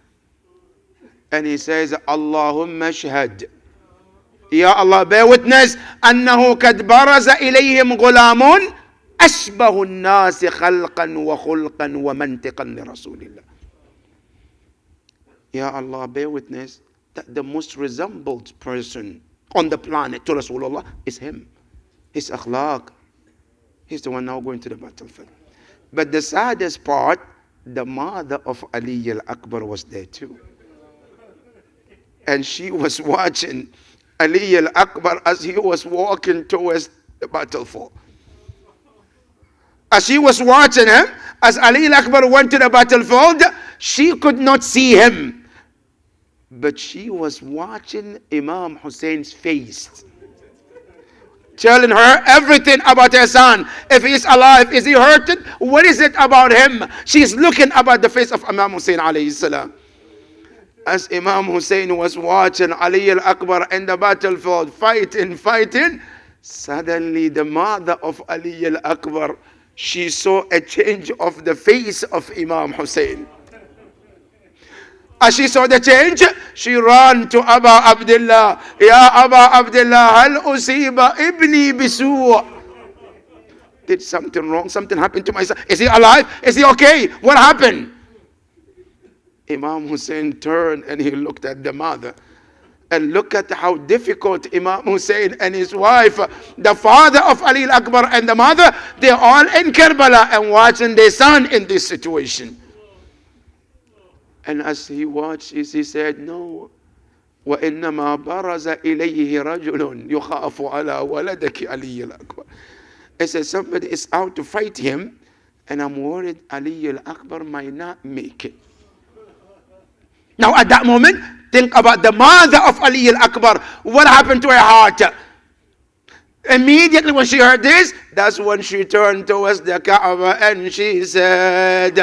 And he says, Allahumma shahad. Ya Allah, bear witness, أنه قد برز إليهم غلام أشبه الناس خلقا وخلقا ومنطقا لرسول الله. Ya Allah, bear witness that the most resembled person on the planet to Rasulullah is him. His akhlaq. He's the one now going to the battlefield. But the saddest part, the mother of Ali al-Akbar was there too. And she was watching Ali al-Akbar as he was walking towards the battlefield. As she was watching him, as Ali al-Akbar went to the battlefield, she could not see him. But she was watching Imam Hussein's face, telling her everything about her son. If he is alive, is he hurting? What is it about him? She's looking about the face of Imam Hussein alayhi salam. As Imam Hussein was watching Ali al-Akbar in the battlefield, fighting, suddenly the mother of Ali al-Akbar, she saw a change of the face of Imam Hussein. As she saw the change, she ran to Abu Abdullah. Ya Abu Abdullah, hal usiba ibni bisu'. Did something wrong? Something happened to my son? Is he alive? Is he okay? What happened? Imam Hussein turned and he looked at the mother. And look at how difficult Imam Hussein and his wife, the father of Ali al-Akbar and the mother, they're all in Karbala and watching their son in this situation. And as he watched, he said, no. وَإِنَّمَا بَرَزَ إِلَيْهِ رَجُلٌ يُخَافُ عَلَى وَلَدَكِ عَلِيِّ الْأَكْبَرِ. He said, somebody is out to fight him, and I'm worried Ali al-Akbar might not make it. Now at that moment, think about the mother of Ali al-Akbar. What happened to her heart? Immediately when she heard this, that's when she turned towards the Kaaba and she said,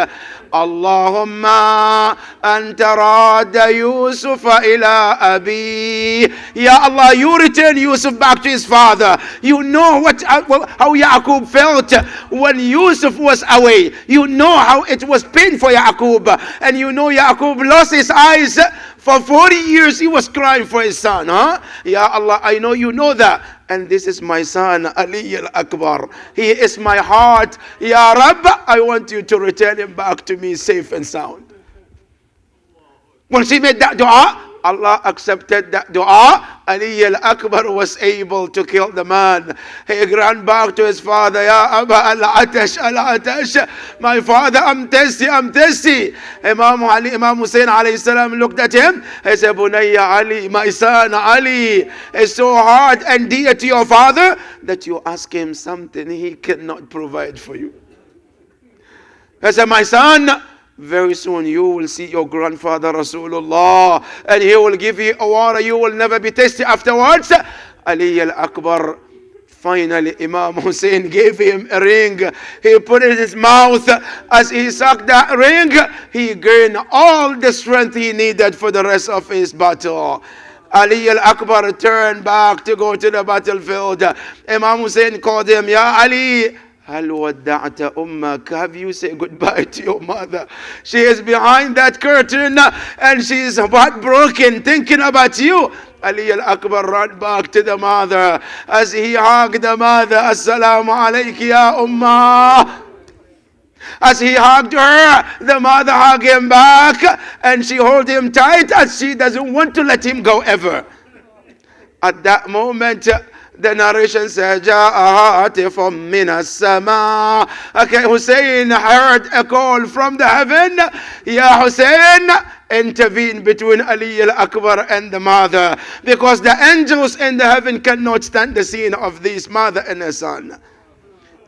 Allahumma anta radda Yusuf ila abi. Ya Allah, you return Yusuf back to his father. You know how Yaqub felt when Yusuf was away. You know how it was pain for Yaqub. And you know Yaqub lost his eyes. For 40 years he was crying for his son. Ya Allah, I know you know that. And this is my son, Ali al-Akbar. He is my heart. Ya Rabb, I want you to return him back to me safe and sound. When she made that dua, Allah accepted that dua. Ali al-Akbar was able to kill the man. He ran back to his father. Ya Abba al-Atash, al-Atash. My father, I'm thirsty, I'm thirsty. Imam Hussein alayhi salam looked at him. He said, Bunayya Ali, my son Ali is so hard and dear to your father that you ask him something he cannot provide for you. He said, my son, very soon you will see your grandfather Rasulullah and he will give you a water you will never be thirsty afterwards. Ali al-Akbar, finally Imam Hussein gave him a ring. He put it in his mouth. As he sucked that ring, he gained all the strength he needed for the rest of his battle. Ali al-Akbar turned back to go to the battlefield. Imam Hussein called him, Ya Ali, Hal wadda'ta ummak? Have you said goodbye to your mother? She is behind that curtain and she is heartbroken thinking about you. Ali al-Akbar ran back to the mother. As he hugged the mother, Assalamu alayki ya ummah. As he hugged her, the mother hugged him back and she held him tight as she doesn't want to let him go ever. At that moment, the narration says, Ja'a hatifun min as-sama. Okay, Hussein heard a call from the heaven. Ya Hussein, intervene between Ali al-Akbar and the mother, because the angels in the heaven cannot stand the scene of this mother and her son.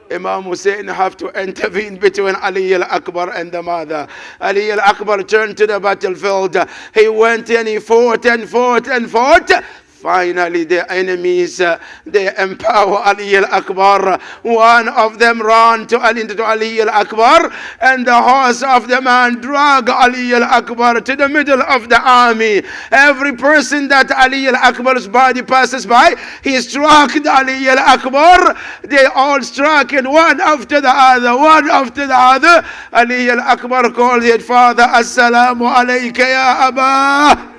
Imam Hussein have to intervene between Ali al-Akbar and the mother. Ali al-Akbar turned to the battlefield. He went and he fought and fought and fought. Finally, the enemies, they empower Ali al-Akbar. One of them ran to Ali al-Akbar, and the horse of the man dragged Ali al-Akbar to the middle of the army. Every person that Ali al-Akbar's body passes by, he struck Ali al-Akbar. They all struck, and one after the other, one after the other. Ali al-Akbar called his father, Assalamu alayka ya Abbas.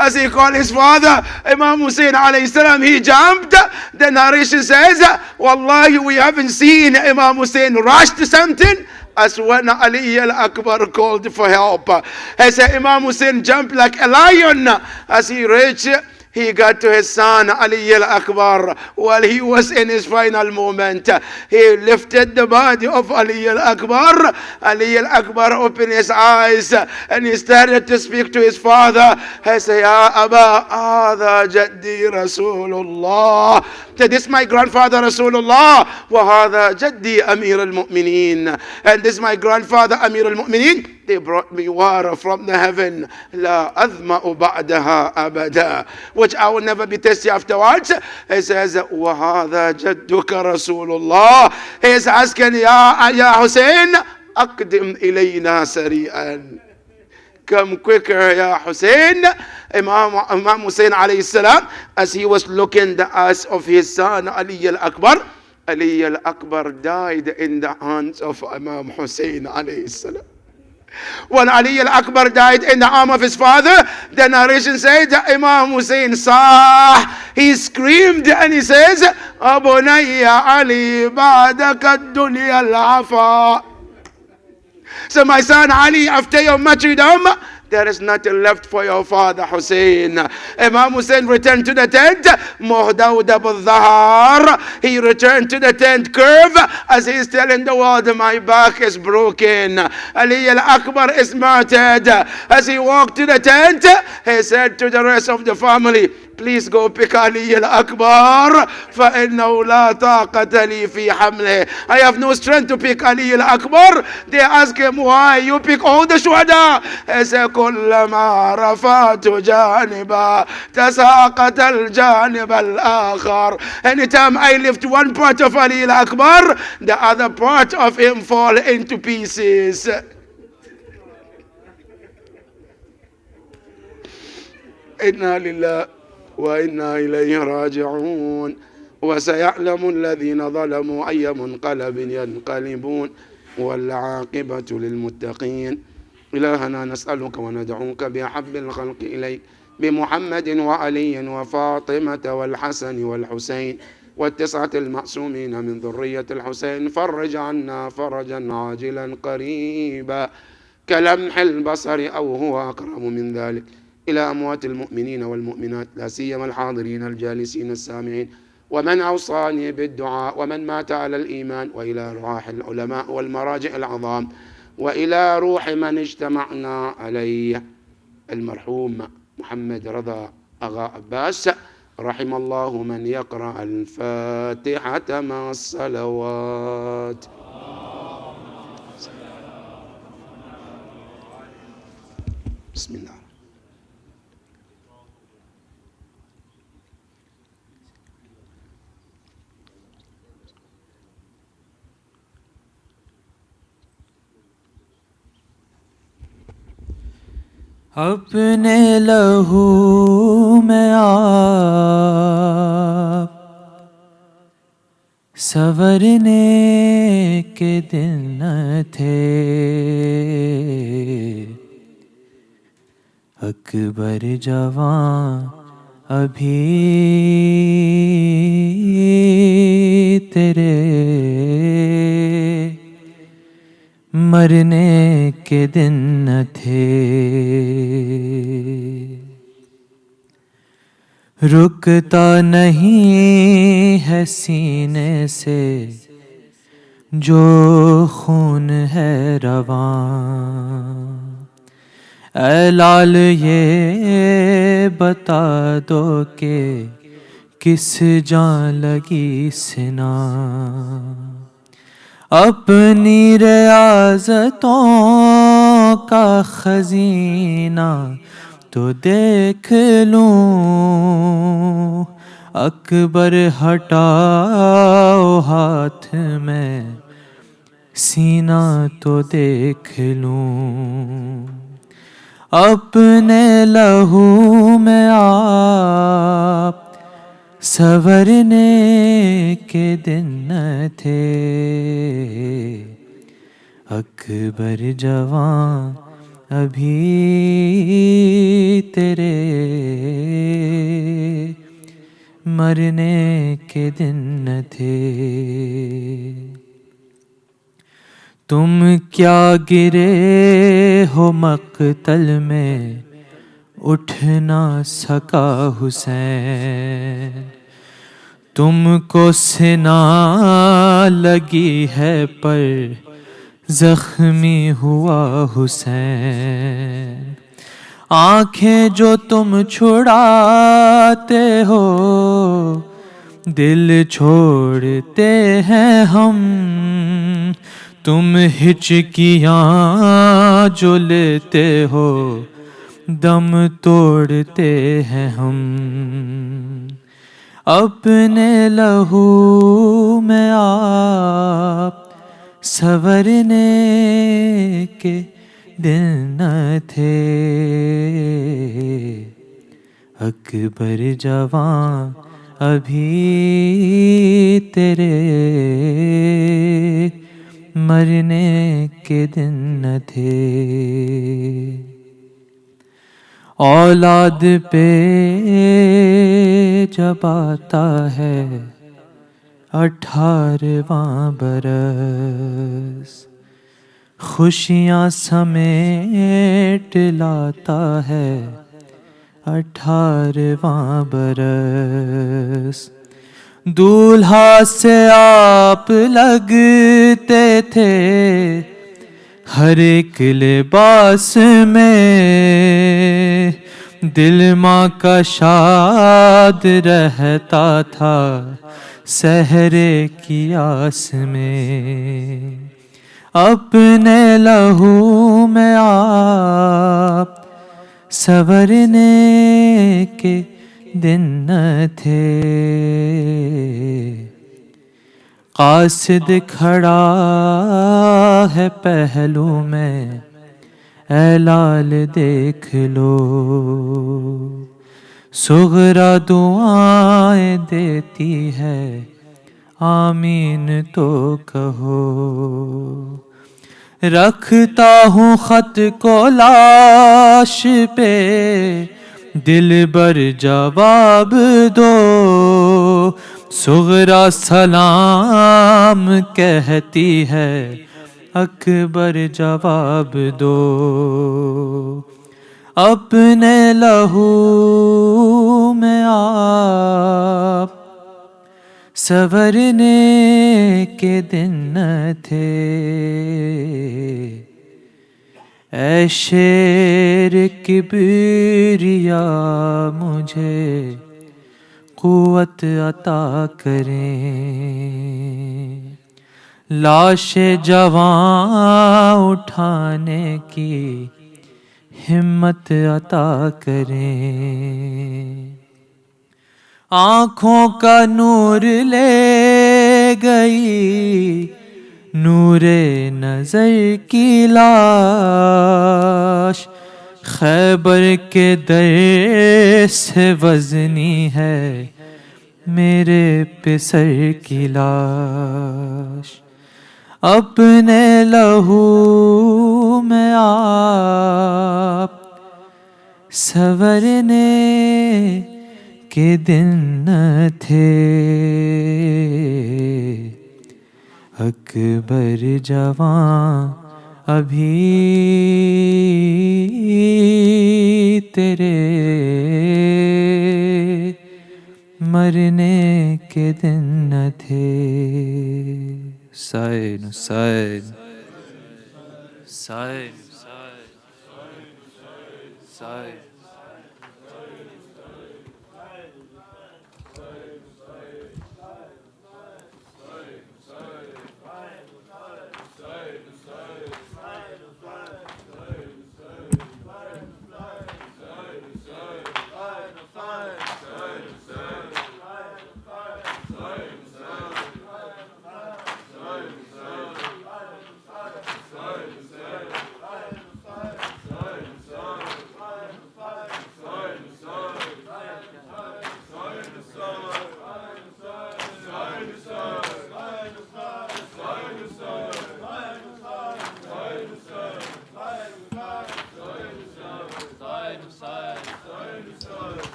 As he called his father, Imam Hussein alayhi salam, he jumped. The narration says, Wallahi, we haven't seen Imam Hussein rush to something as when Ali al-Akbar called for help. As Imam Hussein jumped like a lion. As he reached, he got to his son Ali al-Akbar while he was in his final moment. He lifted the body of Ali al-Akbar. Ali al-Akbar opened his eyes and he started to speak to his father. He said, Ya Abba, Hadha Jaddi Rasulullah. This is my grandfather Rasulullah. Wa hadha Jaddi Amir al-Mu'mineen. And this is my grandfather Amir al-Mu'mineen. They brought me water from the heaven. La azma'u ba'daha abada. Which I will never be thirsty afterwards. He says, Wa hadha jadduka Rasulullah. He is asking, Ya Hussein, Aqdim ilayna sari'an. Come quicker, Ya Hussein. Imam Hussein alayhi salam, as he was looking the eyes of his son Ali al-Akbar, Ali al-Akbar died in the hands of Imam Hussein alayhi salam. When Ali al-Akbar died in the arm of his father, the narration says that Imam Hussein saw, he screamed and he says, Abunayya Ali ba'daka dunya al-afa. So my son Ali, after your martyrdom, there is nothing left for your father Hussein. Imam Hussein returned to the tent. Muhdawd al-Zahar. He returned to the tent curve as he is telling the world, my back is broken. Ali al-Akbar is martyred. As he walked to the tent, he said to the rest of the family, Please go pick Ali al-Akbar فإنه لا طاقة لي في حمله. I have no strength to pick Ali al-Akbar. They ask him, why you pick all the shuhada? He said, كلما رفعت جانبا تساقط الجانب الآخر. Anytime I lift one part of Ali al-Akbar, the other part of him fall into pieces. إنا لله وإنا إليه راجعون. وسيعلم الذين ظلموا أي منقلب ينقلبون والعاقبة للمتقين. إلهنا نسألك وندعوك بأحب الخلق إليك بمحمد وعلي وفاطمة والحسن والحسين والتسعة المعصومين من ذرية الحسين. فرج عنا فرجا عاجلا قريبا كلمح البصر أو هو أقرب من ذلك إلى أموات المؤمنين والمؤمنات، لا سيما الحاضرين الجالسين السامعين، ومن أوصاني بالدعاء ومن مات على الإيمان، وإلى روح العلماء والمراجع العظام، وإلى روح من اجتمعنا عليه المرحوم محمد رضا أغا أباس. رحم الله من يقرأ الفاتحة مع الصلوات. بسم الله. اپنے لہو میں آپ سنورنے کے دن تھے، اکبر جوان ابھی تیرے مرنے کے دن نہ تھے، رکتا نہیں ہے سینے سے جو خون ہے رواں، اے لال یہ بتا دو کہ کس جان لگی سنا، اپنی ریاضتوں کا خزینہ تو دیکھ لوں، اکبر ہٹاؤ ہاتھ میں سینہ تو دیکھ لوں، اپنے لہو میں آپ سنورنے کے دن تھے، اکبر جوان ابھی تیرے مرنے کے دن تھے، تم کیا گرے ہو مقتل میں اٹھ نہ سکا حسین، تم کو سنا لگی ہے پر زخمی ہوا حسین، آنکھیں جو تم چھڑاتے ہو دل چھوڑتے ہیں ہم، تم ہچکیاں جو لیتے ہو دم توڑتے ہیں ہم، اپنے لہو میں آپ سنورنے کے دن تھے، اکبر جوان ابھی تیرے مرنے کے دن تھے، اولاد پہ جب آتا ہے 18واں برس، خوشیاں سمیٹ لاتا ہے 18واں برس، دولہا سے آپ لگتے تھے ہر ایک لباس میں، دل ماں کا شاد رہتا تھا سحرے کی آس میں، اپنے لہو میں آپ سنورنے کے دن نہ تھے، قاصد کھڑا ہے پہلو میں، اے لال دیکھ لو، صغرا دعائیں دیتی ہے، آمین تو کہو، رکھتا ہوں خط کو لاش پہ، دل بر جواب دو، صغرا سلام کہتی ہے، اکبر جواب دو، اپنے لہو میں آپ سنورنے کے دن نہ تھے، اے شیر کبریا مجھے قوت عطا کریں، لاش جواں اٹھانے کی ہمت عطا کریں، آنکھوں کا نور لے گئی نور نظر کی لاش، خیبر کے در سے وزنی ہے میرے پسر کی لاش، اپنے لہو میں آپ سنورنے کے دن نہ تھے، اکبر جوان ابھی تیرے مرنے کے دن نہ تھے، سائن سائن سائن سائن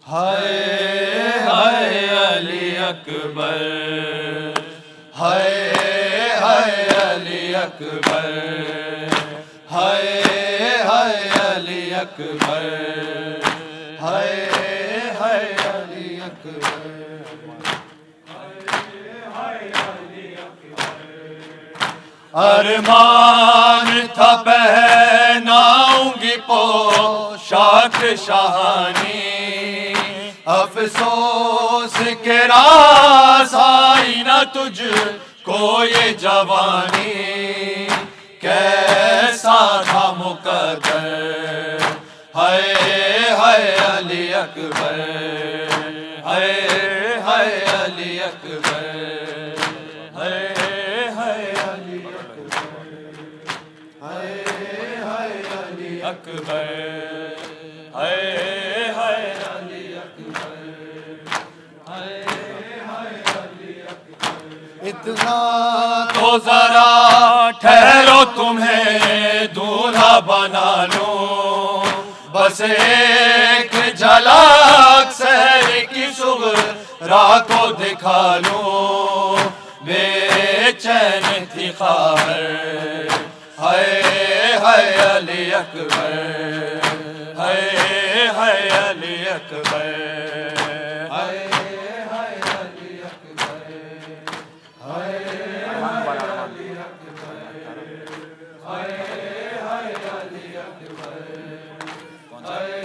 ہائے ہائے اکبر ہائے ہائے علی اکبر ہائے ہائے علی اکبر ہائے ہائے علی اکبر ارمان تھا پہناؤں گی پوشاک شاہانی افسوس کے راز آئی نہ تجھ کو یہ جوانی کیسا تھا مقدر ہائے ہائے علی اکبر ہائے ہائے علی اکبر ہائے ہائے علی اکبر ہائے ہائے علی اکبر ہائے ہائے علی اکبر اتنا تو ذرا ٹھہرو تمہیں دولہا بنا لوں بس ایک جھلک سحر کی صغرا کو دکھا لوں بے چین تھی خبر ہائے ہائے علی اکبر ہائے ہائے علی اکبر ہائے ہائے علی اکبر ہائے ہائے علی اکبر ہائے ہائے علی اکبر ہائے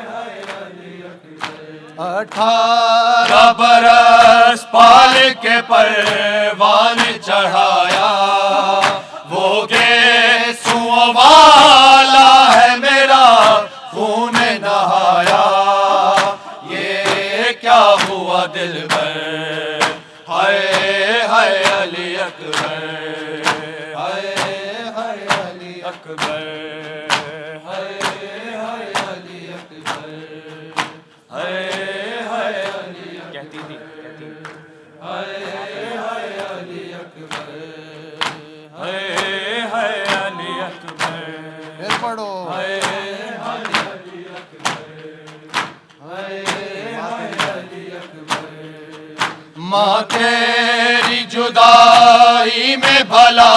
ہائے علی اکبر 18 برس پال کے پروان چڑھایا وہ گیسوں والا ہے میرا خون نہایا یہ کیا ہوا دل پر ہائے ہائے علی اکبر ہائے ہائے علی اکبر ہائے ہائے علی اکبر ہائے ہائے علی کہتی تھی ہائے ہائے علی اکبر ہائے ہائے علی اکبر پھر پڑھو ہائے ہائے علی اکبر ہائے ہائے علی اکبر ماں تیری جدائی میں بھلا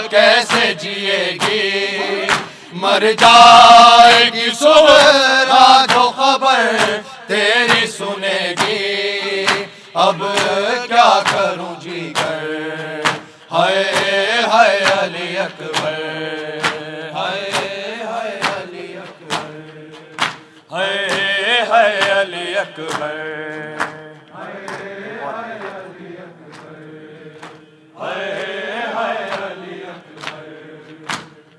کیسے جیے گی مر جائے گی سغرا جو خبر تیری سنے گی اب کیا کروں جی کر ہائے ہائے علی اکبر ہائے ہائے علی اکبر ہائے ہائے علی اکبر ہائے ہائے علی اکبر ہائے ہائے علی اکبر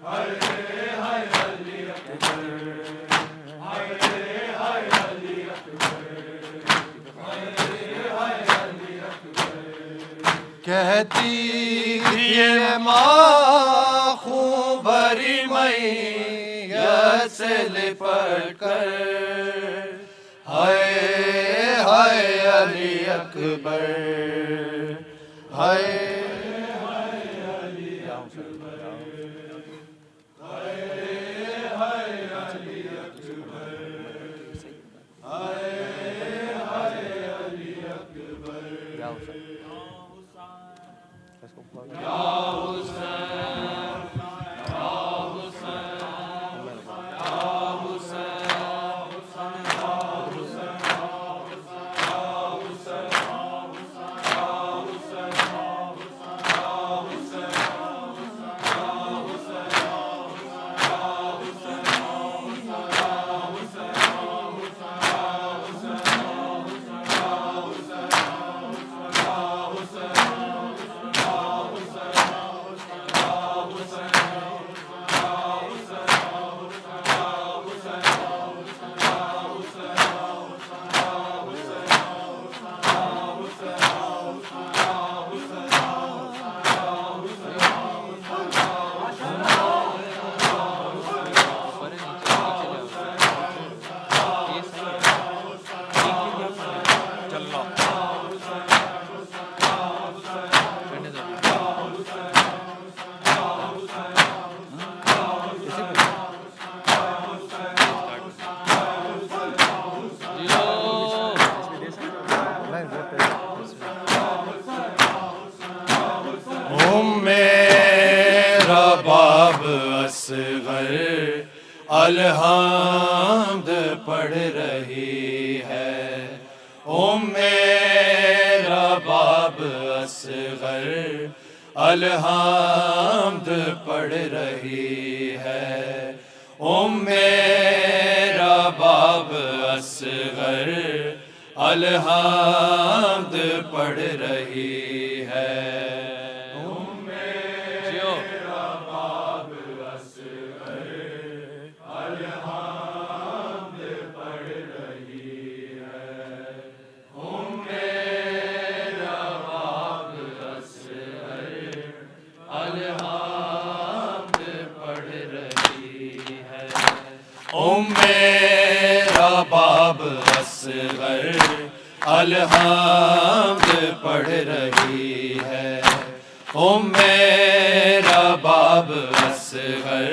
ہائے ہائے علی اکبر ہائے ہائے علی اکبر ہائے ہائے علی اکبر کہتی یہ ماں خون بھری میت سے لپٹ کر ہائے ہائے علی اکبر ہائے ہائے علی اکبر ہائے ہائے علی اکبر ہائے ہائے علی اکبر الحمد پڑھ رہی ہے، میرا باب اصغر الحمد پڑھ رہی ہے، میرا باب اصغر الحمد پڑھ رہی ہے، میرا باب اصغر الحمد پڑھ رہی ہے، میرا باب اصغر الحمد پڑھ رہی ہے، میرا باب اصغر الحمد پڑھ رہی ہے، میرا باب اصغر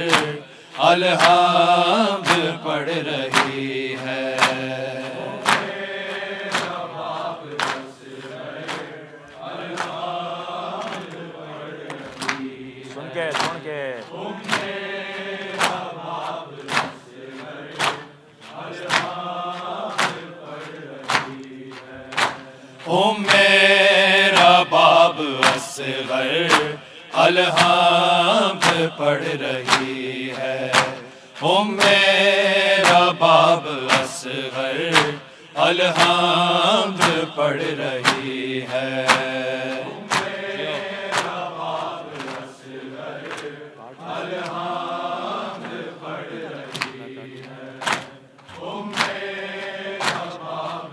الحمد پڑھ رہی ہے، میرا باب اصغر الحمد پڑھ رہی ہے، سن کے میرا باب اصغر الحمد پڑھ رہی ہے، میرا باب اصغر الحمد پڑھ رہی ہے، میرا باب اصغر الحمد پڑھ رہی ہے، میرا باب اصغر الحمد پڑھ رہی ہے، میرا باب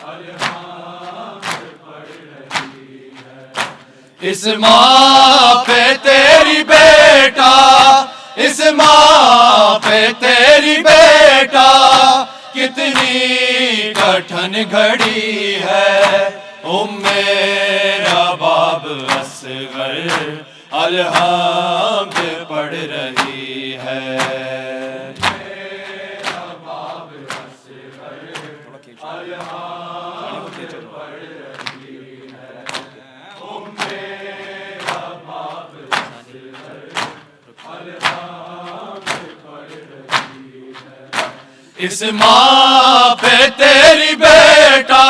الحمد پڑھ رہی ہے، اس ماں پہ تیری بیٹا، اس ماں پہ تیری بیٹا کتنی کٹھن گھڑی ہے، میرا باب اصغر الحمد پڑھ رہی ہے، میرا باب اصغر الحمد پڑھ رہی ہے، میرا باب اصغر الحمد پڑھ رہی ہے، اس ماں پہ تیری بیٹا،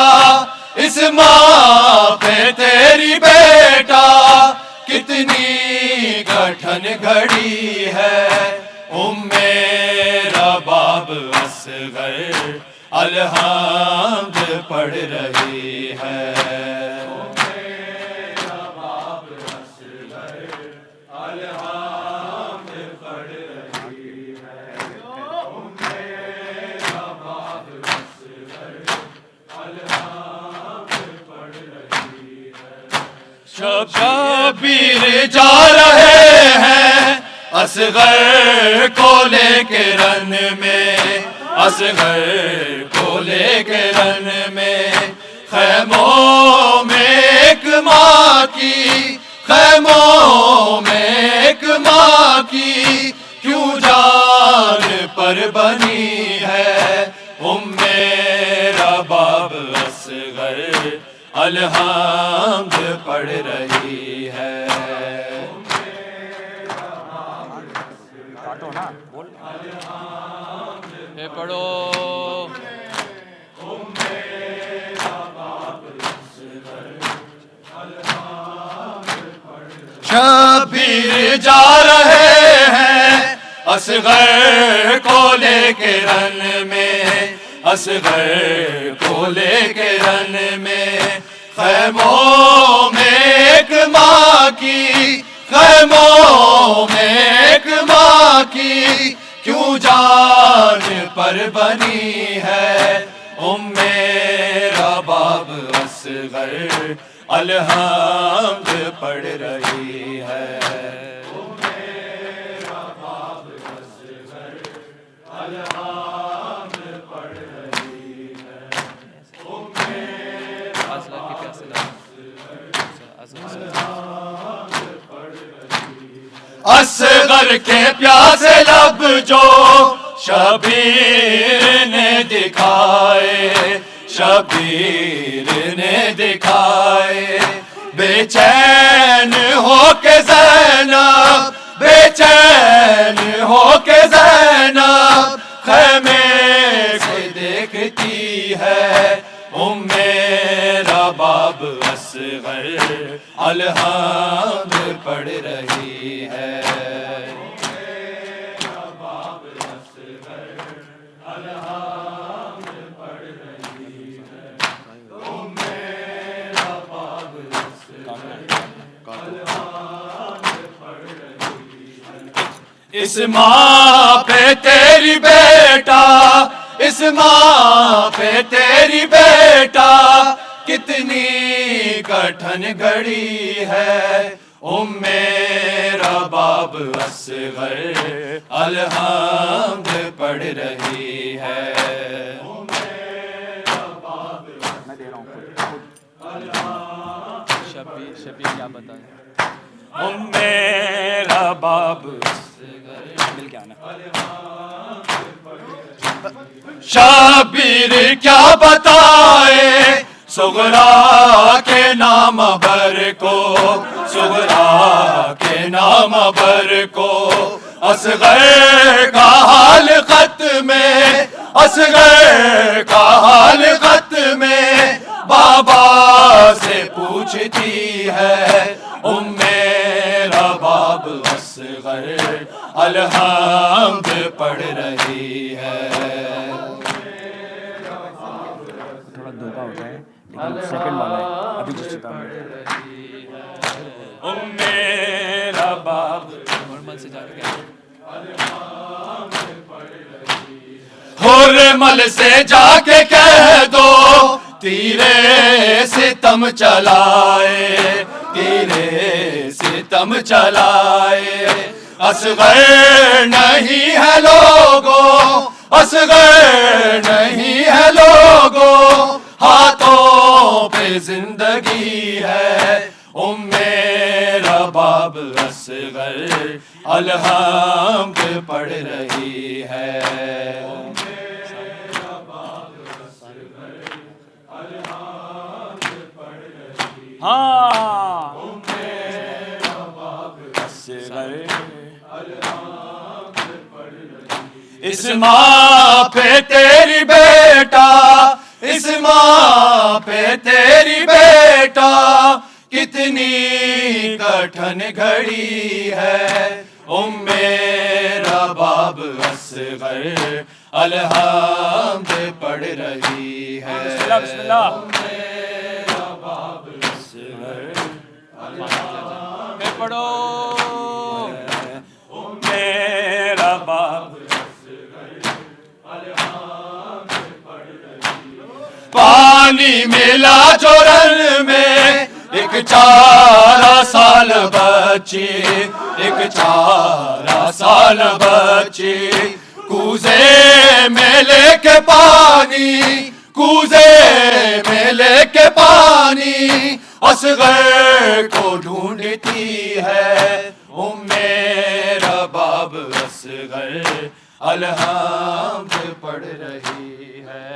اس ماں پہ تیری بیٹا کتنی کٹھن گھڑی ہے، میرا باب اصغر الحمد پڑھ رہی ہے، میرا باب اصغر الحمد پڑھ رہی ہے، میرا باب اصغر الحمد پڑھ رہی ہے، شبیر جا رہے ہیں اصغر کو لے کے رن میں، اصغر کو لے کے رن میں، خیموں میں ایک ماں کی، خیموں میں ایک ماں کی کیوں جان پر بنی ہے، میرا باب اصغر الحمد پڑھ رہی ہے، کاٹو نا بول پڑھو، شبیر جا رہے ہیں اصغر کو لے کے رن میں، اصغر کو لے کے رن میں، خیموں میں ایک ماں کی، خیموں میں ایک ماں کی کیوں جان پر بنی ہے، میرا باب اصغر الحمد پڑھ رہی ہے، میرا باب اصغر الحمد پڑھ رہی ہے، میرا باب اصغر کے پیاسے لب جو شبیر نے دکھائے، شبیر نے دکھائے، بے چین ہو کے زینب بے چین ہو کے زینب خیمے سے دیکھتی ہے رباب اصغر الحمد پڑھ رہی ہے رباب اصغر الحمد پڑھ رہی ہے رباب اصغر الحمد پڑھ رہی ہے اس ماں پہ تیری بیٹا اس ماں پہ تیری بیٹا کتنی کٹھن گھڑی ہے رباب اصغر الحمد پڑھ رہی ہے شبیر کیا بتائیں رباب مل کے آنا شبیر کیا بتائے صغرا کے نام بر کو صغرا کے نام بر کو اصغر کا حال خط میں اصغر کا حال خط میں بابا سے پوچھتی ہے رباب اصغر الحمد پڑھ رہی ہے تھوڑا دھوکا ہوتا ہے لیکن سیکنڈ والا ہے ابھی جس چکا رباب نارمل سے جا کے مل سے جا کے کہہ دو تیرے ستم چلائے تیرے ستم چلائے اصغر نہیں ہے لوگوں اصغر نہیں ہے لوگوں ہاتھوں پہ زندگی ہے رباب اصغر الحمد پڑھ رہی ہے اس ماں پہ تیری بیٹا اس ماں پہ تیری بیٹا کتنی کٹھن گھڑی ہے رباب اصغر الحمد پڑھ رہی ہے بسم اللہ رباب اصغر میں پڑھو رباب پانی ملا جو رن میں ایک 4 سال بچی ایک 4 سال بچی کوزے میں لے کے پانی کوزے میں لے کے پانی اصغر کو ڈھونڈتی ہے رباب اصغر الحمد پڑھ رہی ہے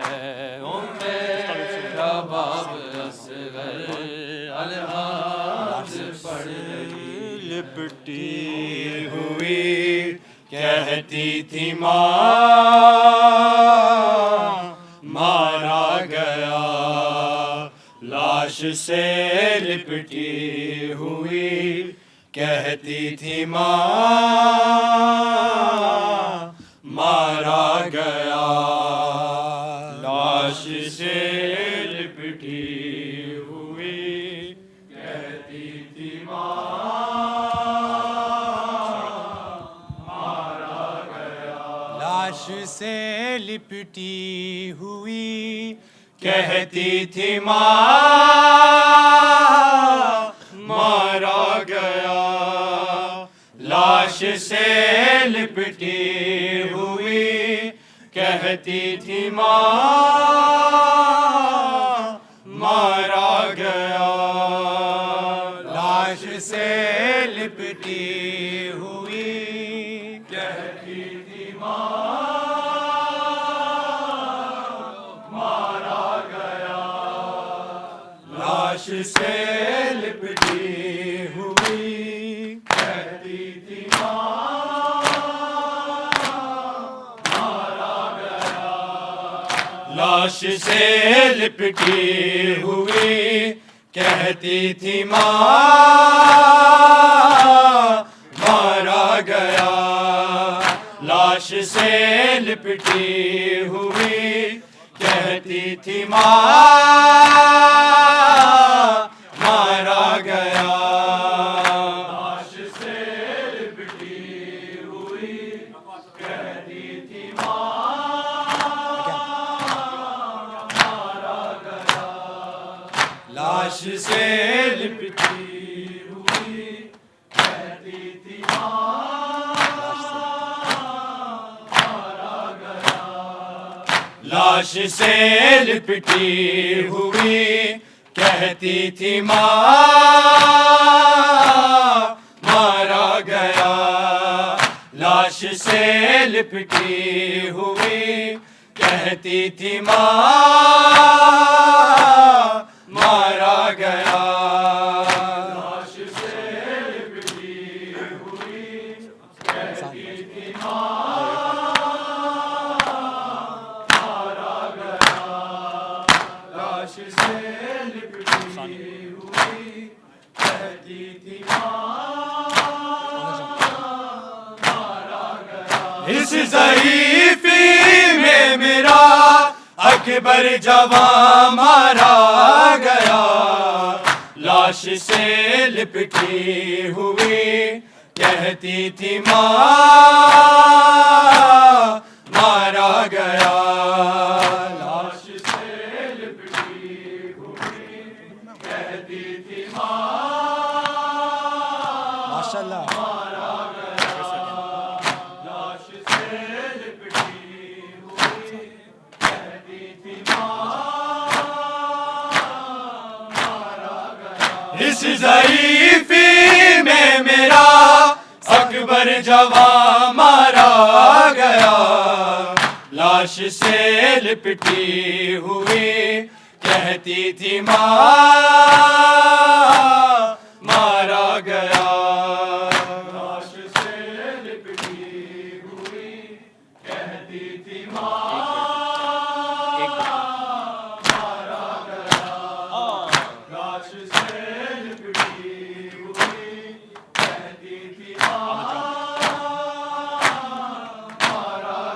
رباب اصغر الحمد پڑھ رہی لپٹی ہوئی کہتی تھی مارا گیا لاش سے لپٹی ہوئی کہتی تھی مارا گیا لاش سے لپٹی ہوئی کہتی تھی مارا گیا لاش سے لپٹی ہوئی کہتی تھی مارا گیا لاش سے لپٹی ہوئی کہتی تھی مارا گیا لاش سے لپٹی ہوئی کہتی تھی مارا گیا لاش سے لپٹی ہوئی کہتی تھی لاش سے لپٹی ہوئی کہتی تھی ماں مارا گیا. لاش سے لپٹی ہوئی کہتی تھی ماں مارا گیا. لاش سے لپٹی ہوئی کہتی تھی لاش سے لپٹی ہوئی کہتی تھی مارا گیا. لاش سے لپٹی ہوئی کہتی تھی ماں مارا گیا. لاش سے لپٹی ہوئی کہتی تھی ماں مارا گیا. لاش سے لپٹی ہوئی کہتی تھی مارا گیا. لاش سے لپٹی ہوئی کہتی تھی مارا گیا. اس ضعیفی میں میرا اکبر جوان مارا گیا. لاش سے لپٹی ہوئی کہتی تھی ماں مارا گیا. لاش سے لپٹی ہوئی کہتی تھی ماشاءاللہ مارا گیا. لاش سے لپٹی ہوئی کہتی تھی مارا گیا. اس ضعیفی میں میرا اکبر جوان مارا گیا. لاش سے لپٹی ہوئی کہتی تھی ماں مارا گیا. لاش سے لپٹی ہوئی کہتی تھی مارا گیا. لاش سے لپٹی ہوئی کہتی تھی مارا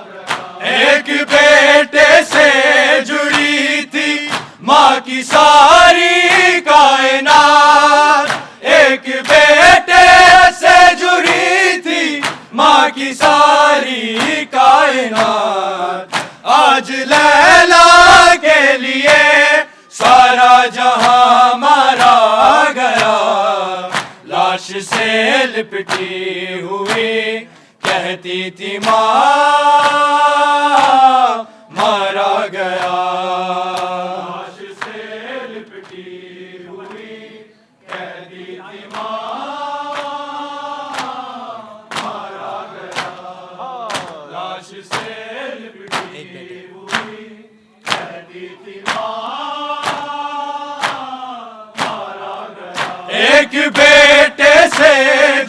گیا. ایک بیٹے سے جڑی تھی ماں کی ساری کائنات. ایک بیٹے سے جڑی تھی ماں کی ساری کائنات. آج لیلا کے لیے سارا جہاں مارا گیا. لاش سے لپٹی ہوئی کہتی تھی ماں مارا گیا. لاش سے لپٹی ہوئی کہتی تھی مارا گیا. لاش سے لپٹی ہوئی کہتی تھی مارا گیا. ایک بیٹے سے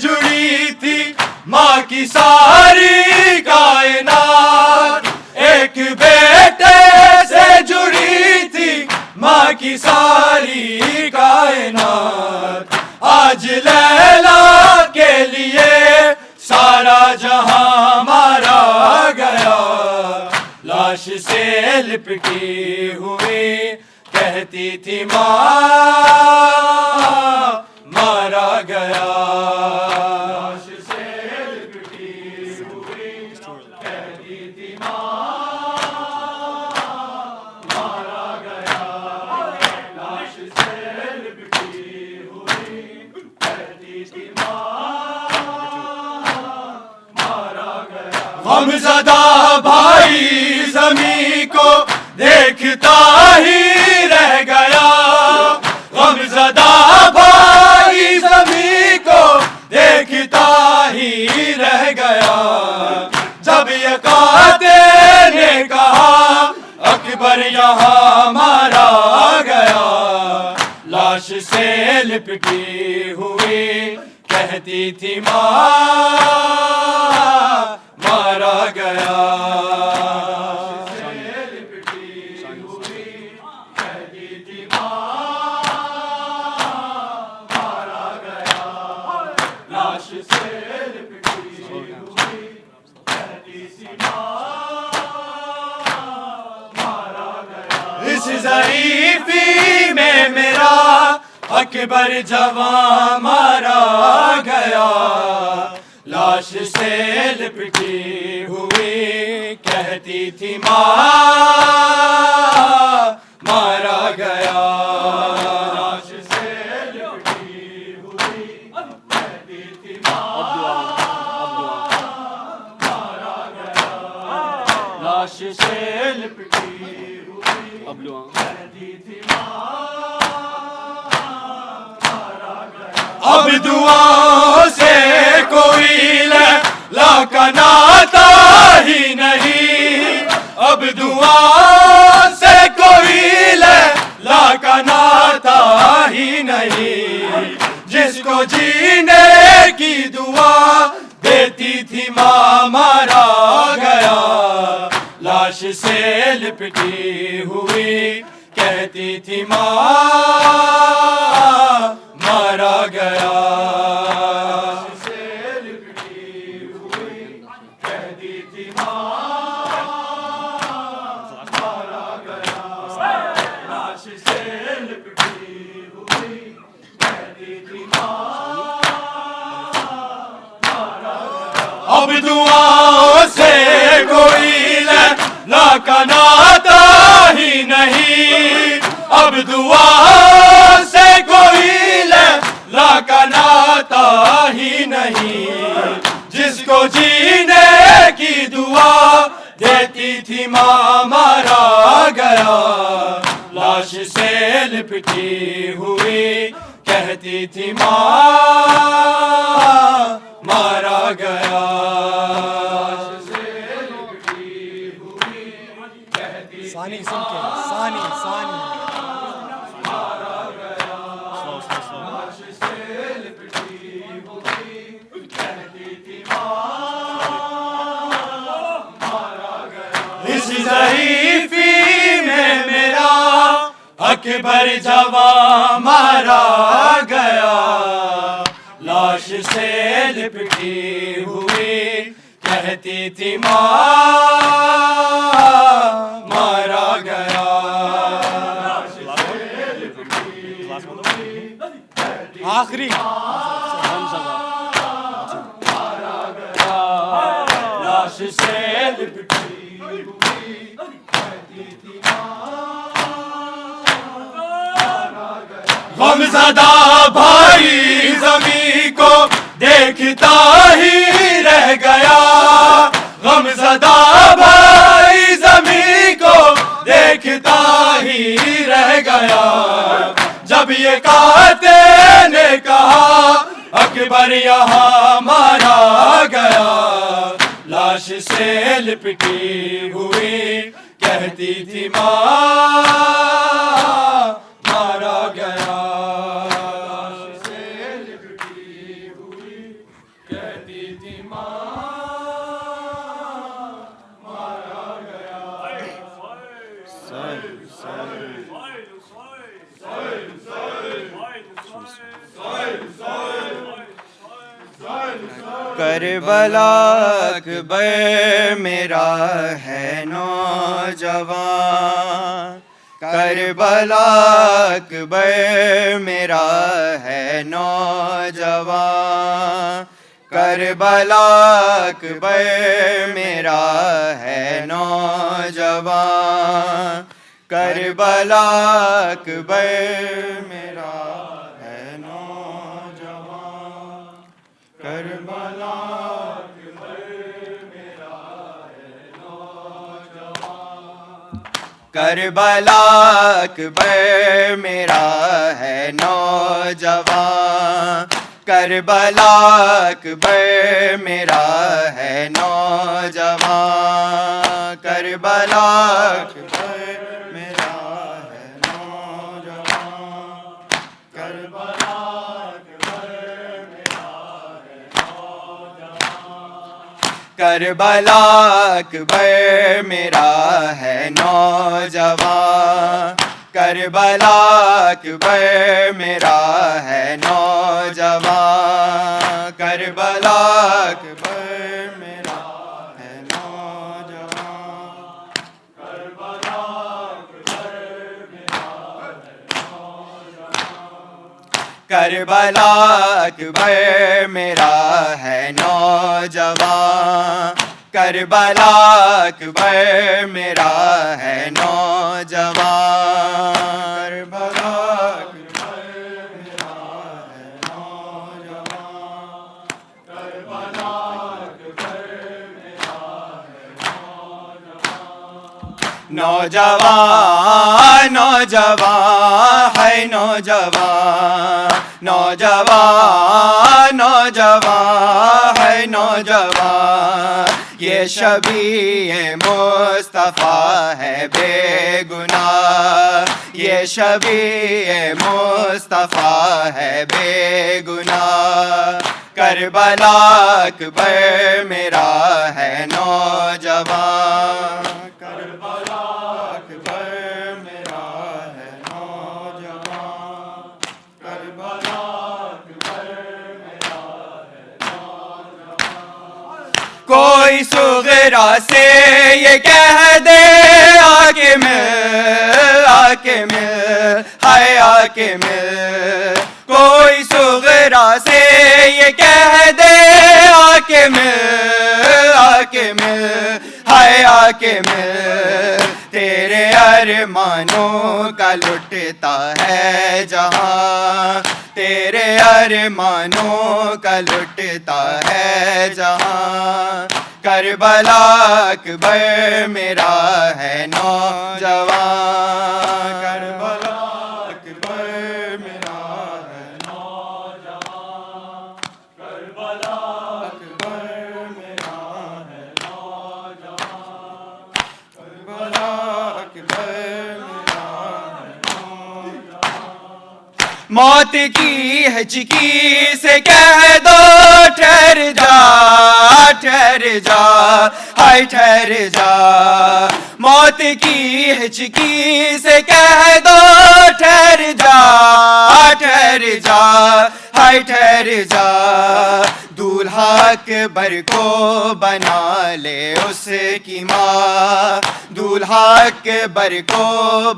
جڑی تھی ماں کی ساری کائنات. ایک بیٹے سے جڑی تھی ماں کی ساری کائنات. آج لیلا کے لیے سارا جہاں مارا گیا. لاش سے لپٹی ہوئی کہتی تھی ماں مارا گیا. لاش سے لپٹی ہوئی کہتی تھی مارا گیا. لاش سے لپٹی ہوئی کہتی تھی مارا گیا. غم زدہ بھائی زمین کو دیکھتا ہی رہ گیا. غم زدہ بھائی زمین کو دیکھتا ہی رہ گیا. جب یہ قاتل نے کہا اکبر یہاں مارا گیا. لاش سے لپٹی ہوئی کہتی تھی ماں مارا گیا. لاش سے لپٹی اس ضعیفی میں میرا اکبر جوان مارا گیا لاش سے لپٹی ہوئی کہتی تھی ماں مارا گیا لاش سے لپٹی ہوئی کہتی تھی ماں مارا گیا لاش سے لپٹی ہوئی کہتی تھی ماں مارا گیا اب دعاؤں سے کوئی لا کا ناتا ہی نہیں اب دعا سے کوئی لا کا ناتا ہی نہیں جس کو جینے کی دعا دیتی تھی ماں مارا گیا لاش سے لپٹی ہوئی کہتی تھی ماں مارا گیا اب دعاؤں سے کوئی لا کا ناتا ہی نہیں اب دعا سے کوئی لا کا ناتا ہی نہیں جس کو جینے کی دعا دیتی تھی ماں مارا گیا لاش سے لپٹی ہوئی کہتی تھی ماں مارا گیا ثانی سن کے ثانی ثانی مارا گیا لاش سے لپٹی ہوئی کہتی تھی ماں مارا گیا اس ضعیفی میں میرا اکبر جوان مارا گیا لاش سے لپٹی ہوئی کہتی تھی ماں مارا گیا آخری مارا گیا لاش سے لپٹی ہوئی کہتی تھی غم زدہ بھائی زمین کو دیکھتا ہی رہ گیا غم زدہ بھائی زمین کو دیکھتا ہی رہ گیا جب یہ کہتے نے کہا اکبر یہاں مارا گیا لاش سے لپٹی ہوئی کہتی تھی ماں مارا گیا لاش سے لپٹی ہوئی کہتی تھی ماں مارا گیا کربلا اکبر میرا ہے نوجوان کربلا اکبر میرا ہے نوجوان کربلا اکبر میرا ہے نوجوان کربلا اکبر میرا ہے نوجوان کربلا کربلا اکبر میرا ہے نوجوان کربلا اکبر میرا ہے نوجوان کربلا اکبر میرا ہے نوجوان کربلا اکبر میرا ہے نوجوان کربلا اکبر میرا ہے نوجوان کربلا اکبر میرا ہے نوجوان کربلا اکبر میرا ہے نوجوان کربلا اکبر کربلا اکبر میرا ہے نوجوان کربلا اکبر میرا ہے نوجوان کربلا اکبر میرا ہے نوجوان کربلا اکبر میرا ہے نوجوان نوجوان ہے نوجوان نوجوان نوجوان ہے نوجوان یہ شبیہ مصطفیٰ ہے بے گناہ یہ شبیہ مصطفیٰ ہے بے گناہ کربلا اکبر میرا ہے نوجوان کربلا اکبر میرا ہے نوجوان کربلا اکبر میرا ہے نوجوان کوئی صغرا سے یہ کہہ دے آکے مل آکے مل ہائے آکے مل کوئی صغرا سے یہ کہہ دے آکے مل آکے مل ہائے آکے مل تیرے ارمانوں کا لٹتا ہے جہاں تیرے ارمانوں کا لٹتا ہے جہاں کربلا اکبر میرا ہے نوجوان کربلا اکبر میرا ہے نوجوان کربلا اکبر میرا ہے نوجوان کربلا اکبر میرا ہے نوجوان موت کی ہچکی سے کہہ دو ٹھہر جا ٹھہر جا ہائے ٹھہر جا موت کی ہچکی سے کہہ دو ٹھہر جا ٹھہر جا ہائے ٹھہر جا دولہا اکبر کو بنا لے اس کی ماں دولہا اکبر کو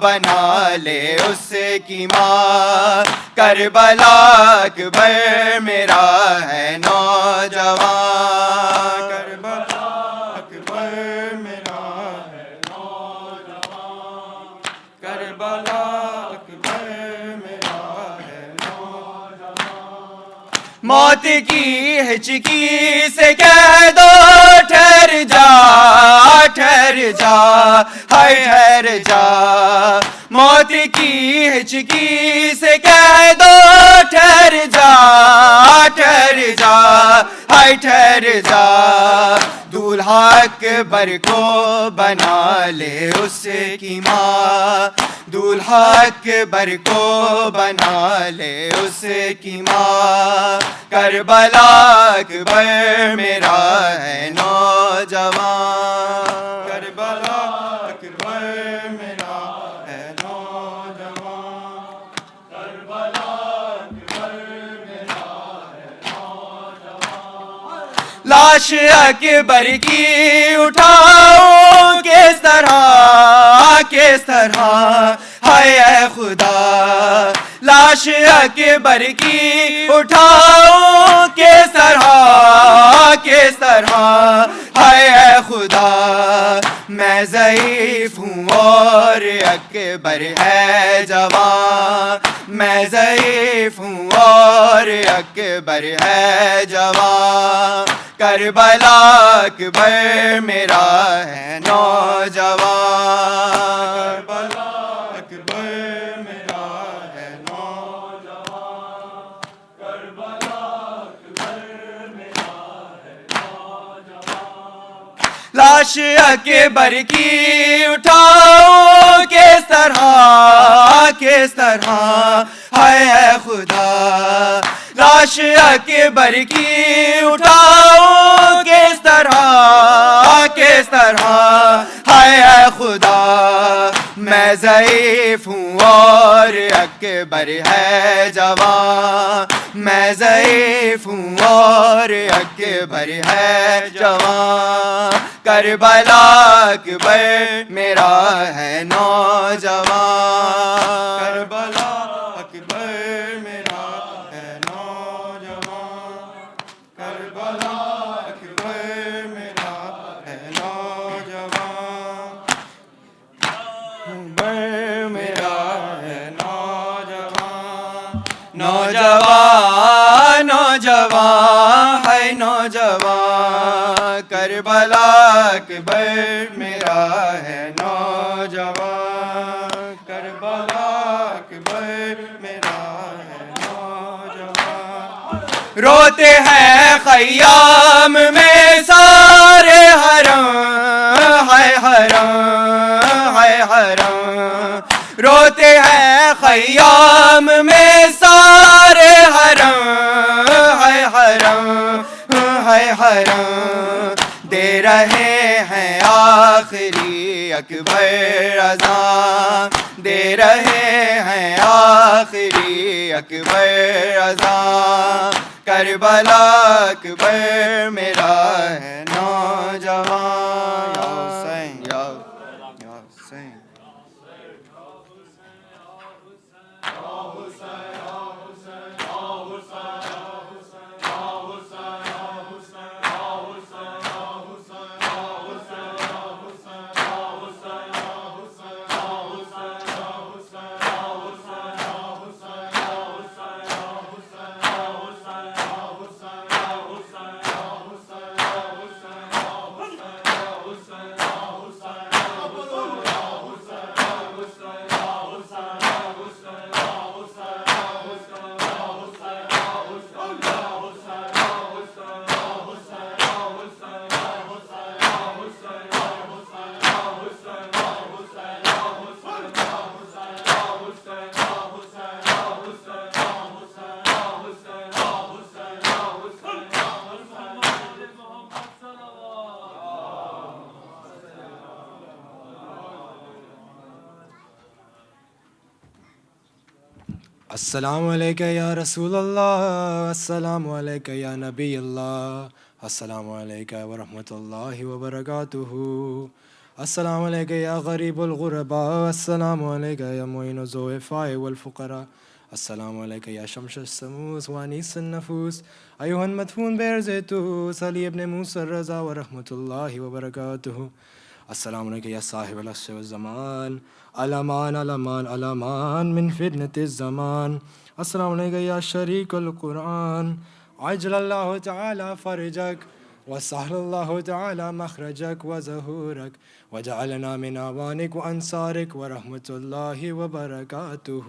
بنا لے اس کی ماں کربلا اکبر میرا ہے نوجوان کربلا اکبر میرا ہے نوجوان کربلا اکبر میرا ہے نوجوان موت کی ہچکی سے کہہ دو ٹھہر جا ٹھہر جا ہائے ٹھہر جا موت کی ہچکی سے کہہ دو ٹھہر جا ٹھہر جا ہائے ٹھہر جا دولہا اکبر کو بنا لے اس کی ماں دولہا اکبر کو بنا لے اس کی ماں کربلا اکبر میرا ہے نوجوان کربلا اکبر میرا ہے نوجوان کربلا اکبر میرا ہے نوجوان لاش اکبر کی اٹھاؤ کس طرح ہائے اے خدا لاش اکبر کی اٹھاؤ کس طرح ہائے اے خدا میں ضعیف ہوں اور اکبر ہے جوان میں ضعیف ہوں اور اکبر ہے جوان کربلا اکبر میرا ہے نوجوان کربلا اکبر میرا ہے نوجوان کربلا اکبر میرا ہے نوجوان لاش اکبر کی اٹھاؤ کس طرح ہائے اے خدا لاش اکبر کی اٹھاؤ کس طرح ہائے اے خدا میں ضعیف ہوں اور اکبر ہے جوان میں ضعیف ہوں اور اکبر ہے جوان کربلا اکبر میرا ہے نوجوان کربلا اکبر میرا بر میرا ہے نوجوان نوجوان نوجوان ہے نوجوان کربلا اکبر میرا ہے نوجوان کربلا اکبر میرا ہے نوجوان روتے ہیں خیام میں سارے حرم ہے حرم ہے حرم روتے ہیں خیام میں سارے حرم ہے حرم ہے حرم دے رہے ہیں آخری اکبر اذان دے رہے ہیں آخری اکبر اذان کربلا اکبر میرا ہے نوجوان یا حسین یا حسین السلام علیکہ یا رسول اللہ السلام علیکہ یا نبی اللہ السلام علیکہ ورحمۃ اللہ وبرکاتہ السلام علیکہ یا غریب الغرباء السلام علیکہ یا معین الضعفاء والفقراء السلام علیکہ یا شمس الشموس وانیس النفوس ایھا المدفون بعرض توس علی ابن موسیٰ الرضا ورحمۃ اللہ وبرکاتہ السلام علیکہ یا صاحب العصر والزمان الامان الامان الامان من فتنة الزمان السلام علیکہ یا شریک القرآن عجل اللہ تعالی فرجک وسهل اللہ تعالی مخرجک وظہورک وجعلنا من اعوانک وانصارک ورحمۃ اللہ وبرکاتہ